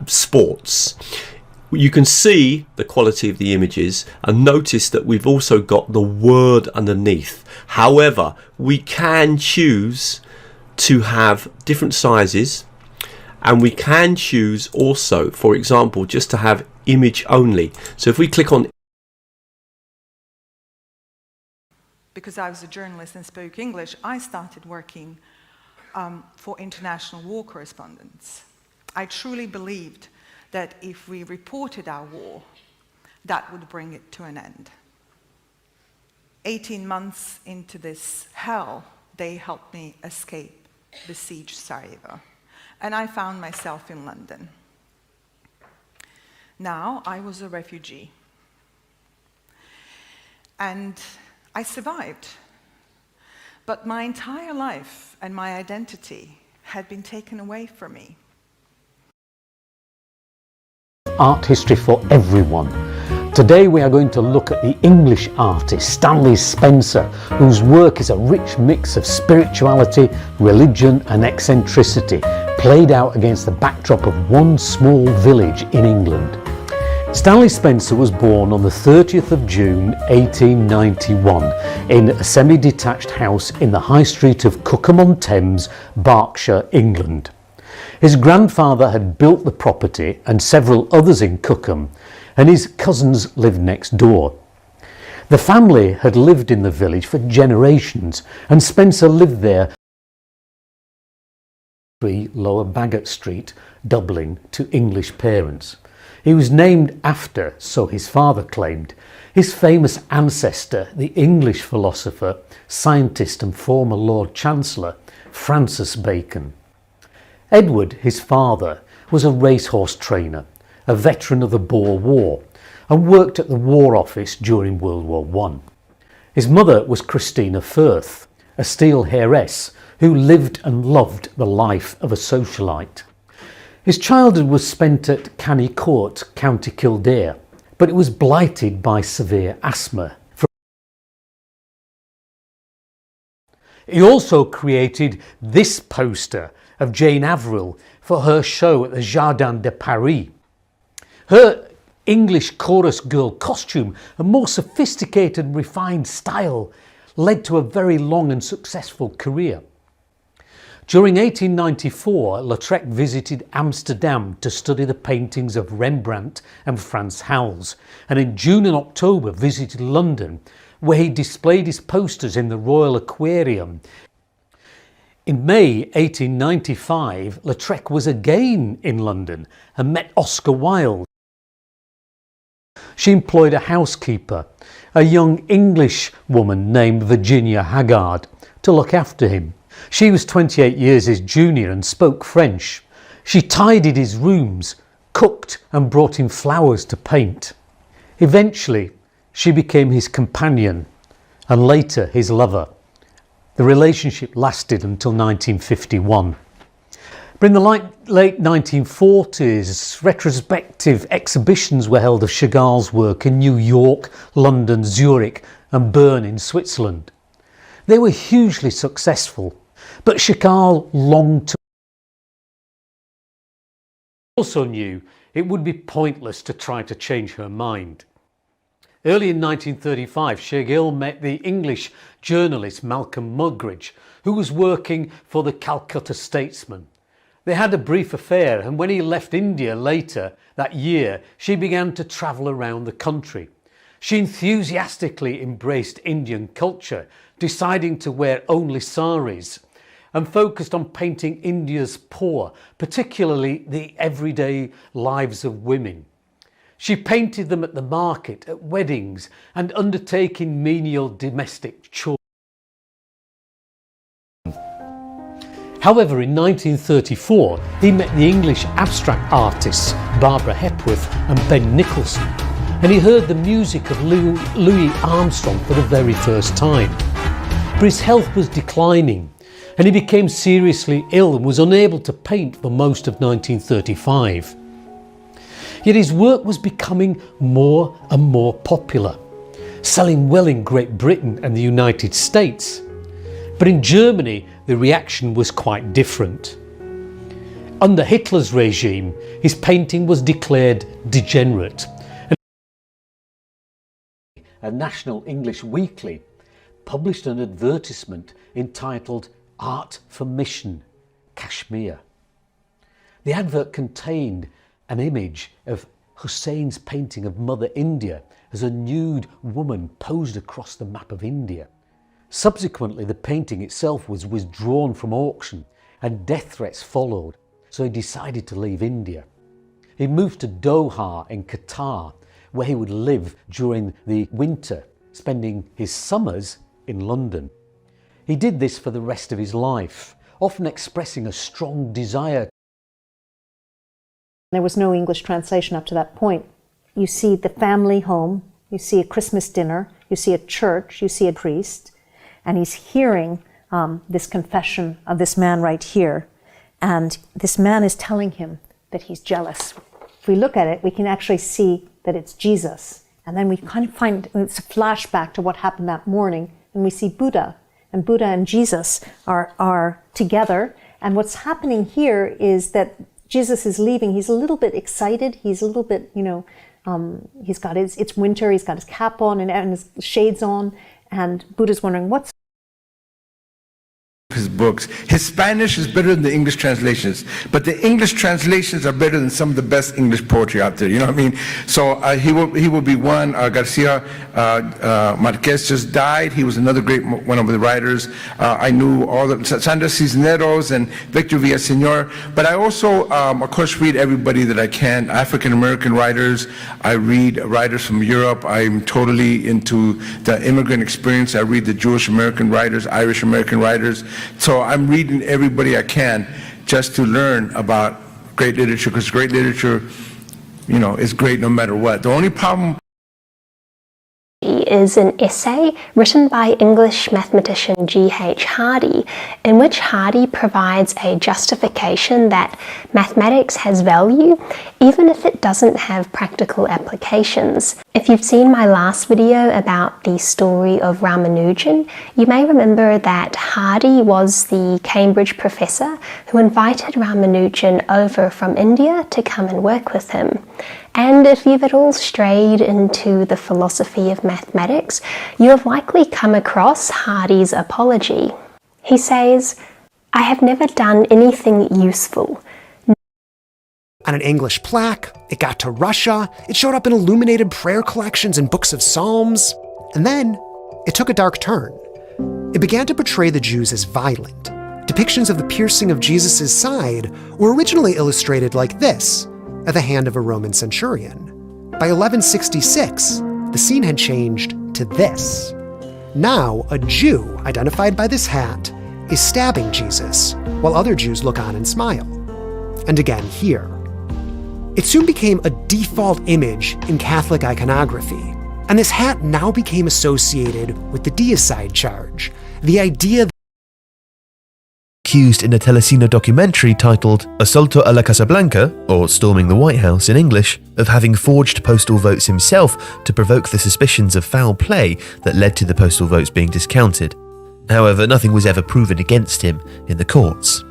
[SPEAKER 3] sports. You can see the quality of the images and notice that we've also got the word underneath. However, we can choose to have different sizes, and we can choose also, for example, just to have image only. So if we click on,
[SPEAKER 5] because I was a journalist and spoke English, I started working for international war correspondents. I truly believed that if we reported our war, that would bring it to an end. 18 months into this hell, they helped me escape besieged Sarajevo, and I found myself in London. Now, I was a refugee, and I survived, but my entire life and my identity had been taken away from me.
[SPEAKER 8] Art history for everyone. Today we are going to look at the English artist Stanley Spencer, whose work is a rich mix of spirituality, religion and eccentricity, played out against the backdrop of one small village in England. Stanley Spencer was born on the 30th of June 1891 in a semi-detached house in the High Street of Cookham-on-Thames, Berkshire, England. His grandfather had built the property and several others in Cookham, and his cousins lived next door. The family had lived in the village for generations, and Spencer lived there 3 Lower Baggot Street, Dublin, to English parents. He was named after, so his father claimed, his famous ancestor, the English philosopher, scientist and former Lord Chancellor, Francis Bacon. Edward, his father, was a racehorse trainer, a veteran of the Boer War, and worked at the War Office during World War I. His mother was Christina Firth, a steel heiress who lived and loved the life of a socialite. His childhood was spent at Canny Court, County Kildare, but it was blighted by severe asthma. He also created this poster of Jane Avril for her show at the Jardin de Paris. Her English chorus girl costume and more sophisticated and refined style led to a very long and successful career. During 1894, Lautrec visited Amsterdam to study the paintings of Rembrandt and Frans Hals, and in June and October visited London, where he displayed his posters in the Royal Aquarium. In May 1895, Lautrec was again in London and met Oscar Wilde. She employed a housekeeper, a young English woman named Virginia Haggard, to look after him. She was 28 years his junior and spoke French. She tidied his rooms, cooked and brought him flowers to paint. Eventually, she became his companion and later his lover. The relationship lasted until 1951. But in the late 1940s, retrospective exhibitions were held of Chagall's work in New York, London, Zurich and Bern in Switzerland. They were hugely successful, but Chagall longed to also knew it would be pointless to try to change her mind. Early in 1935, Chagall met the English journalist Malcolm Muggeridge, who was working for the Calcutta Statesman. They had a brief affair, and when he left India later that year, she began to travel around the country. She enthusiastically embraced Indian culture, deciding to wear only saris, and focused on painting India's poor, particularly the everyday lives of women. She painted them at the market, at weddings, and undertaking menial domestic chores. However, in 1934, he met the English abstract artists Barbara Hepworth and Ben Nicholson, and he heard the music of Louis Armstrong for the very first time. But his health was declining, and he became seriously ill and was unable to paint for most of 1935. Yet his work was becoming more and more popular, selling well in Great Britain and the United States. But in Germany, the reaction was quite different. Under Hitler's regime, his painting was declared degenerate. A National English Weekly published an advertisement entitled Art for Mission, Kashmir. The advert contained an image of Hussein's painting of Mother India as a nude woman posed across the map of India. Subsequently, the painting itself was withdrawn from auction and death threats followed, so he decided to leave India. He moved to Doha in Qatar, where he would live during the winter, spending his summers in London. He did this for the rest of his life, often expressing a strong desire.
[SPEAKER 10] There was no English translation up to that point. You see the family home, you see a Christmas dinner, you see a church, you see a priest, and he's hearing this confession of this man right here. And this man is telling him that he's jealous. If we look at it, we can actually see that it's Jesus. And then we kind of find, it's a flashback to what happened that morning, and we see Buddha. And Buddha and Jesus are together. And what's happening here is that Jesus is leaving. He's a little bit excited. He's a little bit, he's got it's winter, he's got his cap on and his shades on. And Buddha's wondering, what's
[SPEAKER 13] his books. His Spanish is better than the English translations, but the English translations are better than some of the best English poetry out there. You know what I mean? So he will be one. Garcia Marquez just died. He was another great one of the writers. I knew all the Sandra Cisneros and Victor Villaseñor, but I also, of course, read everybody that I can. African American writers. I read writers from Europe. I'm totally into the immigrant experience. I read the Jewish American writers, Irish American writers. So I'm reading everybody I can just to learn about great literature, because great literature, is great no matter what. The only problem
[SPEAKER 15] is an essay written by English mathematician G.H. Hardy, in which Hardy provides a justification that mathematics has value, even if it doesn't have practical applications. If you've seen my last video about the story of Ramanujan, you may remember that Hardy was the Cambridge professor who invited Ramanujan over from India to come and work with him. And if you've at all strayed into the philosophy of mathematics, you have likely come across Hardy's apology. He says, "I have never done anything useful."
[SPEAKER 16] On an English plaque, it got to Russia, it showed up in illuminated prayer collections and books of Psalms, and then it took a dark turn. It began to portray the Jews as violent. Depictions of the piercing of Jesus' side were originally illustrated like this, at the hand of a Roman centurion. By 1166, the scene had changed to this. Now, a Jew, identified by this hat, is stabbing Jesus, while other Jews look on and smile. And again here. It soon became a default image in Catholic iconography, and this hat now became associated with the deicide charge, the idea that
[SPEAKER 17] accused in a Telecino documentary titled Asalto a la Casa Blanca, or Storming the White House in English, of having forged postal votes himself to provoke the suspicions of foul play that led to the postal votes being discounted. However, nothing was ever proven against him in the courts.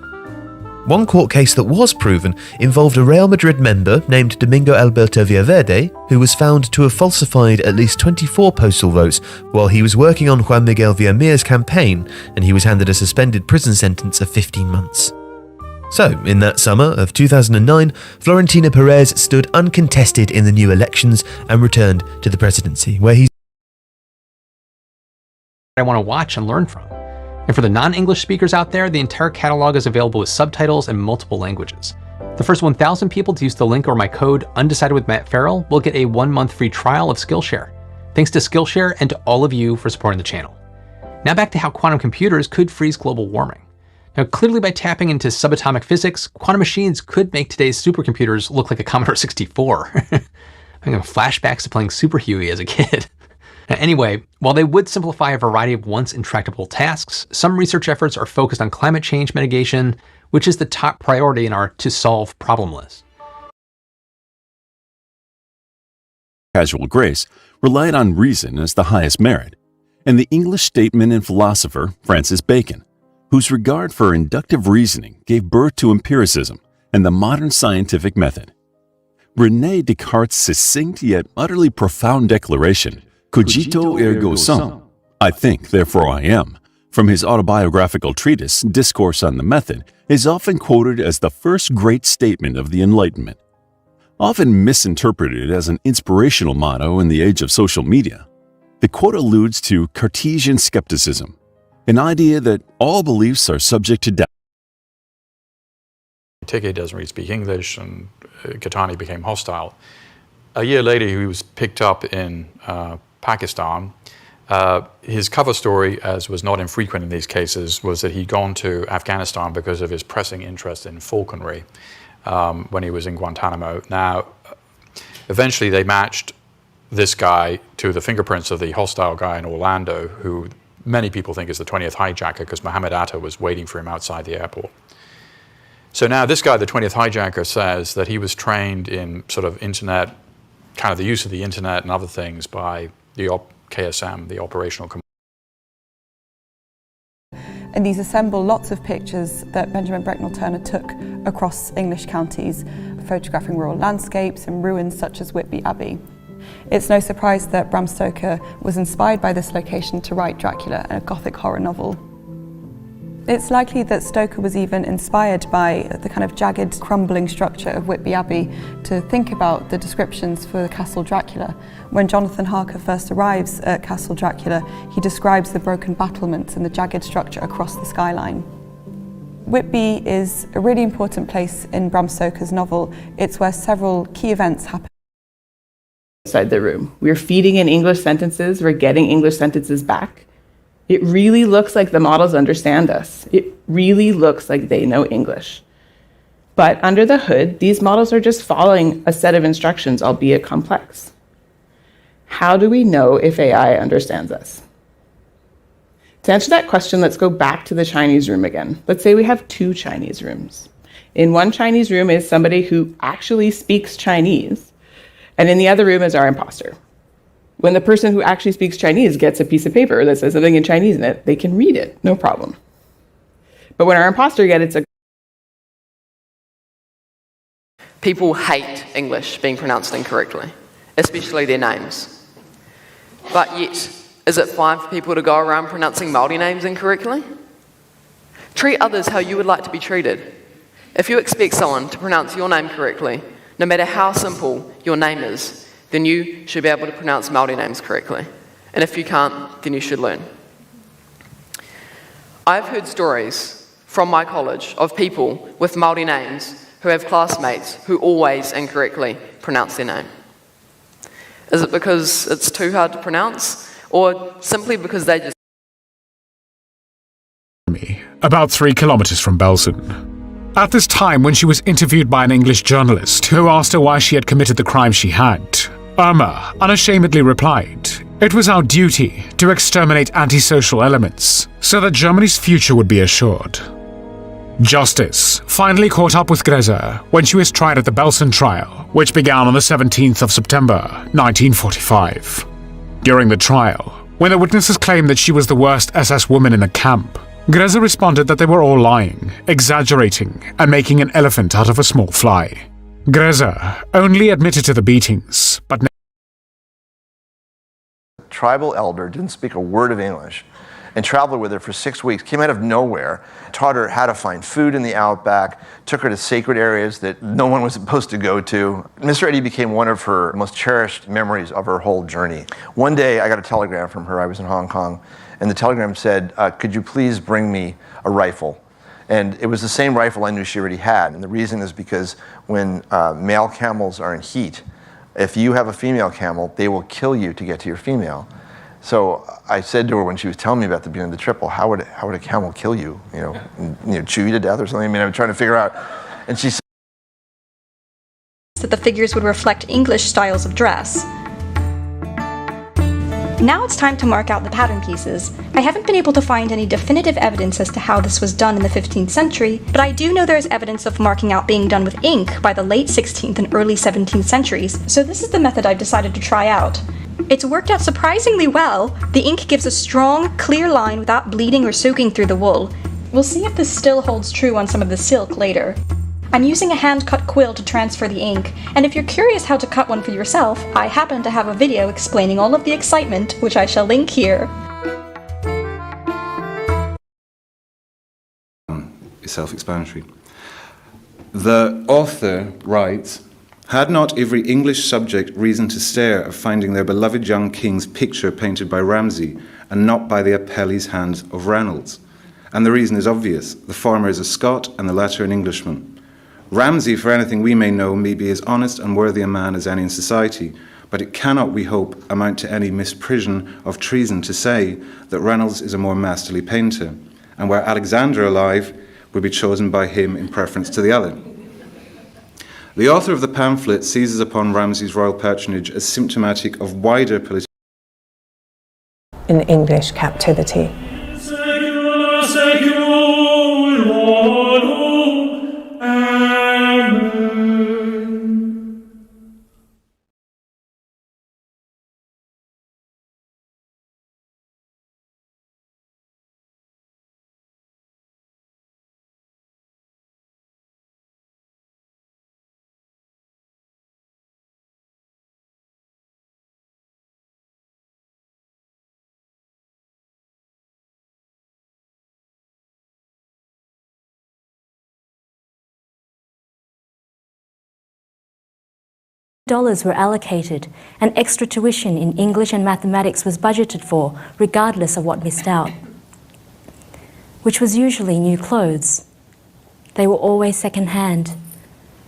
[SPEAKER 17] One court case that was proven involved a Real Madrid member named Domingo Alberto Villaverde, who was found to have falsified at least 24 postal votes while he was working on Juan Miguel Villamir's campaign, and he was handed a suspended prison sentence of 15 months. So, in that summer of 2009, Florentino Perez stood uncontested in the new elections and returned to the presidency, where he
[SPEAKER 23] I want to watch and learn from. And for the non-English speakers out there, the entire catalog is available with subtitles in multiple languages. The first 1,000 people to use the link or my code Undecided with Matt Farrell will get a 1-month free trial of Skillshare. Thanks to Skillshare and to all of you for supporting the channel. Now back to how quantum computers could freeze global warming. Now clearly by tapping into subatomic physics, quantum machines could make today's supercomputers look like a Commodore 64. I'm having flashbacks to playing Super Huey as a kid. Anyway, while they would simplify a variety of once intractable tasks, some research efforts are focused on climate change mitigation, which is the top priority in our to solve problem list.
[SPEAKER 21] Casual grace relied on reason as the highest merit, and the English statesman and philosopher Francis Bacon, whose regard for inductive reasoning gave birth to empiricism and the modern scientific method. René Descartes' succinct yet utterly profound declaration, Cogito ergo sum, I think, therefore I am, from his autobiographical treatise, Discourse on the Method, is often quoted as the first great statement of the Enlightenment. Often misinterpreted as an inspirational motto in the age of social media, the quote alludes to Cartesian skepticism, an idea that all beliefs are subject to doubt.
[SPEAKER 1] Teke doesn't really speak English, and Katani became hostile. A year later, he was picked up in Pakistan. His cover story, as was not infrequent in these cases, was that he'd gone to Afghanistan because of his pressing interest in falconry when he was in Guantanamo. Now, eventually they matched this guy to the fingerprints of the hostile guy in Orlando, who many people think is the 20th hijacker because Mohammed Atta was waiting for him outside the airport. So now this guy, the 20th hijacker, says that he was trained in sort of internet, kind of the use of the internet and other things by the KSM, the operational command.
[SPEAKER 6] And these assemble lots of pictures that Benjamin Brecknell Turner took across English counties, photographing rural landscapes and ruins such as Whitby Abbey. It's no surprise that Bram Stoker was inspired by this location to write Dracula, a Gothic horror novel. It's likely that Stoker was even inspired by the kind of jagged, crumbling structure of Whitby Abbey to think about the descriptions for Castle Dracula. When Jonathan Harker first arrives at Castle Dracula, he describes the broken battlements and the jagged structure across the skyline. Whitby is a really important place in Bram Stoker's novel. It's where several key events happen.
[SPEAKER 11] Inside the room, we're feeding in English sentences, we're getting English sentences back. It really looks like the models understand us. It really looks like they know English. But under the hood, these models are just following a set of instructions, albeit complex. How do we know if AI understands us? To answer that question, let's go back to the Chinese room again. Let's say we have two Chinese rooms. In one Chinese room is somebody who actually speaks Chinese, and in the other room is our imposter. When the person who actually speaks Chinese gets a piece of paper that says something in Chinese in it, they can read it, no problem. But when our imposter gets a...
[SPEAKER 19] People hate English being pronounced incorrectly, especially their names. But yet, is it fine for people to go around pronouncing Māori names incorrectly? Treat others how you would like to be treated. If you expect someone to pronounce your name correctly, no matter how simple your name is, then you should be able to pronounce Māori names correctly. And if you can't, then you should learn. I've heard stories from my college of people with Māori names who have classmates who always incorrectly pronounce their name. Is it because it's too hard to pronounce, or simply because they just...
[SPEAKER 20] About 3 kilometers from Belsen. At this time, when she was interviewed by an English journalist who asked her why she had committed the crime she had, Irma unashamedly replied, "It was our duty to exterminate antisocial elements so that Germany's future would be assured." Justice finally caught up with Greza when she was tried at the Belsen trial, which began on the 17th of September 1945. During the trial, when the witnesses claimed that she was the worst SS woman in the camp, Greza responded that they were all lying, exaggerating, and making an elephant out of a small fly. Greza only admitted to the beatings, but
[SPEAKER 24] tribal elder didn't speak a word of English and traveled with her for 6 weeks, came out of nowhere, taught her how to find food in the outback, took her to sacred areas that no one was supposed to go to. Mr. Eddy became one of her most cherished memories of her whole journey. One day I got a telegram from her, I was in Hong Kong, and the telegram said, could you please bring me a rifle? And it was the same rifle I knew she already had. And the reason is because when male camels are in heat, if you have a female camel, they will kill you to get to your female. So I said to her when she was telling me about the beginning of the triple, how would a camel kill you? Chew you to death or something? I mean, I'm trying to figure out. And she said
[SPEAKER 25] that the figures would reflect English styles of dress.
[SPEAKER 2] Now it's time to mark out the pattern pieces. I haven't been able to find any definitive evidence as to how this was done in the 15th century, but I do know there is evidence of marking out being done with ink by the late 16th and early 17th centuries, so this is the method I've decided to try out. It's worked out surprisingly well. The ink gives a strong, clear line without bleeding or soaking through the wool. We'll see if this still holds true on some of the silk later. I'm using a hand-cut quill to transfer the ink, and if you're curious how to cut one for yourself, I happen to have a video explaining all of the excitement, which I shall link here.
[SPEAKER 4] Is self-explanatory. The author writes, "Had not every English subject reason to stare of finding their beloved young king's picture painted by Ramsay, and not by the appellee's hands of Reynolds? And the reason is obvious. The former is a Scot, and the latter an Englishman. Ramsay, for anything we may know, may be as honest and worthy a man as any in society, but it cannot, we hope, amount to any misprision of treason to say that Reynolds is a more masterly painter, and were Alexander alive, would be chosen by him in preference to the other." The author of the pamphlet seizes upon Ramsay's royal patronage as symptomatic of wider political
[SPEAKER 7] in English captivity.
[SPEAKER 9] Dollars were allocated, and extra tuition in English and mathematics was budgeted for, regardless of what missed out, which was usually new clothes. They were always second-hand.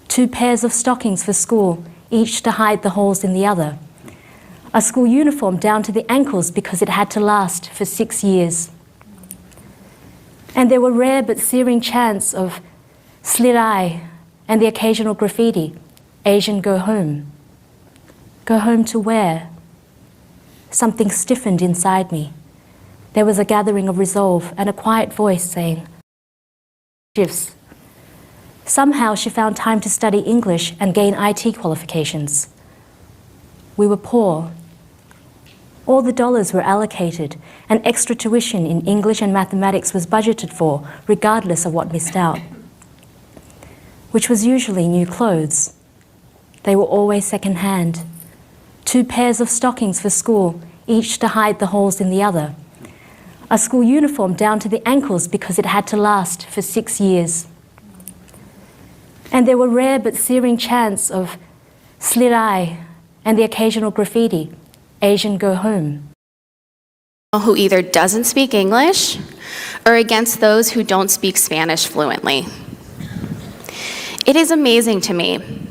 [SPEAKER 9] 2 pairs of stockings for school, each to hide the holes in the other. A school uniform down to the ankles because it had to last for 6 years. And there were rare but searing chants of slit eye and the occasional graffiti. Asian, go home. Go home to where? Something stiffened inside me. There was a gathering of resolve and a quiet voice saying, shifts. Somehow she found time to study English and gain IT qualifications. We were poor. All the dollars were allocated, and extra tuition in English and mathematics was budgeted for, regardless of what missed out, which was usually new clothes. They were always second-hand. 2 pairs of stockings for school, each to hide the holes in the other. A school uniform down to the ankles because it had to last for 6 years. And there were rare but searing chants of slit eye and the occasional graffiti, Asian, go home.
[SPEAKER 22] Who either doesn't speak English or against those who don't speak Spanish fluently. It is amazing to me